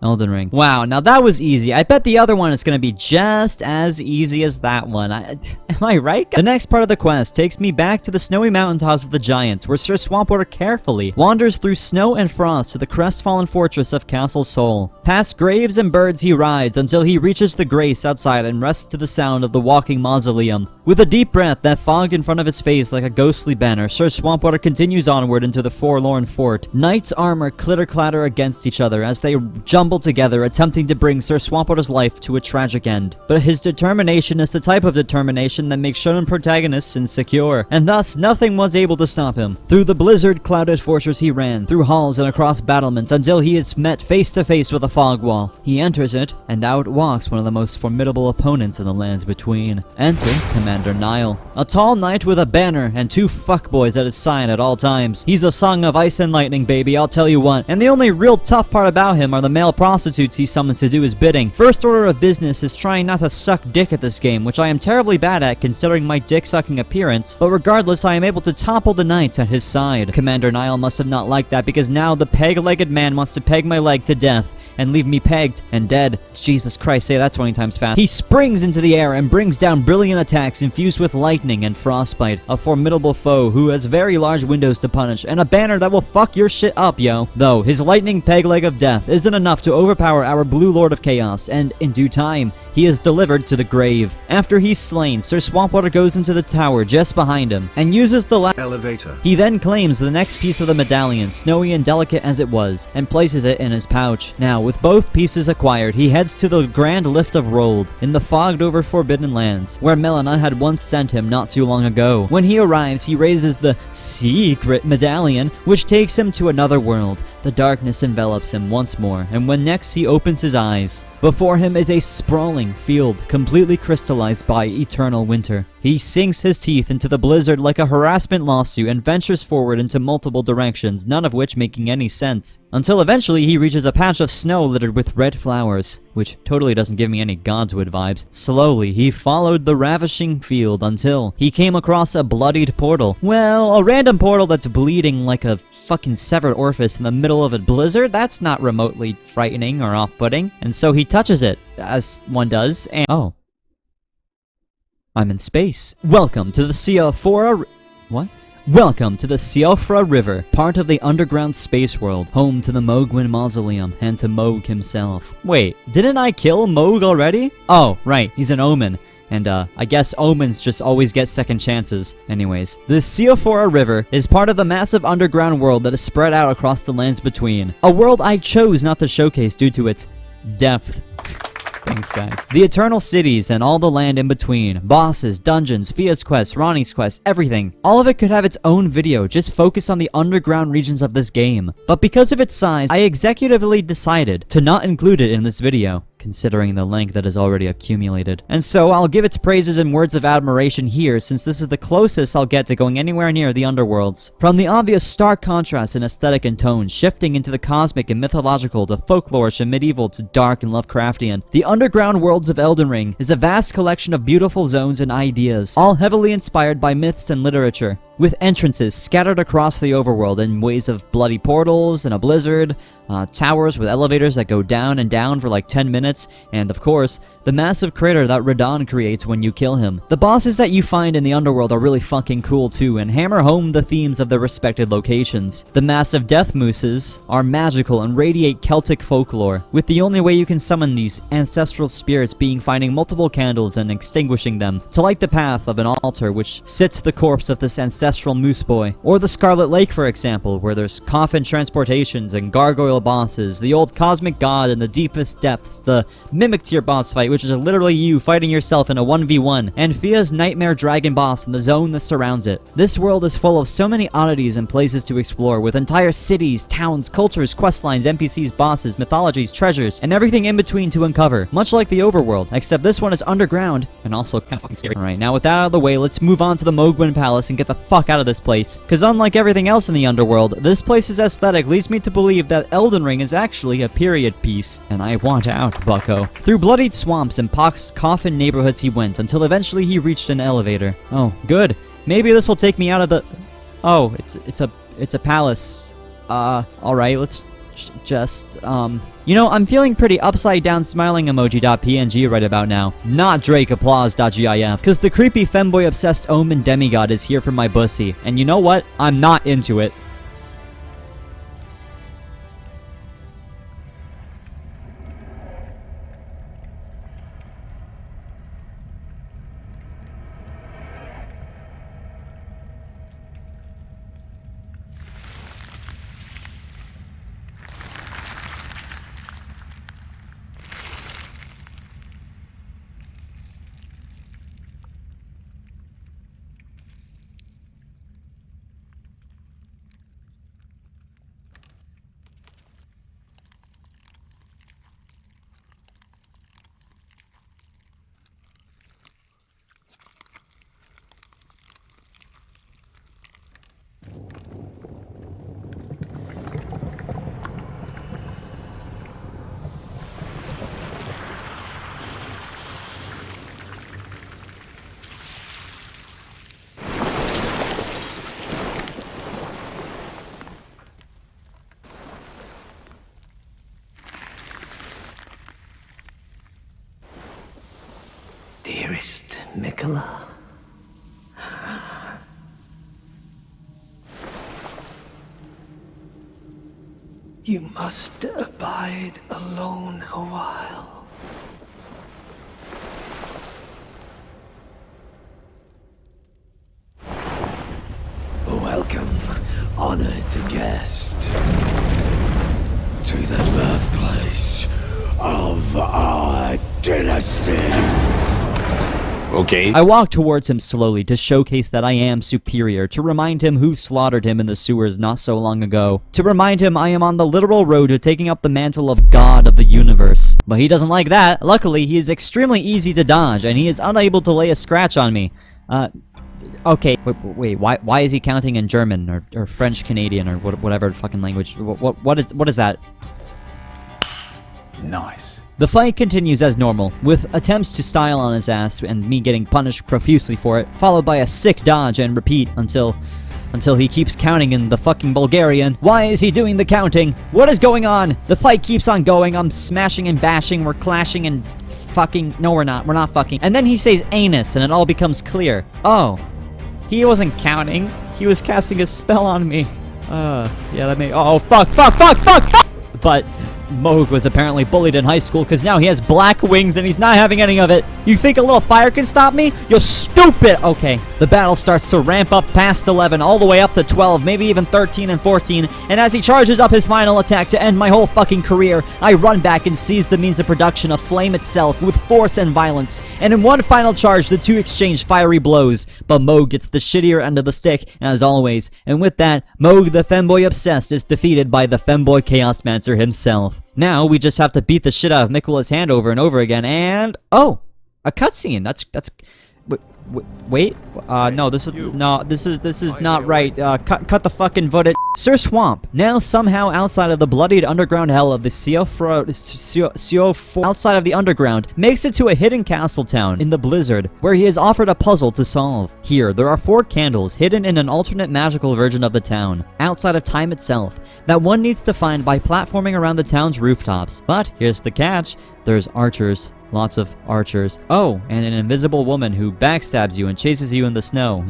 Elden Ring. Wow, now that was easy. I bet the other one is gonna be just as easy as that one. Am I right? The next part of the quest takes me back to the snowy mountaintops of the Giants, where Sir Swampwater carefully wanders through snow and frost to the crestfallen fortress of Castle Sol. Past graves and birds he rides until he reaches the grace outside and rests to the sound of the walking mausoleum. With a deep breath that fogged in front of his face like a ghostly banner, Sir Swampwater continues onward into the forlorn fort. Knights' armor clitter-clatter against each other as they jumble together, attempting to bring Sir Swampwater's life to a tragic end. But his determination is the type of determination that makes shonen protagonists insecure, and thus nothing was able to stop him. Through the blizzard-clouded fortress he ran, through halls and across battlements, until he is met face to face with a fog wall. He enters it, and out walks one of the most formidable opponents in the lands between. Enter Commander Commander Niall. A tall knight with a banner and 2 fuckboys at his side at all times. He's a song of ice and lightning, baby, I'll tell you what. And the only real tough part about him are the male prostitutes he summons to do his bidding. First order of business is trying not to suck dick at this game, which I am terribly bad at considering my dick-sucking appearance, but regardless, I am able to topple the knights at his side. Commander Niall must have not liked that because now the peg-legged man wants to peg my leg to death and leave me pegged and dead. Jesus Christ, say that 20 times fast. He springs into the air and brings down brilliant attacks infused with lightning and frostbite, a formidable foe who has very large windows to punish, and a banner that will fuck your shit up, yo. Though, his lightning peg leg of death isn't enough to overpower our Blue Lord of Chaos, and in due time, he is delivered to the grave. After he's slain, Sir Swampwater goes into the tower just behind him, and uses the elevator. He then claims the next piece of the medallion, snowy and delicate as it was, and places it in his pouch. Now, with both pieces acquired, he heads to the Grand Lift of Rold, in the fogged-over Forbidden Lands, where Malenia had once sent him not too long ago. When he arrives, he raises the secret medallion, which takes him to another world. The darkness envelops him once more, and when next he opens his eyes, before him is a sprawling field, completely crystallized by eternal winter. He sinks his teeth into the blizzard like a harassment lawsuit and ventures forward into multiple directions, none of which making any sense. Until eventually he reaches a patch of snow littered with red flowers, which totally doesn't give me any Godswood vibes. Slowly, he followed the ravishing field until he came across a bloodied portal. Well, a random portal that's bleeding like a fucking severed orifice in the middle of a blizzard? That's not remotely frightening or off-putting. And so he touches it, as one does, and oh. I'm in space. Welcome to the Siofra... What? Welcome to the Siofra River, part of the underground space world, home to the Mogwin Mausoleum and to Moog himself. Wait, didn't I kill Moog already? Oh, right, he's an omen. And, I guess omens just always get second chances. Anyways, the Siofra River is part of the massive underground world that is spread out across the lands between. A world I chose not to showcase due to its depth. Thanks, guys. The Eternal Cities and all the land in between. Bosses, dungeons, Fia's quest, Ronnie's quest, everything. All of it could have its own video, just focus on the underground regions of this game. But because of its size, I executively decided to not include it in this video, considering the length that has already accumulated. And so I'll give its praises and words of admiration here, since this is the closest I'll get to going anywhere near the underworlds. From the obvious stark contrast in aesthetic and tone, shifting into the cosmic and mythological to folklorish and medieval to dark and Lovecraftian, the underground worlds of Elden Ring is a vast collection of beautiful zones and ideas, all heavily inspired by myths and literature, with entrances scattered across the overworld in ways of bloody portals and a blizzard, towers with elevators that go down and down for like 10 minutes, and of course, the massive crater that Radon creates when you kill him. The bosses that you find in the underworld are really fucking cool too, and hammer home the themes of their respected locations. The massive death mooses are magical and radiate Celtic folklore, with the only way you can summon these ancestral spirits being finding multiple candles and extinguishing them to light the path of an altar which sits the corpse of this ancestral moose boy. Or the Scarlet Lake, for example, where there's coffin transportations and gargoyle bosses, the old cosmic god in the deepest depths, the mimic tier boss fight, which is literally you fighting yourself in a 1v1, and Fia's nightmare dragon boss in the zone that surrounds it. This world is full of so many oddities and places to explore, with entire cities, towns, cultures, questlines, NPCs, bosses, mythologies, treasures, and everything in between to uncover, much like the overworld, except this one is underground, and also kind of fucking scary. Alright, now with that out of the way, let's move on to the Mogwin Palace and get the fuck out of this place, because unlike everything else in the underworld, this place's aesthetic leads me to believe that Elden Ring is actually a period piece, and I want out, bucko. Through bloodied swamps and pox coffin neighborhoods he went, until eventually he reached an elevator. Oh, good. Maybe this will take me out of the... Oh, it's a palace. Alright, let's just, You know, I'm feeling pretty upside down smiling emoji.png right about now. Not Drake applause.gif, cause the creepy femboy obsessed omen demigod is here for my bussy, and you know what? I'm not into it. Nicola. You must abide alone a while. Welcome, honored guest, to the birthplace of our dynasty. Okay. I walk towards him slowly to showcase that I am superior, to remind him who slaughtered him in the sewers not so long ago, to remind him I am on the literal road to taking up the mantle of God of the universe. But he doesn't like that. Luckily, he is extremely easy to dodge, and he is unable to lay a scratch on me. Okay, wait, why is he counting in German, or French Canadian, or whatever fucking language? What is that? Nice. The fight continues as normal, with attempts to style on his ass and me getting punished profusely for it, followed by a sick dodge and repeat until he keeps counting in the fucking Bulgarian. Why is he doing the counting? What is going on? The fight keeps on going. I'm smashing and bashing. We're clashing and fucking... No, we're not. We're not fucking. And then he says anus and it all becomes clear. Oh. He wasn't counting. He was casting a spell on me. Yeah, that may... Oh, fuck. But... Moog was apparently bullied in high school because now he has black wings and he's not having any of it. You think a little fire can stop me? You're stupid! Okay, the battle starts to ramp up past 11, all the way up to 12, maybe even 13 and 14, and as he charges up his final attack to end my whole fucking career, I run back and seize the means of production of flame itself with force and violence, and in one final charge, the two exchange fiery blows, but Moog gets the shittier end of the stick, as always, and with that, Moog the Femboy Obsessed is defeated by the Femboy Chaosmancer himself. Now, we just have to beat the shit out of Mikola's hand over and over again, and... Oh! A cutscene! That's... Wait? No, this is not right. Cut the fucking footage. Sir Swamp, now somehow outside of the bloodied underground hell of the outside of the underground, makes it to a hidden castle town in the blizzard, where he is offered a puzzle to solve. Here, there are 4 candles hidden in an alternate magical version of the town, outside of time itself, that one needs to find by platforming around the town's rooftops. But here's the catch, there's archers. Lots of archers. Oh, and an invisible woman who backstabs you and chases you in the snow.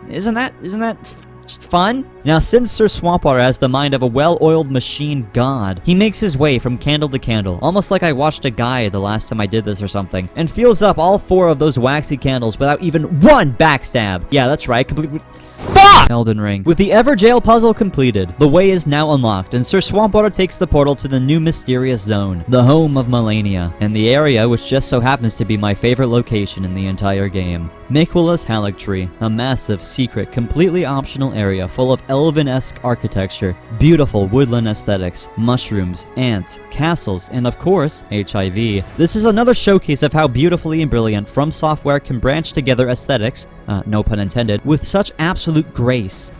Isn't that just fun? Now, since Sir Swampwater has the mind of a well-oiled machine god, he makes his way from candle to candle, almost like I watched a guy the last time I did this or something, and fills up all 4 of those waxy candles without even one backstab. Yeah, that's right, completely... Fuck! Elden Ring. With the Everjail puzzle completed, the way is now unlocked, and Sir Swampwater takes the portal to the new mysterious zone, the home of Malenia, and the area which just so happens to be my favorite location in the entire game. Mikola's Haligtree, a massive, secret, completely optional area full of elven-esque architecture, beautiful woodland aesthetics, mushrooms, ants, castles, and of course, HIV. This is another showcase of how beautifully and brilliant From Software can branch together aesthetics, no pun intended, with such absolute grace.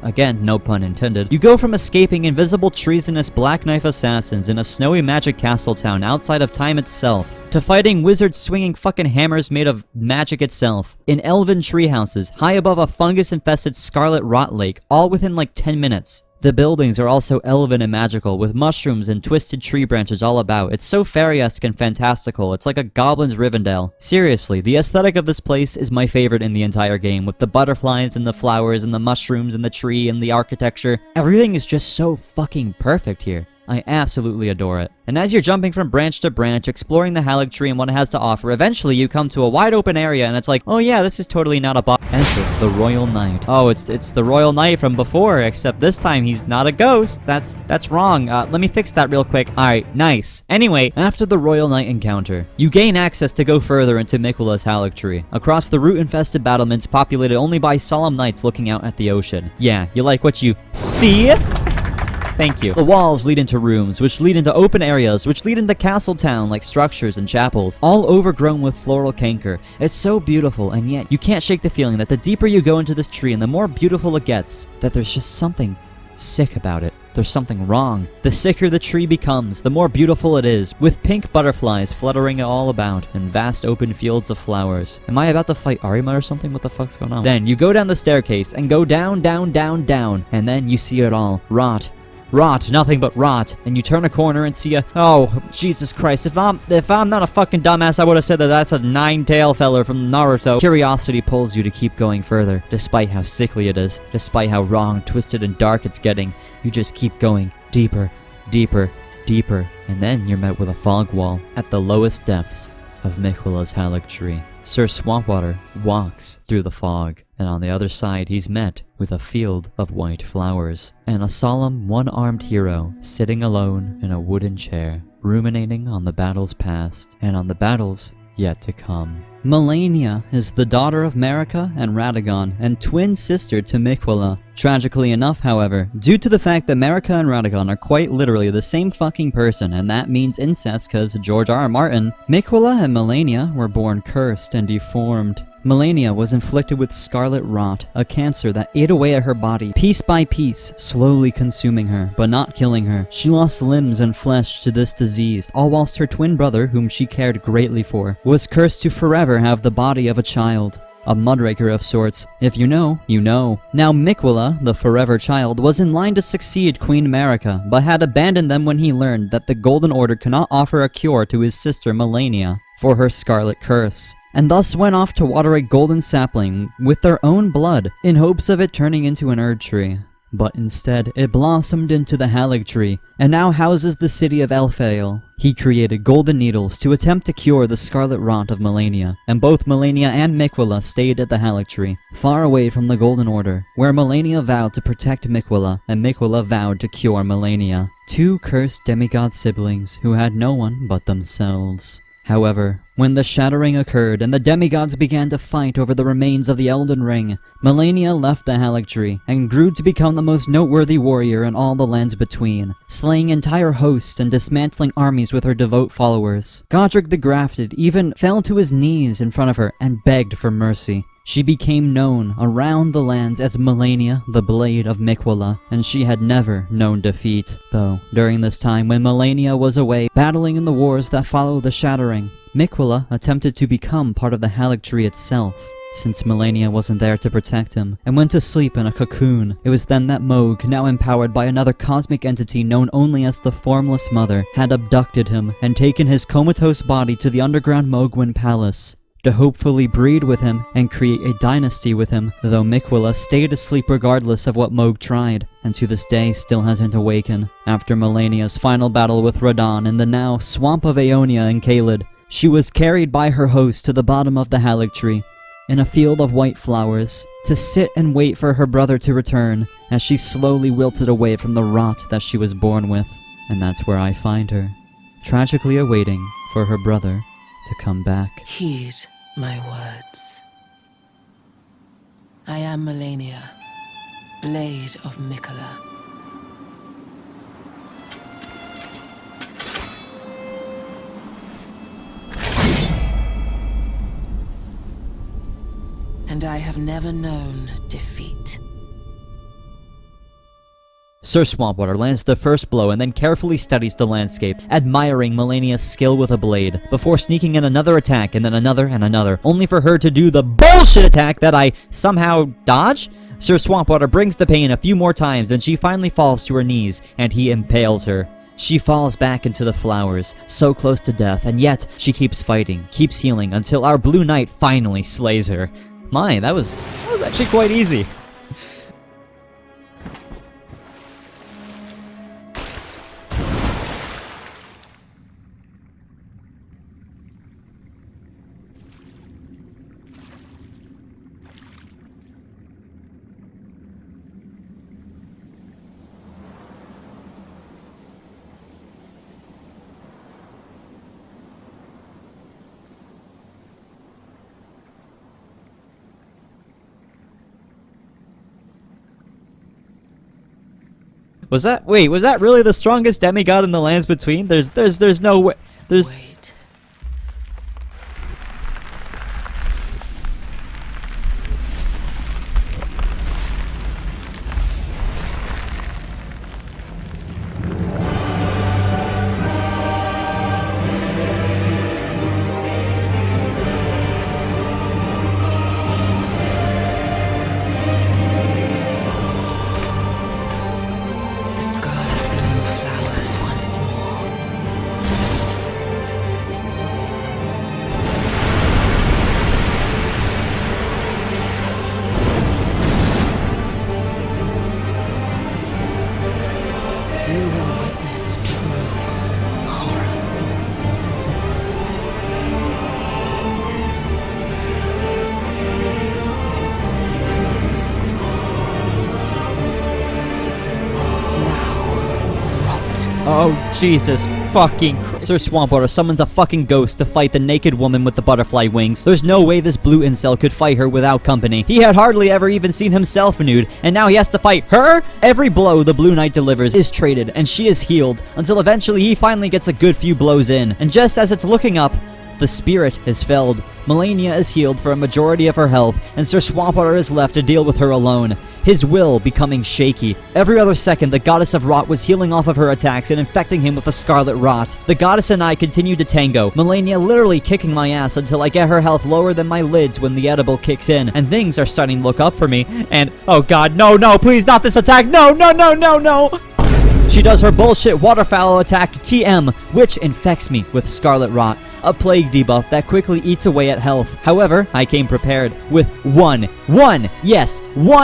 Again, no pun intended. You go from escaping invisible treasonous black knife assassins in a snowy magic castle town outside of time itself, to fighting wizards swinging fucking hammers made of magic itself, in elven treehouses, high above a fungus-infested scarlet rot lake, all within like 10 minutes. The buildings are also elven and magical, with mushrooms and twisted tree branches all about. It's so fairy-esque and fantastical, it's like a goblin's Rivendell. Seriously, the aesthetic of this place is my favorite in the entire game, with the butterflies and the flowers and the mushrooms and the tree and the architecture. Everything is just so fucking perfect here. I absolutely adore it. And as you're jumping from branch to branch, exploring the Haligtree and what it has to offer, eventually you come to a wide open area and it's like, oh yeah, this is totally not a boss. Enter the Royal Knight. Oh, it's the Royal Knight from before, except this time he's not a ghost. That's wrong. Let me fix that real quick. Alright, nice. Anyway, after the Royal Knight encounter, you gain access to go further into Mikola's Haligtree, across the root-infested battlements populated only by solemn knights looking out at the ocean. Yeah, you like what you see? Thank you. The walls lead into rooms, which lead into open areas, which lead into castle town like structures and chapels, all overgrown with floral canker. It's so beautiful, and yet you can't shake the feeling that the deeper you go into this tree and the more beautiful it gets, that there's just something sick about it. There's something wrong. The sicker the tree becomes, the more beautiful it is, with pink butterflies fluttering all about, and vast open fields of flowers. Am I about to fight Arima or something? What the fuck's going on? Then you go down the staircase, and go down, down, down, down, and then you see it all. Rot, Rot, nothing but rot. And you turn a corner and see a... Oh, Jesus Christ. If I'm not a fucking dumbass, I would have said that that's a nine-tail feller from Naruto. Curiosity pulls you to keep going further, despite how sickly it is, despite how wrong, twisted, and dark it's getting. You just keep going deeper, deeper, deeper, and then you're met with a fog wall at the lowest depths of Miquella's Haligtree. Sir Swampwater walks through the fog, and on the other side he's met with a field of white flowers, and a solemn one-armed hero sitting alone in a wooden chair, ruminating on the battles past, and on the battles yet to come. Malenia is the daughter of Marika and Radagon, and twin sister to Miquella. Tragically enough, however, due to the fact that Marika and Radagon are quite literally the same fucking person, and that means incest cause George R. R. Martin, Miquella and Malenia were born cursed and deformed. Malenia was inflicted with scarlet rot, a cancer that ate away at her body, piece by piece, slowly consuming her, but not killing her. She lost limbs and flesh to this disease, all whilst her twin brother, whom she cared greatly for, was cursed to forever have the body of a child. A mudraker of sorts. If you know, you know. Now Miquella, the forever child, was in line to succeed Queen Marika, but had abandoned them when he learned that the Golden Order cannot offer a cure to his sister Malenia for her scarlet curse, and thus went off to water a golden sapling with their own blood, in hopes of it turning into an Erd tree. But instead, it blossomed into the Haligtree, and now houses the city of Elphael. He created golden needles to attempt to cure the scarlet rot of Malenia, and both Malenia and Miquella stayed at the Haligtree, far away from the Golden Order, where Malenia vowed to protect Miquella, and Miquella vowed to cure Malenia. Two cursed demigod siblings who had no one but themselves. However, when the shattering occurred and the demigods began to fight over the remains of the Elden Ring, Malenia left the Haligtree and grew to become the most noteworthy warrior in all the lands between, slaying entire hosts and dismantling armies with her devout followers. Godric the Grafted even fell to his knees in front of her and begged for mercy. She became known around the lands as Malenia, the Blade of Miquella, and she had never known defeat. Though, during this time when Malenia was away battling in the wars that followed the Shattering, Miquella attempted to become part of the Haligtree itself. Since Malenia wasn't there to protect him, and went to sleep in a cocoon, it was then that Mohg, now empowered by another cosmic entity known only as the Formless Mother, had abducted him and taken his comatose body to the underground Mohgwyn Palace, to hopefully breed with him and create a dynasty with him, though Miquella stayed asleep regardless of what Mohg tried, and to this day still hasn't awakened. After Malenia's final battle with Radahn in the now Swamp of Aeonia in Caelid, she was carried by her host to the bottom of the Haligtree, in a field of white flowers, to sit and wait for her brother to return, as she slowly wilted away from the rot that she was born with. And that's where I find her, tragically awaiting for her brother to come back. Heed my words. I am Malenia, Blade of Miquella. And I have never known defeat. Sir Swampwater lands the first blow and then carefully studies the landscape, admiring Malenia's skill with a blade, before sneaking in another attack and then another and another, only for her to do the bullshit attack that I somehow dodge? Sir Swampwater brings the pain a few more times and she finally falls to her knees, and he impales her. She falls back into the flowers, so close to death, and yet she keeps fighting, keeps healing, until our Blue Knight finally slays her. My, that was actually quite easy. Was that really the strongest demigod in the lands between? There's no way. Wait. The Scarlet Oh, Jesus fucking Sir Swampwater summons a fucking ghost to fight the naked woman with the butterfly wings. There's no way this blue incel could fight her without company. He had hardly ever even seen himself nude, and now he has to fight her? Every blow the Blue Knight delivers is traded, and she is healed, until eventually he finally gets a good few blows in. And just as it's looking up, the spirit is felled. Malenia is healed for a majority of her health, and Sir Swampwater is left to deal with her alone, his will becoming shaky. Every other second, the Goddess of Rot was healing off of her attacks and infecting him with the Scarlet Rot. The Goddess and I continued to tango, Malenia literally kicking my ass until I get her health lower than my lids when the edible kicks in, and things are starting to look up for me, and oh god, no, please, not this attack, no! She does her bullshit waterfowl attack TM, which infects me with Scarlet Rot, a plague debuff that quickly eats away at health. However, I came prepared with one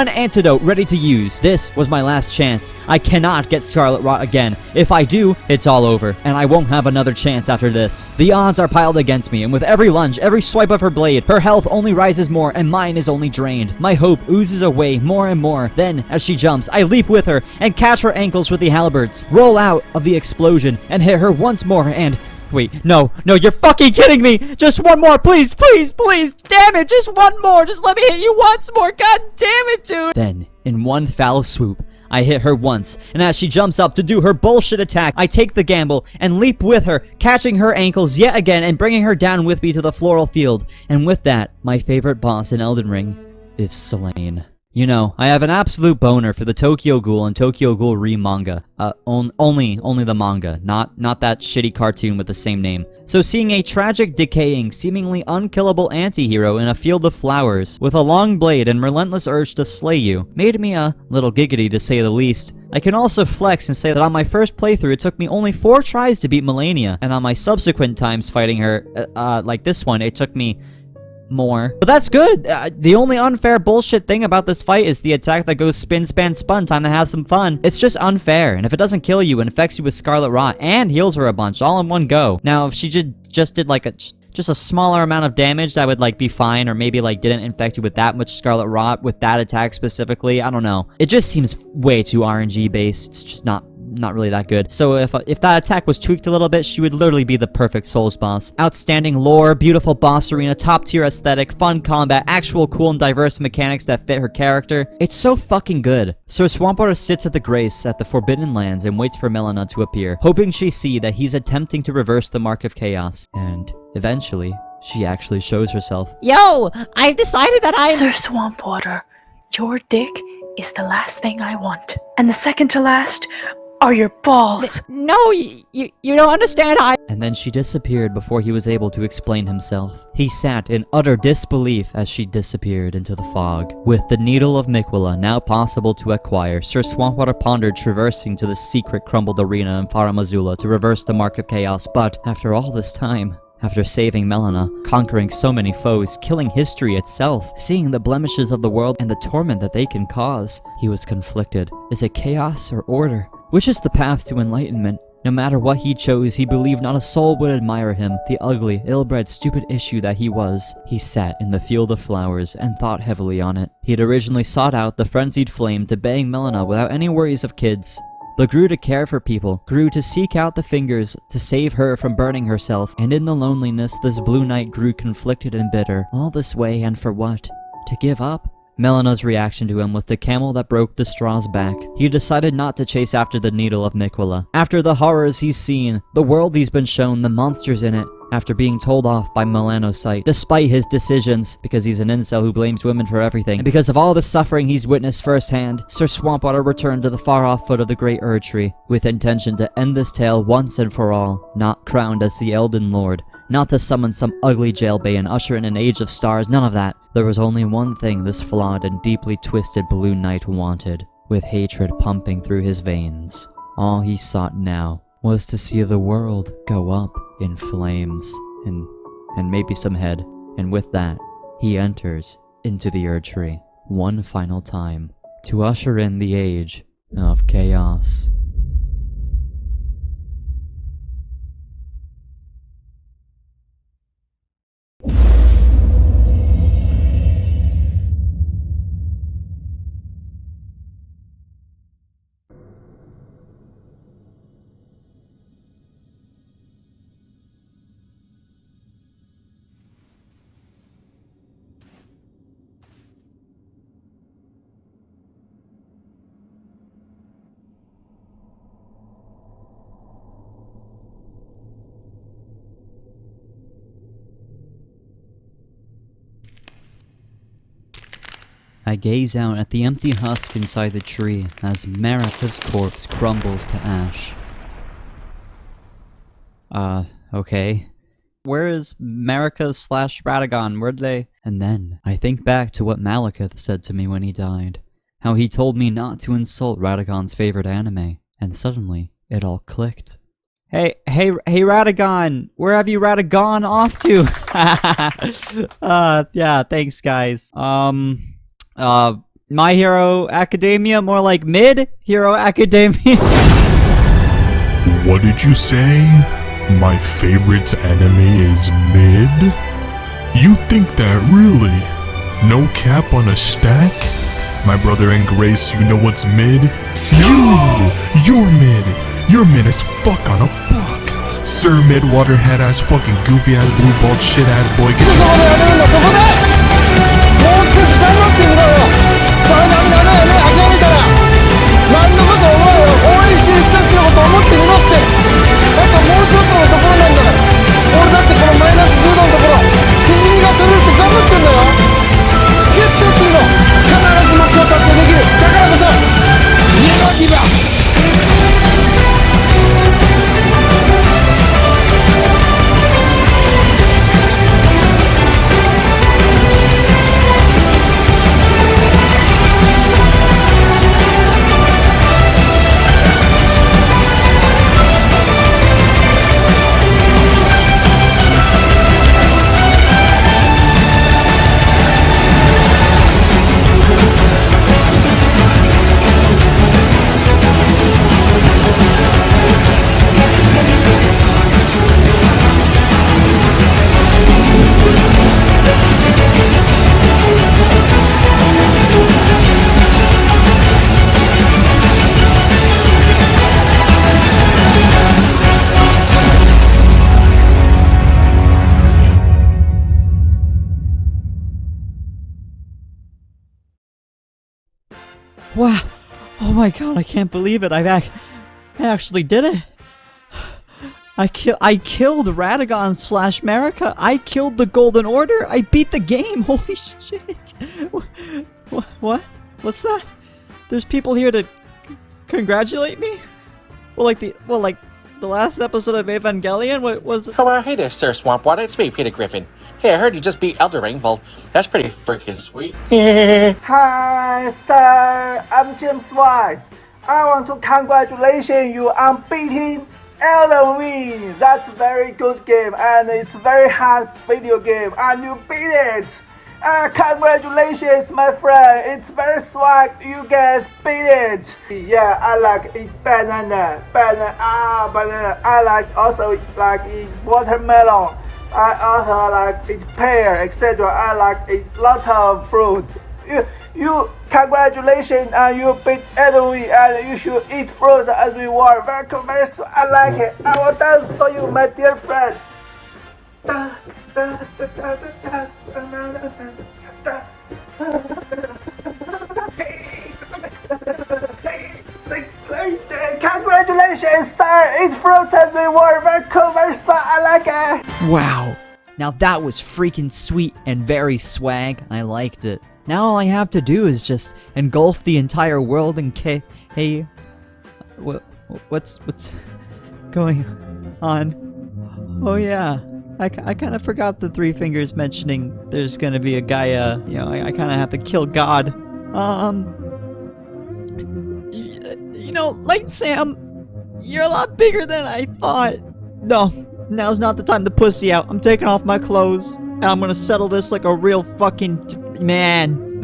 antidote ready to use. This was my last chance. I cannot get Scarlet Rot again. If I do, it's all over, and I won't have another chance after this. The odds are piled against me, and with every lunge, every swipe of her blade, her health only rises more, and mine is only drained. My hope oozes away more and more. Then, as she jumps, I leap with her and catch her ankles with the halberds, roll out of the explosion, and hit her once more, and... Wait, no, you're fucking kidding me! Just one more, please! Damn it, just one more! Just let me hit you once more! God damn it, dude! Then, in one foul swoop, I hit her once, and as she jumps up to do her bullshit attack, I take the gamble and leap with her, catching her ankles yet again and bringing her down with me to the floral field. And with that, my favorite boss in Elden Ring is slain. You know, I have an absolute boner for the Tokyo Ghoul and Tokyo Ghoul Re-manga. Only the manga, not that shitty cartoon with the same name. So seeing a tragic, decaying, seemingly unkillable anti-hero in a field of flowers, with a long blade and relentless urge to slay you, made me a little giggity to say the least. I can also flex and say that on my first playthrough it took me only 4 tries to beat Malenia, and on my subsequent times fighting her, like this one, it took me... more. But that's good! The only unfair bullshit thing about this fight is the attack that goes spin, span, spun, time to have some fun. It's just unfair, and if it doesn't kill you, it infects you with Scarlet Rot and heals her a bunch all in one go. Now, if she just did like just a smaller amount of damage, that would like be fine, or maybe like didn't infect you with that much Scarlet Rot with that attack specifically, I don't know. It just seems way too RNG based. It's just not really that good. So if that attack was tweaked a little bit, she would literally be the perfect Souls boss. Outstanding lore, beautiful boss arena, top tier aesthetic, fun combat, actual cool and diverse mechanics that fit her character. It's so fucking good. Sir Swampwater sits at the grace at the Forbidden Lands and waits for Malenia to appear, hoping she see that he's attempting to reverse the Mark of Chaos. And eventually, she actually shows herself. Yo, I've decided that Sir Swampwater, your dick is the last thing I want. And the second to last are your balls. No, you don't understand. And then she disappeared before he was able to explain himself. He sat in utter disbelief as she disappeared into the fog. With the Needle of Miquella now possible to acquire, Sir Swampwater pondered traversing to the secret crumbled arena in Farum Azula to reverse the Mark of Chaos, but after all this time, after saving Malenia, conquering so many foes, killing history itself, seeing the blemishes of the world and the torment that they can cause, he was conflicted. Is it chaos or order? Which is the path to enlightenment? No matter what he chose, he believed not a soul would admire him, the ugly, ill-bred, stupid issue that he was. He sat in the field of flowers and thought heavily on it. He had originally sought out the frenzied flame to bang Malenia without any worries of kids, but grew to care for people, grew to seek out the fingers to save her from burning herself, and in the loneliness this Blue Knight grew conflicted and bitter. All this way, and for what? To give up? Malenia's reaction to him was the camel that broke the straw's back. He decided not to chase after the Needle of Miquella. After the horrors he's seen, the world he's been shown, the monsters in it, after being told off by Malenia's sight, despite his decisions, because he's an incel who blames women for everything, and because of all the suffering he's witnessed firsthand, Sir Swampwater returned to the far-off foot of the Great Erd Tree, with intention to end this tale once and for all, not crowned as the Elden Lord, not to summon some ugly jailbait and usher in an age of stars, none of that. There was only one thing this flawed and deeply twisted Blue Knight wanted, with hatred pumping through his veins. All he sought now was to see the world go up in flames, and maybe some head, and with that, he enters into the Erd Tree one final time, to usher in the age of chaos. I gaze out at the empty husk inside the tree as Marika's corpse crumbles to ash. Okay. Where is Marika/Radagon? Where'd they... And then, I think back to what Malekith said to me when he died. How he told me not to insult Radagon's favorite anime. And suddenly, it all clicked. Hey, Radagon! Where have you Radagon off to? Yeah, thanks, guys. My Hero Academia? More like Mid-Hero Academia? What did you say? My favorite anime is Mid? You think that really? No cap on a stack? My brother and Grace, you know what's Mid? You're Mid! You're Mid as fuck on a buck! Sir Mid waterhead ass fucking goofy ass blue bald shit ass boy, get Wow. Oh my god, I can't believe it. I actually did it. I killed Radagon/Marika. I killed the Golden Order. I beat the game. Holy shit. What? What's that? There's people here to congratulate me? Well, like the last episode of Evangelion? What was... Oh, hey there, Sir Swampwater. It's me, Peter Griffin. Hey, I heard you just beat Elden Ring. Well, that's pretty freaking sweet. Hi, Star. I'm James White. I want to congratulate you on beating Elden Ring. That's a very good game, and it's a very hard video game, and you beat it. Congratulations, my friend. It's very swag. You guys beat it. Yeah, I like eat banana. Banana. I like also like eat watermelon. I also like eat pear, etc. I like eat lots of fruits. You congratulations, and you beat Elden Ring, and you should eat fruit as we were. Very commercial. I like it. I will dance for you, my dear friend. Congratulations, sir! Eat fruit as we were. Very cool, very swag. I like it. Wow. Now that was freaking sweet and very swag. I liked it. Now all I have to do is just engulf the entire world in Hey, what's going on? Oh yeah. I kind of forgot the Three Fingers mentioning there's gonna be a Gaia. You know, I kind of have to kill God. You know, Light Sam, you're a lot bigger than I thought. No, now's not the time to pussy out. I'm taking off my clothes, and I'm gonna settle this like a real fucking man.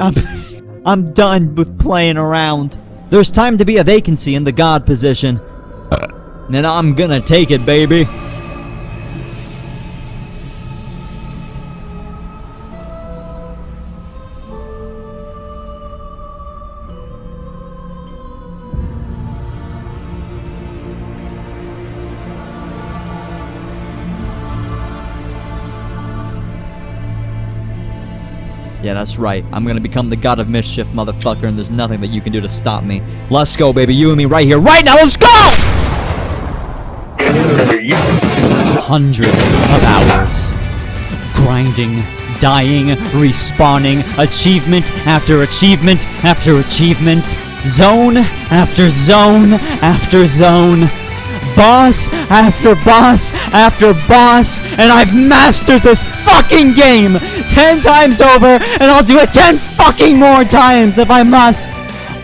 I'm done with playing around. There's time to be a vacancy in the God position. And I'm gonna take it, baby. Yeah, that's right. I'm gonna become the god of mischief, motherfucker, and there's nothing that you can do to stop me. Let's go, baby. You and me right here, right now. Let's go! Hundreds of hours. Grinding, dying, respawning, achievement after achievement after achievement, zone after zone after zone, boss after boss after boss, and I've mastered this fucking game 10 times over, and I'll do it 10 fucking more times if I must.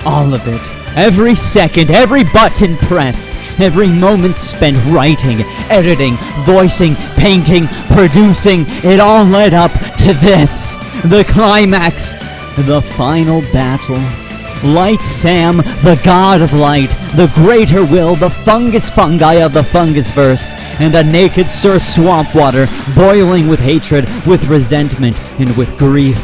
All of it. Every second, every button pressed, every moment spent writing, editing, voicing, painting, producing, it all led up to this. The climax. The final battle. Light Sam, the god of light, the greater will, the fungus fungi of the fungus verse, and the naked Sir Swampwater, boiling with hatred, with resentment, and with grief.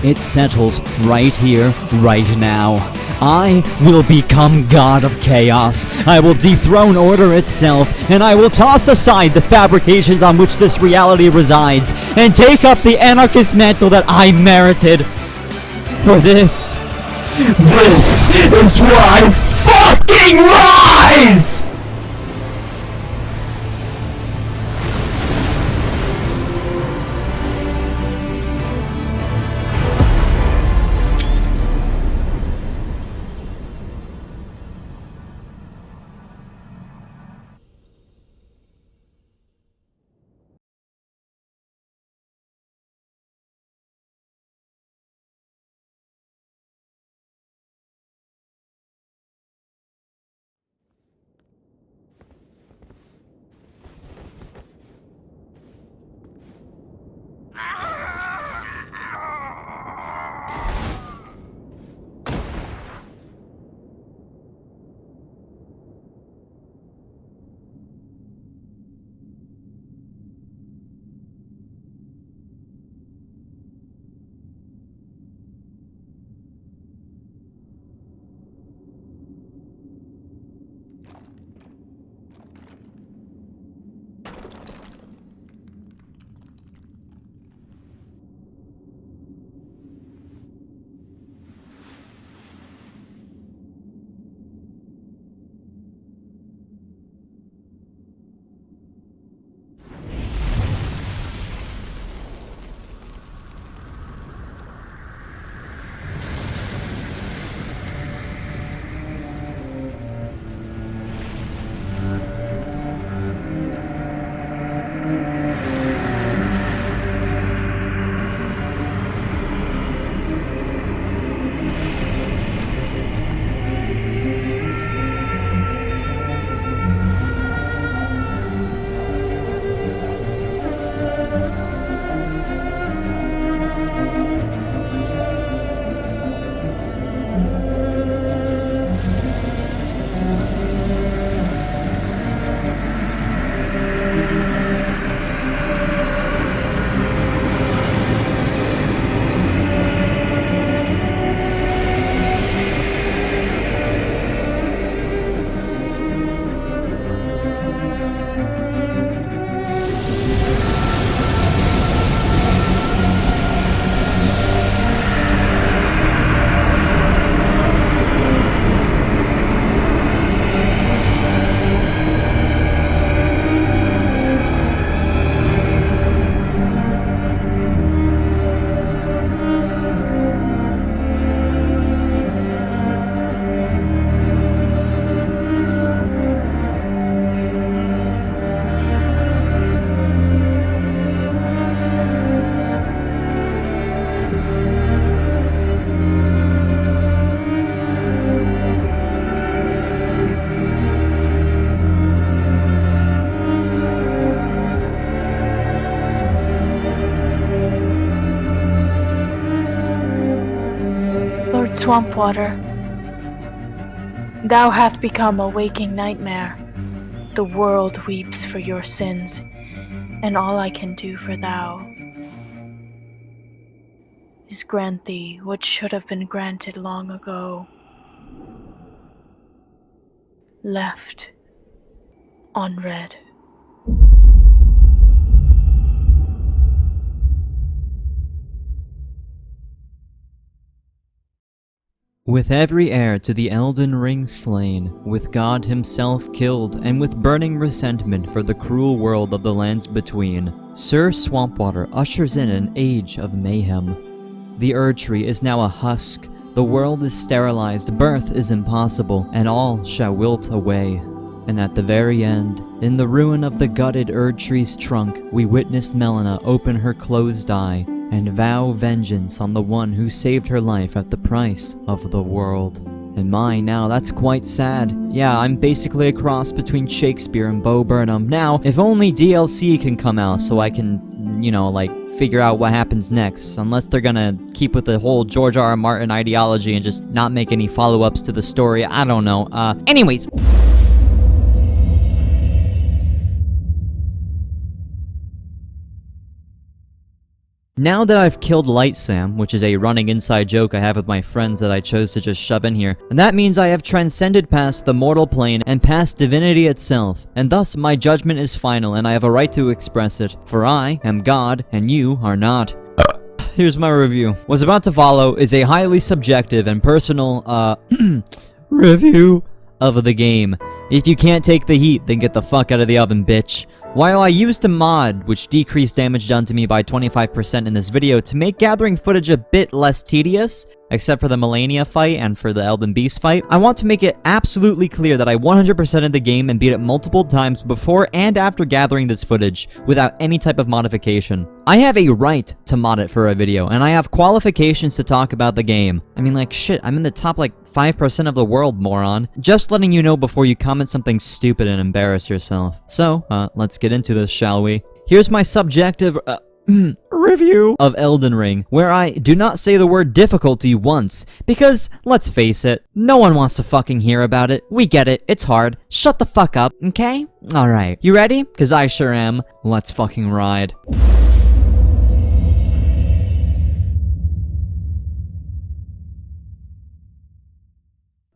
It settles right here, right now. I will become God of Chaos. I will dethrone order itself, and I will toss aside the fabrications on which this reality resides, and take up the anarchist mantle that I merited. For this is where I fucking rise! Swampwater, thou hast become a waking nightmare. The world weeps for your sins, and all I can do for thou is grant thee what should have been granted long ago. Left unread. With every heir to the Elden Ring slain, with God himself killed, and with burning resentment for the cruel world of the lands between, Sir Swampwater ushers in an age of mayhem. The Erd Tree is now a husk, the world is sterilized, birth is impossible, and all shall wilt away. And at the very end, in the ruin of the gutted Erd Tree's trunk, we witness Malenia open her closed eye and vow vengeance on the one who saved her life at the price of the world. And my, now that's quite sad. Yeah, I'm basically a cross between Shakespeare and Bo Burnham. Now, if only DLC can come out so I can, you know, like, figure out what happens next. Unless they're gonna keep with the whole George R. R. Martin ideology and just not make any follow-ups to the story. I don't know. Anyways. Now that I've killed Light Sam, which is a running inside joke I have with my friends that I chose to just shove in here, and that means I have transcended past the mortal plane and past divinity itself, and thus my judgment is final and I have a right to express it, for I am God and you are not. Here's my review. What's about to follow is a highly subjective and personal, review of the game. If you can't take the heat, then get the fuck out of the oven, bitch. While I used a mod, which decreased damage done to me by 25% in this video to make gathering footage a bit less tedious, except for the Malenia fight and for the Elden Beast fight, I want to make it absolutely clear that I 100%ed the game and beat it multiple times before and after gathering this footage, without any type of modification. I have a right to mod it for a video, and I have qualifications to talk about the game. I mean, like, shit, I'm in the top, like, 5% of the world, moron. Just letting you know before you comment something stupid and embarrass yourself. So, let's get into this, shall we? Here's my subjective, review of Elden Ring, where I do not say the word difficulty once, because, let's face it, no one wants to fucking hear about it. We get it, it's hard. Shut the fuck up, okay? Alright, you ready? Cause I sure am. Let's fucking ride.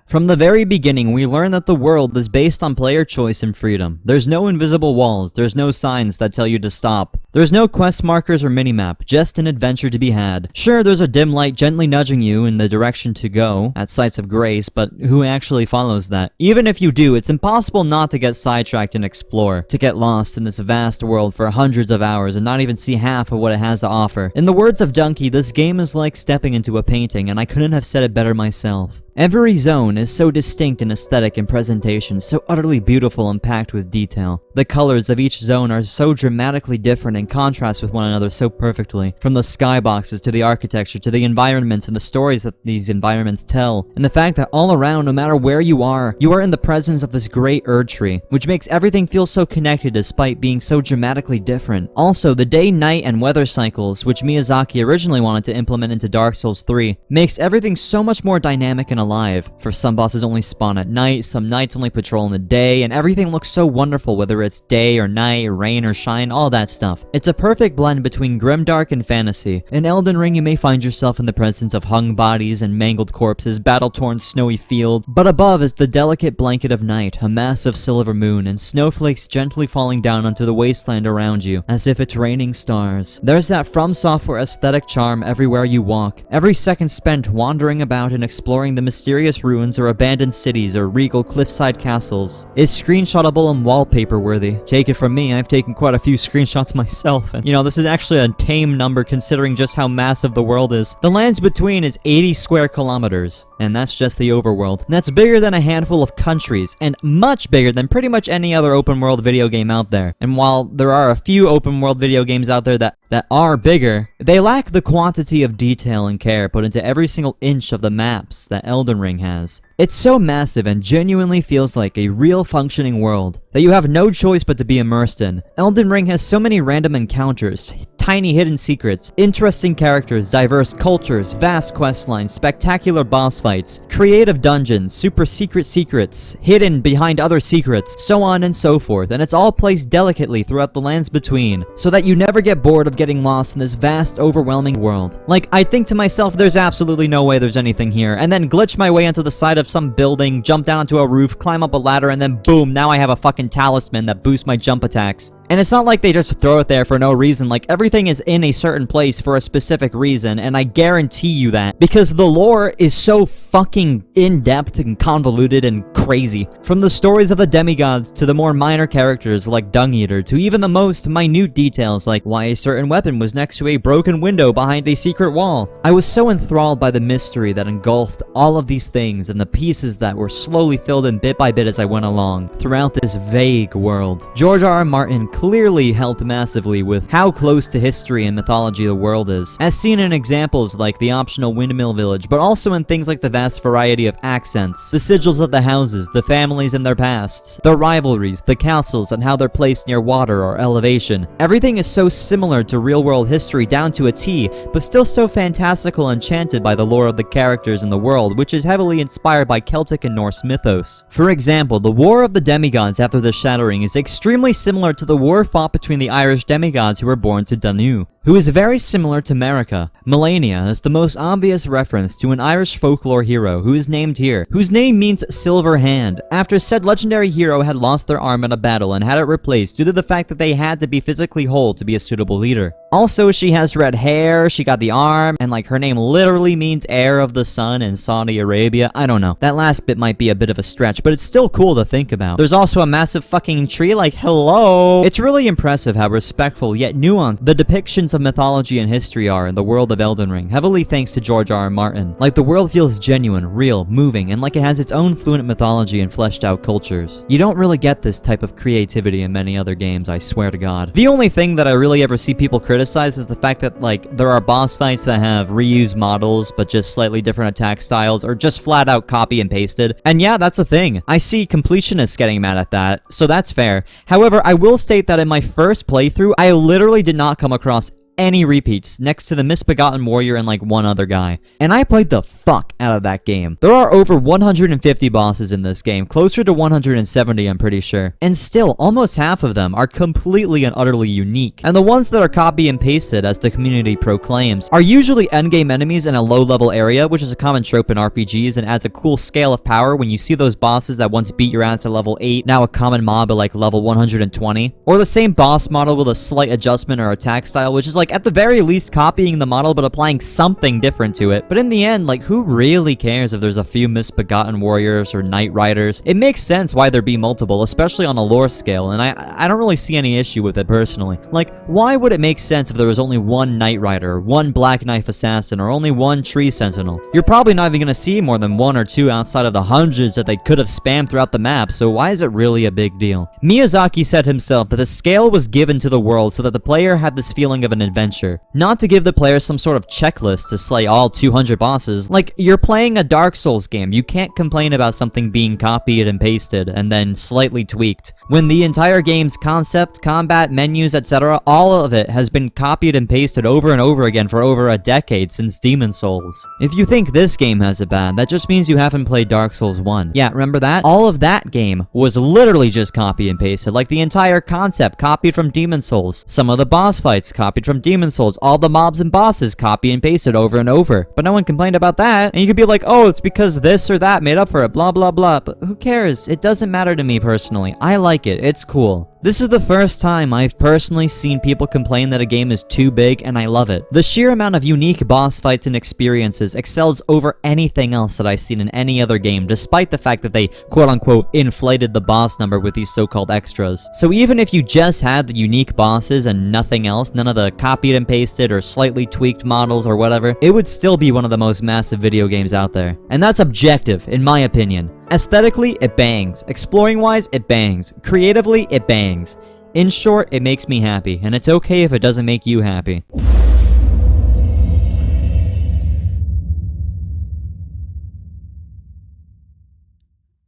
From the very beginning, we learn that the world is based on player choice and freedom. There's no invisible walls, there's no signs that tell you to stop. There's no quest markers or minimap, just an adventure to be had. Sure, there's a dim light gently nudging you in the direction to go, at sites of grace, but who actually follows that? Even if you do, it's impossible not to get sidetracked and explore, to get lost in this vast world for hundreds of hours and not even see half of what it has to offer. In the words of Donkey, this game is like stepping into a painting, and I couldn't have said it better myself. Every zone is so distinct in aesthetic and presentation, so utterly beautiful and packed with detail. The colors of each zone are so dramatically different and contrast with one another so perfectly, from the skyboxes to the architecture to the environments and the stories that these environments tell, and the fact that all around, no matter where you are in the presence of this great Erd Tree, which makes everything feel so connected despite being so dramatically different. Also, the day, night, and weather cycles, which Miyazaki originally wanted to implement into Dark Souls 3, makes everything so much more dynamic and alive. For some bosses only spawn at night, some knights only patrol in the day, and everything looks so wonderful whether it's day or night, rain or shine, all that stuff. It's a perfect blend between grimdark and fantasy. In Elden Ring, you may find yourself in the presence of hung bodies and mangled corpses, battle-torn snowy fields, but above is the delicate blanket of night, a massive silver moon, and snowflakes gently falling down onto the wasteland around you, as if it's raining stars. There's that From Software aesthetic charm everywhere you walk. Every second spent wandering about and exploring the mysterious ruins or abandoned cities or regal cliffside castles is screenshotable and wallpaper worthy. Take it from me, I've taken quite a few screenshots myself, and you know, this is actually a tame number considering just how massive the world is. The lands between is 80 square kilometers, and that's just the overworld. And that's bigger than a handful of countries, and much bigger than pretty much any other open world video game out there. And while there are a few open world video games out there that are bigger, they lack the quantity of detail and care put into every single inch of the maps that Elden Ring has. It's so massive and genuinely feels like a real functioning world that you have no choice but to be immersed in. Elden Ring has so many random encounters, tiny hidden secrets, interesting characters, diverse cultures, vast quest lines, spectacular boss fights, creative dungeons, super secret secrets, hidden behind other secrets, so on and so forth, and it's all placed delicately throughout the lands between, so that you never get bored of getting lost in this vast, overwhelming world. Like, I think to myself, there's absolutely no way there's anything here, and then glitch my way onto the side of some building, jump down onto a roof, climb up a ladder, and then boom, now I have a fucking talisman that boosts my jump attacks. And it's not like they just throw it there for no reason, like everything everything is in a certain place for a specific reason, and I guarantee you that, because the lore is so fucking in-depth and convoluted and crazy. From the stories of the demigods to the more minor characters like Dung Eater, to even the most minute details like why a certain weapon was next to a broken window behind a secret wall. I was so enthralled by the mystery that engulfed all of these things and the pieces that were slowly filled in bit by bit as I went along throughout this vague world. George R.R. Martin clearly helped massively with how close to history and mythology the world is, as seen in examples like the optional windmill village, but also in things like the vast variety of accents, the sigils of the houses, the families and their pasts, the rivalries, the castles, and how they're placed near water or elevation. Everything is so similar to real-world history down to a T, but still so fantastical and enchanted by the lore of the characters in the world, which is heavily inspired by Celtic and Norse mythos. For example, the War of the Demigods after the Shattering is extremely similar to the war fought between the Irish demigods who were born to Danu, who is very similar to Marika. Malenia is the most obvious reference to an Irish folklore hero who is named here, whose name means silver hand, after said legendary hero had lost their arm in a battle and had it replaced due to the fact that they had to be physically whole to be a suitable leader. Also, she has red hair, she got the arm, and like her name literally means heir of the sun in Saudi Arabia. I don't know. That last bit might be a bit of a stretch, but it's still cool to think about. There's also a massive fucking tree, like hello! It's really impressive how respectful yet nuanced the depictions of mythology and history are in the world of Elden Ring, heavily thanks to George R.R. Martin. Like the world feels genuine, real, moving, and like it has its own fluent mythology and fleshed out cultures. You don't really get this type of creativity in many other games, I swear to God. The only thing that I really ever see people criticize is the fact that like there are boss fights that have reused models but just slightly different attack styles or just flat out copy and pasted. And yeah, that's a thing. I see completionists getting mad at that, so that's fair. However, I will state that in my first playthrough, I literally did not come across any repeats next to the Misbegotten Warrior and like one other guy. And I played the fuck out of that game. There are over 150 bosses in this game, closer to 170 I'm pretty sure. And still, almost half of them are completely and utterly unique. And the ones that are copy and pasted, as the community proclaims, are usually endgame enemies in a low level area, which is a common trope in RPGs and adds a cool scale of power when you see those bosses that once beat your ass at level 8, now a common mob at like level 120. Or the same boss model with a slight adjustment or attack style, which is like at the very least copying the model but applying something different to it. But in the end, like who really cares if there's a few Misbegotten Warriors or Knight Riders? It makes sense why there be multiple, especially on a lore scale, and I don't really see any issue with it personally. Like, why would it make sense if there was only one Knight Rider, or one Black Knife Assassin, or only one Tree Sentinel? You're probably not even gonna see more than one or two outside of the hundreds that they could have spammed throughout the map, so why is it really a big deal? Miyazaki said himself that the scale was given to the world so that the player had this feeling of an adventure. Not to give the player some sort of checklist to slay all 200 bosses. Like, you're playing a Dark Souls game. You can't complain about something being copied and pasted and then slightly tweaked, when the entire game's concept, combat, menus, etc., all of it has been copied and pasted over and over again for over a decade since Demon's Souls. If you think this game has it bad, that just means you haven't played Dark Souls 1. Yeah, remember that? All of that game was literally just copy and pasted, like the entire concept copied from Demon's Souls. Some of the boss fights copied from Demon's Souls. All the mobs and bosses copy and pasted over and over. But no one complained about that. And you could be like, oh, it's because this or that made up for it, blah blah blah. But who cares? It doesn't matter to me personally. I like it. It's cool. This is the first time I've personally seen people complain that a game is too big, and I love it. The sheer amount of unique boss fights and experiences excels over anything else that I've seen in any other game, despite the fact that they quote-unquote inflated the boss number with these so-called extras. So even if you just had the unique bosses and nothing else, none of the copied and pasted or slightly tweaked models or whatever, it would still be one of the most massive video games out there. And that's objective, in my opinion. Aesthetically, it bangs. Exploring-wise, it bangs. Creatively, it bangs. In short, it makes me happy, and it's okay if it doesn't make you happy.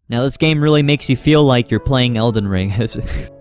Now this game really makes you feel like you're playing Elden Ring.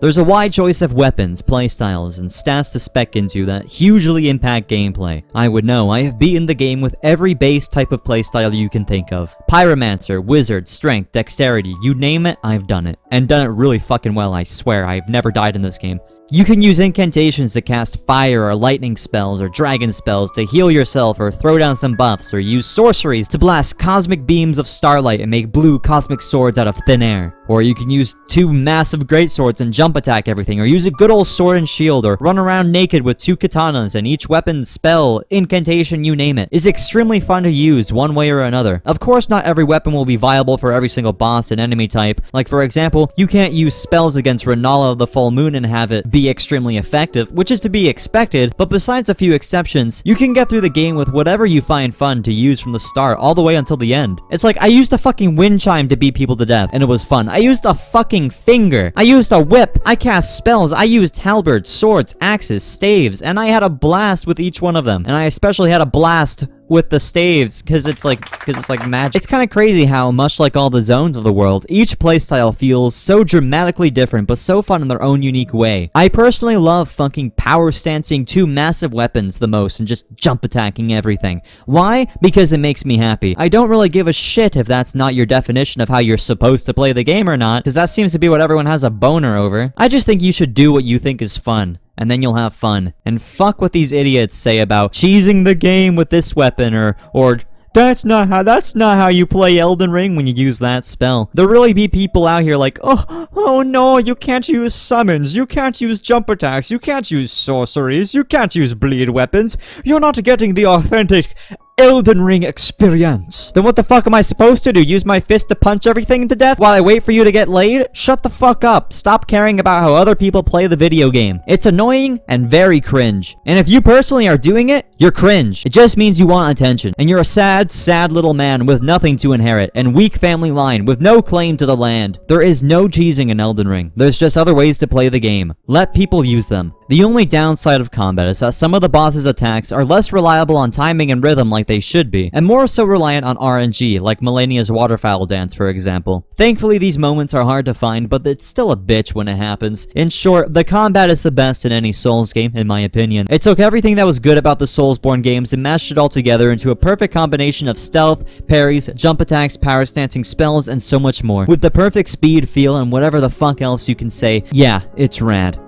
There's a wide choice of weapons, playstyles, and stats to spec into that hugely impact gameplay. I would know, I have beaten the game with every base type of playstyle you can think of. Pyromancer, Wizard, Strength, Dexterity, you name it, I've done it. And done it really fucking well, I swear, I've never died in this game. You can use incantations to cast fire or lightning spells or dragon spells to heal yourself or throw down some buffs, or use sorceries to blast cosmic beams of starlight and make blue cosmic swords out of thin air. Or you can use 2 massive greatswords and jump attack everything, or use a good old sword and shield, or run around naked with 2 katanas, and each weapon, spell, incantation, you name it, is extremely fun to use one way or another. Of course, not every weapon will be viable for every single boss and enemy type. Like for example, you can't use spells against Renala of the Full Moon and have it be extremely effective, which is to be expected, but besides a few exceptions, you can get through the game with whatever you find fun to use from the start all the way until the end. It's like, I used a fucking wind chime to beat people to death, and it was fun. I used a fucking finger. I used a whip. I cast spells. I used halberds, swords, axes, staves, and I had a blast with each one of them. And I especially had a blast with the staves, because it's like magic. It's kind of crazy how, much like all the zones of the world, each playstyle feels so dramatically different, but so fun in their own unique way. I personally love fucking power stancing 2 massive weapons the most and just jump attacking everything. Why? Because it makes me happy. I don't really give a shit if that's not your definition of how you're supposed to play the game or not, because that seems to be what everyone has a boner over. I just think you should do what you think is fun, and then you'll have fun. And fuck what these idiots say about cheesing the game with this weapon, or that's not how you play Elden Ring when you use that spell. There'll really be people out here like, oh no, you can't use summons, you can't use jump attacks, you can't use sorceries, you can't use bleed weapons, you're not getting the authentic Elden Ring experience. Then what the fuck am I supposed to do? Use my fist to punch everything to death while I wait for you to get laid? Shut the fuck up. Stop caring about how other people play the video game. It's annoying and very cringe. And if you personally are doing it, you're cringe. It just means you want attention. And you're a sad, sad little man with nothing to inherit and weak family line with no claim to the land. There is no cheesing in Elden Ring. There's just other ways to play the game. Let people use them. The only downside of combat is that some of the boss's attacks are less reliable on timing and rhythm like they should be, and more so reliant on RNG, like Malenia's waterfowl dance for example. Thankfully these moments are hard to find, but it's still a bitch when it happens. In short, the combat is the best in any Souls game, in my opinion. It took everything that was good about the Soulsborne games and mashed it all together into a perfect combination of stealth, parries, jump attacks, power stancing spells, and so much more. With the perfect speed, feel, and whatever the fuck else you can say, yeah, it's rad.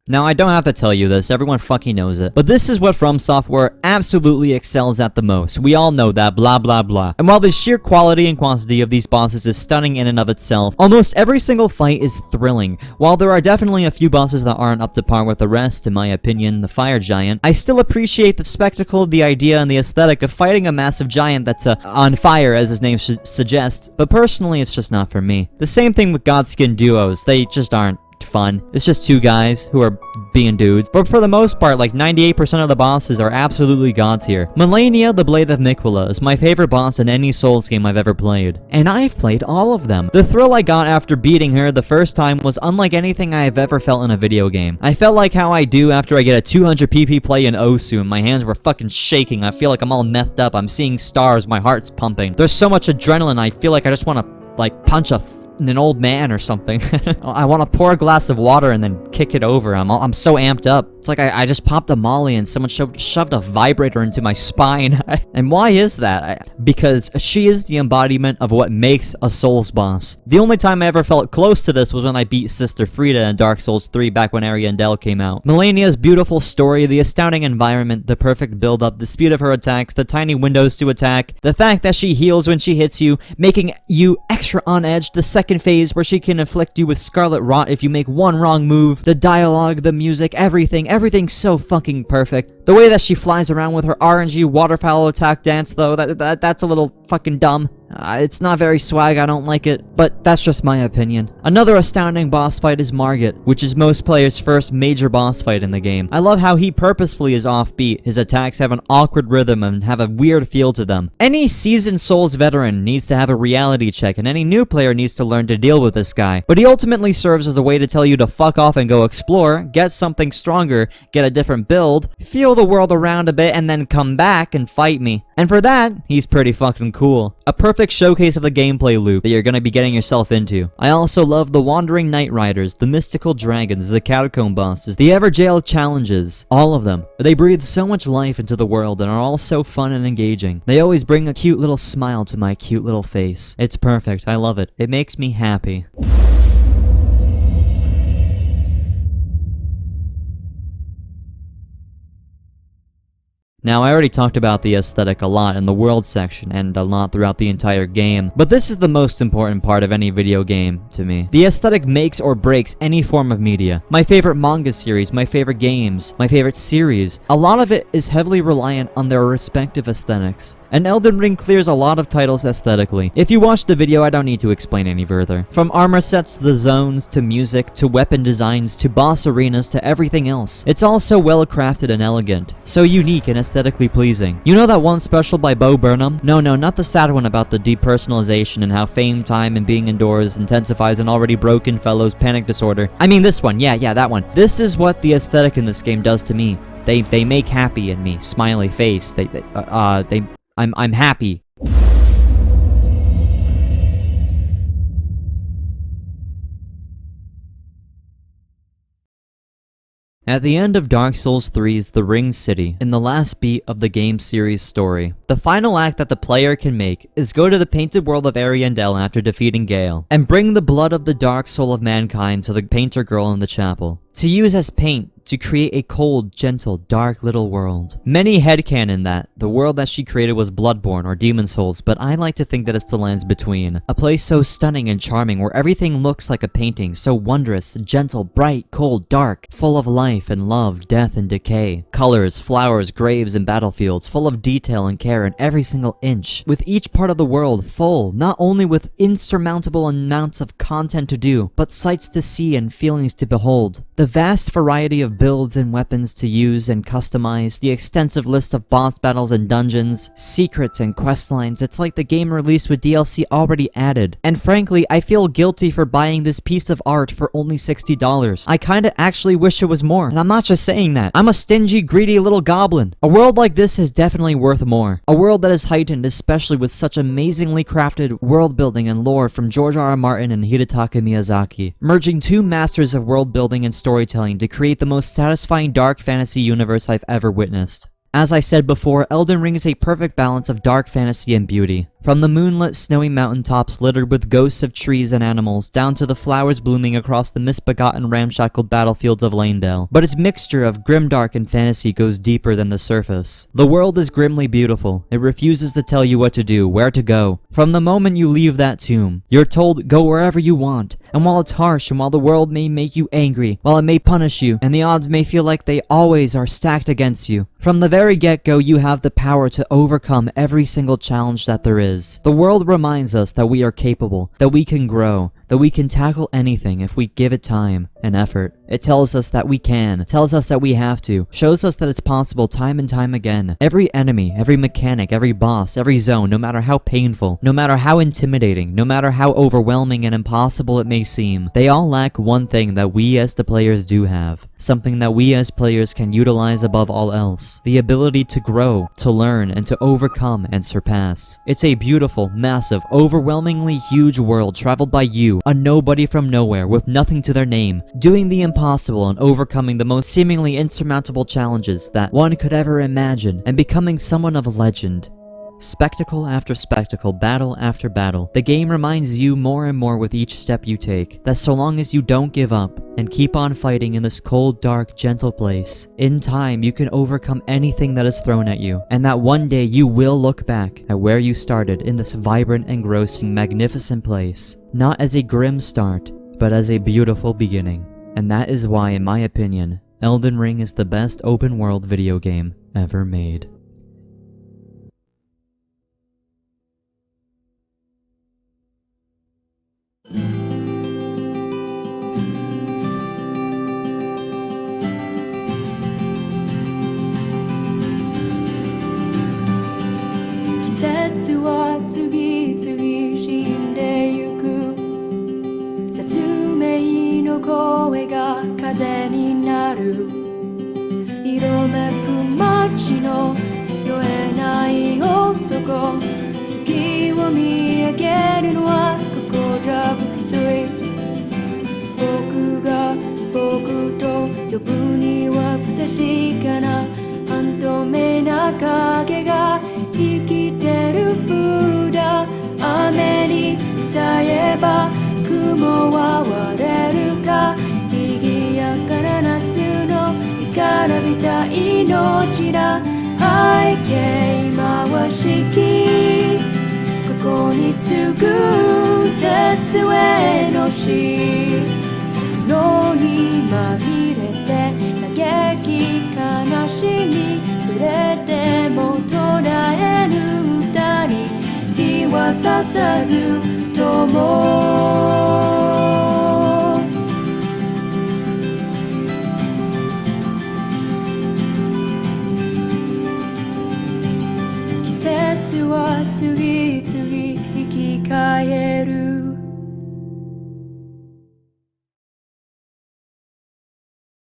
Now, I don't have to tell you this, everyone fucking knows it, but this is what From Software absolutely excels at the most. We all know that, blah blah blah. And while the sheer quality and quantity of these bosses is stunning in and of itself, almost every single fight is thrilling. While there are definitely a few bosses that aren't up to par with the rest, in my opinion, the Fire Giant, I still appreciate the spectacle, the idea, and the aesthetic of fighting a massive giant that's on fire, as his name suggests, but personally, it's just not for me. The same thing with Godskin duos, they just aren't fun. It's just 2 guys who are being dudes. But for the most part, like 98% of the bosses are absolutely god tier. Malenia, the Blade of Miquella, is my favorite boss in any Souls game I've ever played. And I've played all of them. The thrill I got after beating her the first time was unlike anything I have ever felt in a video game. I felt like how I do after I get a 200 PP play in Osu and my hands were fucking shaking. I feel like I'm all methed up. I'm seeing stars. My heart's pumping. There's so much adrenaline. I feel like I just want to like punch an old man or something. I want to pour a glass of water and then kick it over. I'm so amped up. It's like I just popped a molly and someone shoved a vibrator into my spine. And why is that? Because she is the embodiment of what makes a Souls boss. The only time I ever felt close to this was when I beat Sister Frida in Dark Souls 3 back when Leyndell came out. Malenia's beautiful story, the astounding environment, the perfect build-up, the speed of her attacks, the tiny windows to attack, the fact that she heals when she hits you, making you extra on edge, the second phase where she can inflict you with Scarlet Rot if you make one wrong move, the dialogue, the music, everything's so fucking perfect. The way that she flies around with her RNG waterfowl attack dance though, that's a little fucking dumb. It's not very swag, I don't like it, but that's just my opinion. Another astounding boss fight is Margit, which is most players' first major boss fight in the game. I love how he purposefully is offbeat, his attacks have an awkward rhythm and have a weird feel to them. Any seasoned Souls veteran needs to have a reality check, and any new player needs to learn to deal with this guy. But he ultimately serves as a way to tell you to fuck off and go explore, get something stronger, get a different build, feel the world around a bit, and then come back and fight me. And for that, he's pretty fucking cool. A perfect perfect showcase of the gameplay loop that you're gonna be getting yourself into. I also love the Wandering Night Riders, the Mystical Dragons, the Catacomb bosses, the Everjail challenges, all of them. They breathe so much life into the world and are all so fun and engaging. They always bring a cute little smile to my cute little face. It's perfect, I love it. It makes me happy. Now, I already talked about the aesthetic a lot in the world section and a lot throughout the entire game, but this is the most important part of any video game to me. The aesthetic makes or breaks any form of media. My favorite manga series, my favorite games, my favorite series, a lot of it is heavily reliant on their respective aesthetics. And Elden Ring clears a lot of titles aesthetically. If you watch the video, I don't need to explain any further. From armor sets to the zones, to music, to weapon designs, to boss arenas, to everything else. It's all so well crafted and elegant, so unique and aesthetically pleasing. You know that one special by Bo Burnham? No, not the sad one about the depersonalization and how fame, time, and being indoors intensifies an already broken fellow's panic disorder. I mean this one, yeah, that one. This is what the aesthetic in this game does to me. They make happy in me, smiley face. I'm happy. At the end of Dark Souls 3's The Ring City, in the last beat of the game series story, the final act that the player can make is go to the painted world of Leyndell after defeating Gale, and bring the blood of the dark soul of mankind to the painter girl in the chapel, to use as paint to create a cold, gentle, dark little world. Many headcanon that the world that she created was Bloodborne or Demon Souls, but I like to think that it's the lands between. A place so stunning and charming where everything looks like a painting, so wondrous, gentle, bright, cold, dark, full of life and love, death and decay. Colors, flowers, graves, and battlefields, full of detail and care in every single inch. With each part of the world full, not only with insurmountable amounts of content to do, but sights to see and feelings to behold. The vast variety of builds and weapons to use and customize, the extensive list of boss battles and dungeons, secrets and quest lines, it's like the game released with DLC already added. And frankly, I feel guilty for buying this piece of art for only $60. I kinda actually wish it was more, and I'm not just saying that. I'm a stingy, greedy little goblin. A world like this is definitely worth more. A world that is heightened, especially with such amazingly crafted world building and lore from George R.R. Martin and Hidetaka Miyazaki, merging two masters of world building and storytelling to create the most satisfying dark fantasy universe I've ever witnessed. As I said before, Elden Ring is a perfect balance of dark fantasy and beauty. From the moonlit, snowy mountaintops littered with ghosts of trees and animals, down to the flowers blooming across the misbegotten, ramshackled battlefields of Leyndell. But its mixture of grimdark and fantasy goes deeper than the surface. The world is grimly beautiful. It refuses to tell you what to do, where to go. From the moment you leave that tomb, you're told go wherever you want. And while it's harsh, and while the world may make you angry, while it may punish you, and the odds may feel like they always are stacked against you, from the very get-go you have the power to overcome every single challenge that there is. The world reminds us that we are capable, that we can grow, that we can tackle anything if we give it time and effort. It tells us that we can, tells us that we have to, shows us that it's possible time and time again. Every enemy, every mechanic, every boss, every zone, no matter how painful, no matter how intimidating, no matter how overwhelming and impossible it may seem, they all lack one thing that we as the players do have. Something that we as players can utilize above all else. The ability to grow, to learn, and to overcome and surpass. It's a beautiful, massive, overwhelmingly huge world traveled by you, a nobody from nowhere with nothing to their name, doing the impossible and overcoming the most seemingly insurmountable challenges that one could ever imagine, and becoming someone of legend. Spectacle after spectacle, battle after battle, the game reminds you more and more with each step you take, that so long as you don't give up, and keep on fighting in this cold, dark, gentle place, in time you can overcome anything that is thrown at you, and that one day you will look back at where you started in this vibrant, engrossing, magnificent place, not as a grim start, but as a beautiful beginning. And that is why, in my opinion, Elden Ring is the best open-world video game ever made. 月を見上げるのはここじゃ不粋。僕が僕と呼ぶには不確かな半透明な影が生きてる風だ。雨に歌えば雲は割れるか。賑やかな夏の干からびた命だ。背景回しきここに次ぐ絶への詩。色にまみれて嘆き悲しみそれでも途絶えぬ歌に日はささずとも。季節は次々生き返る。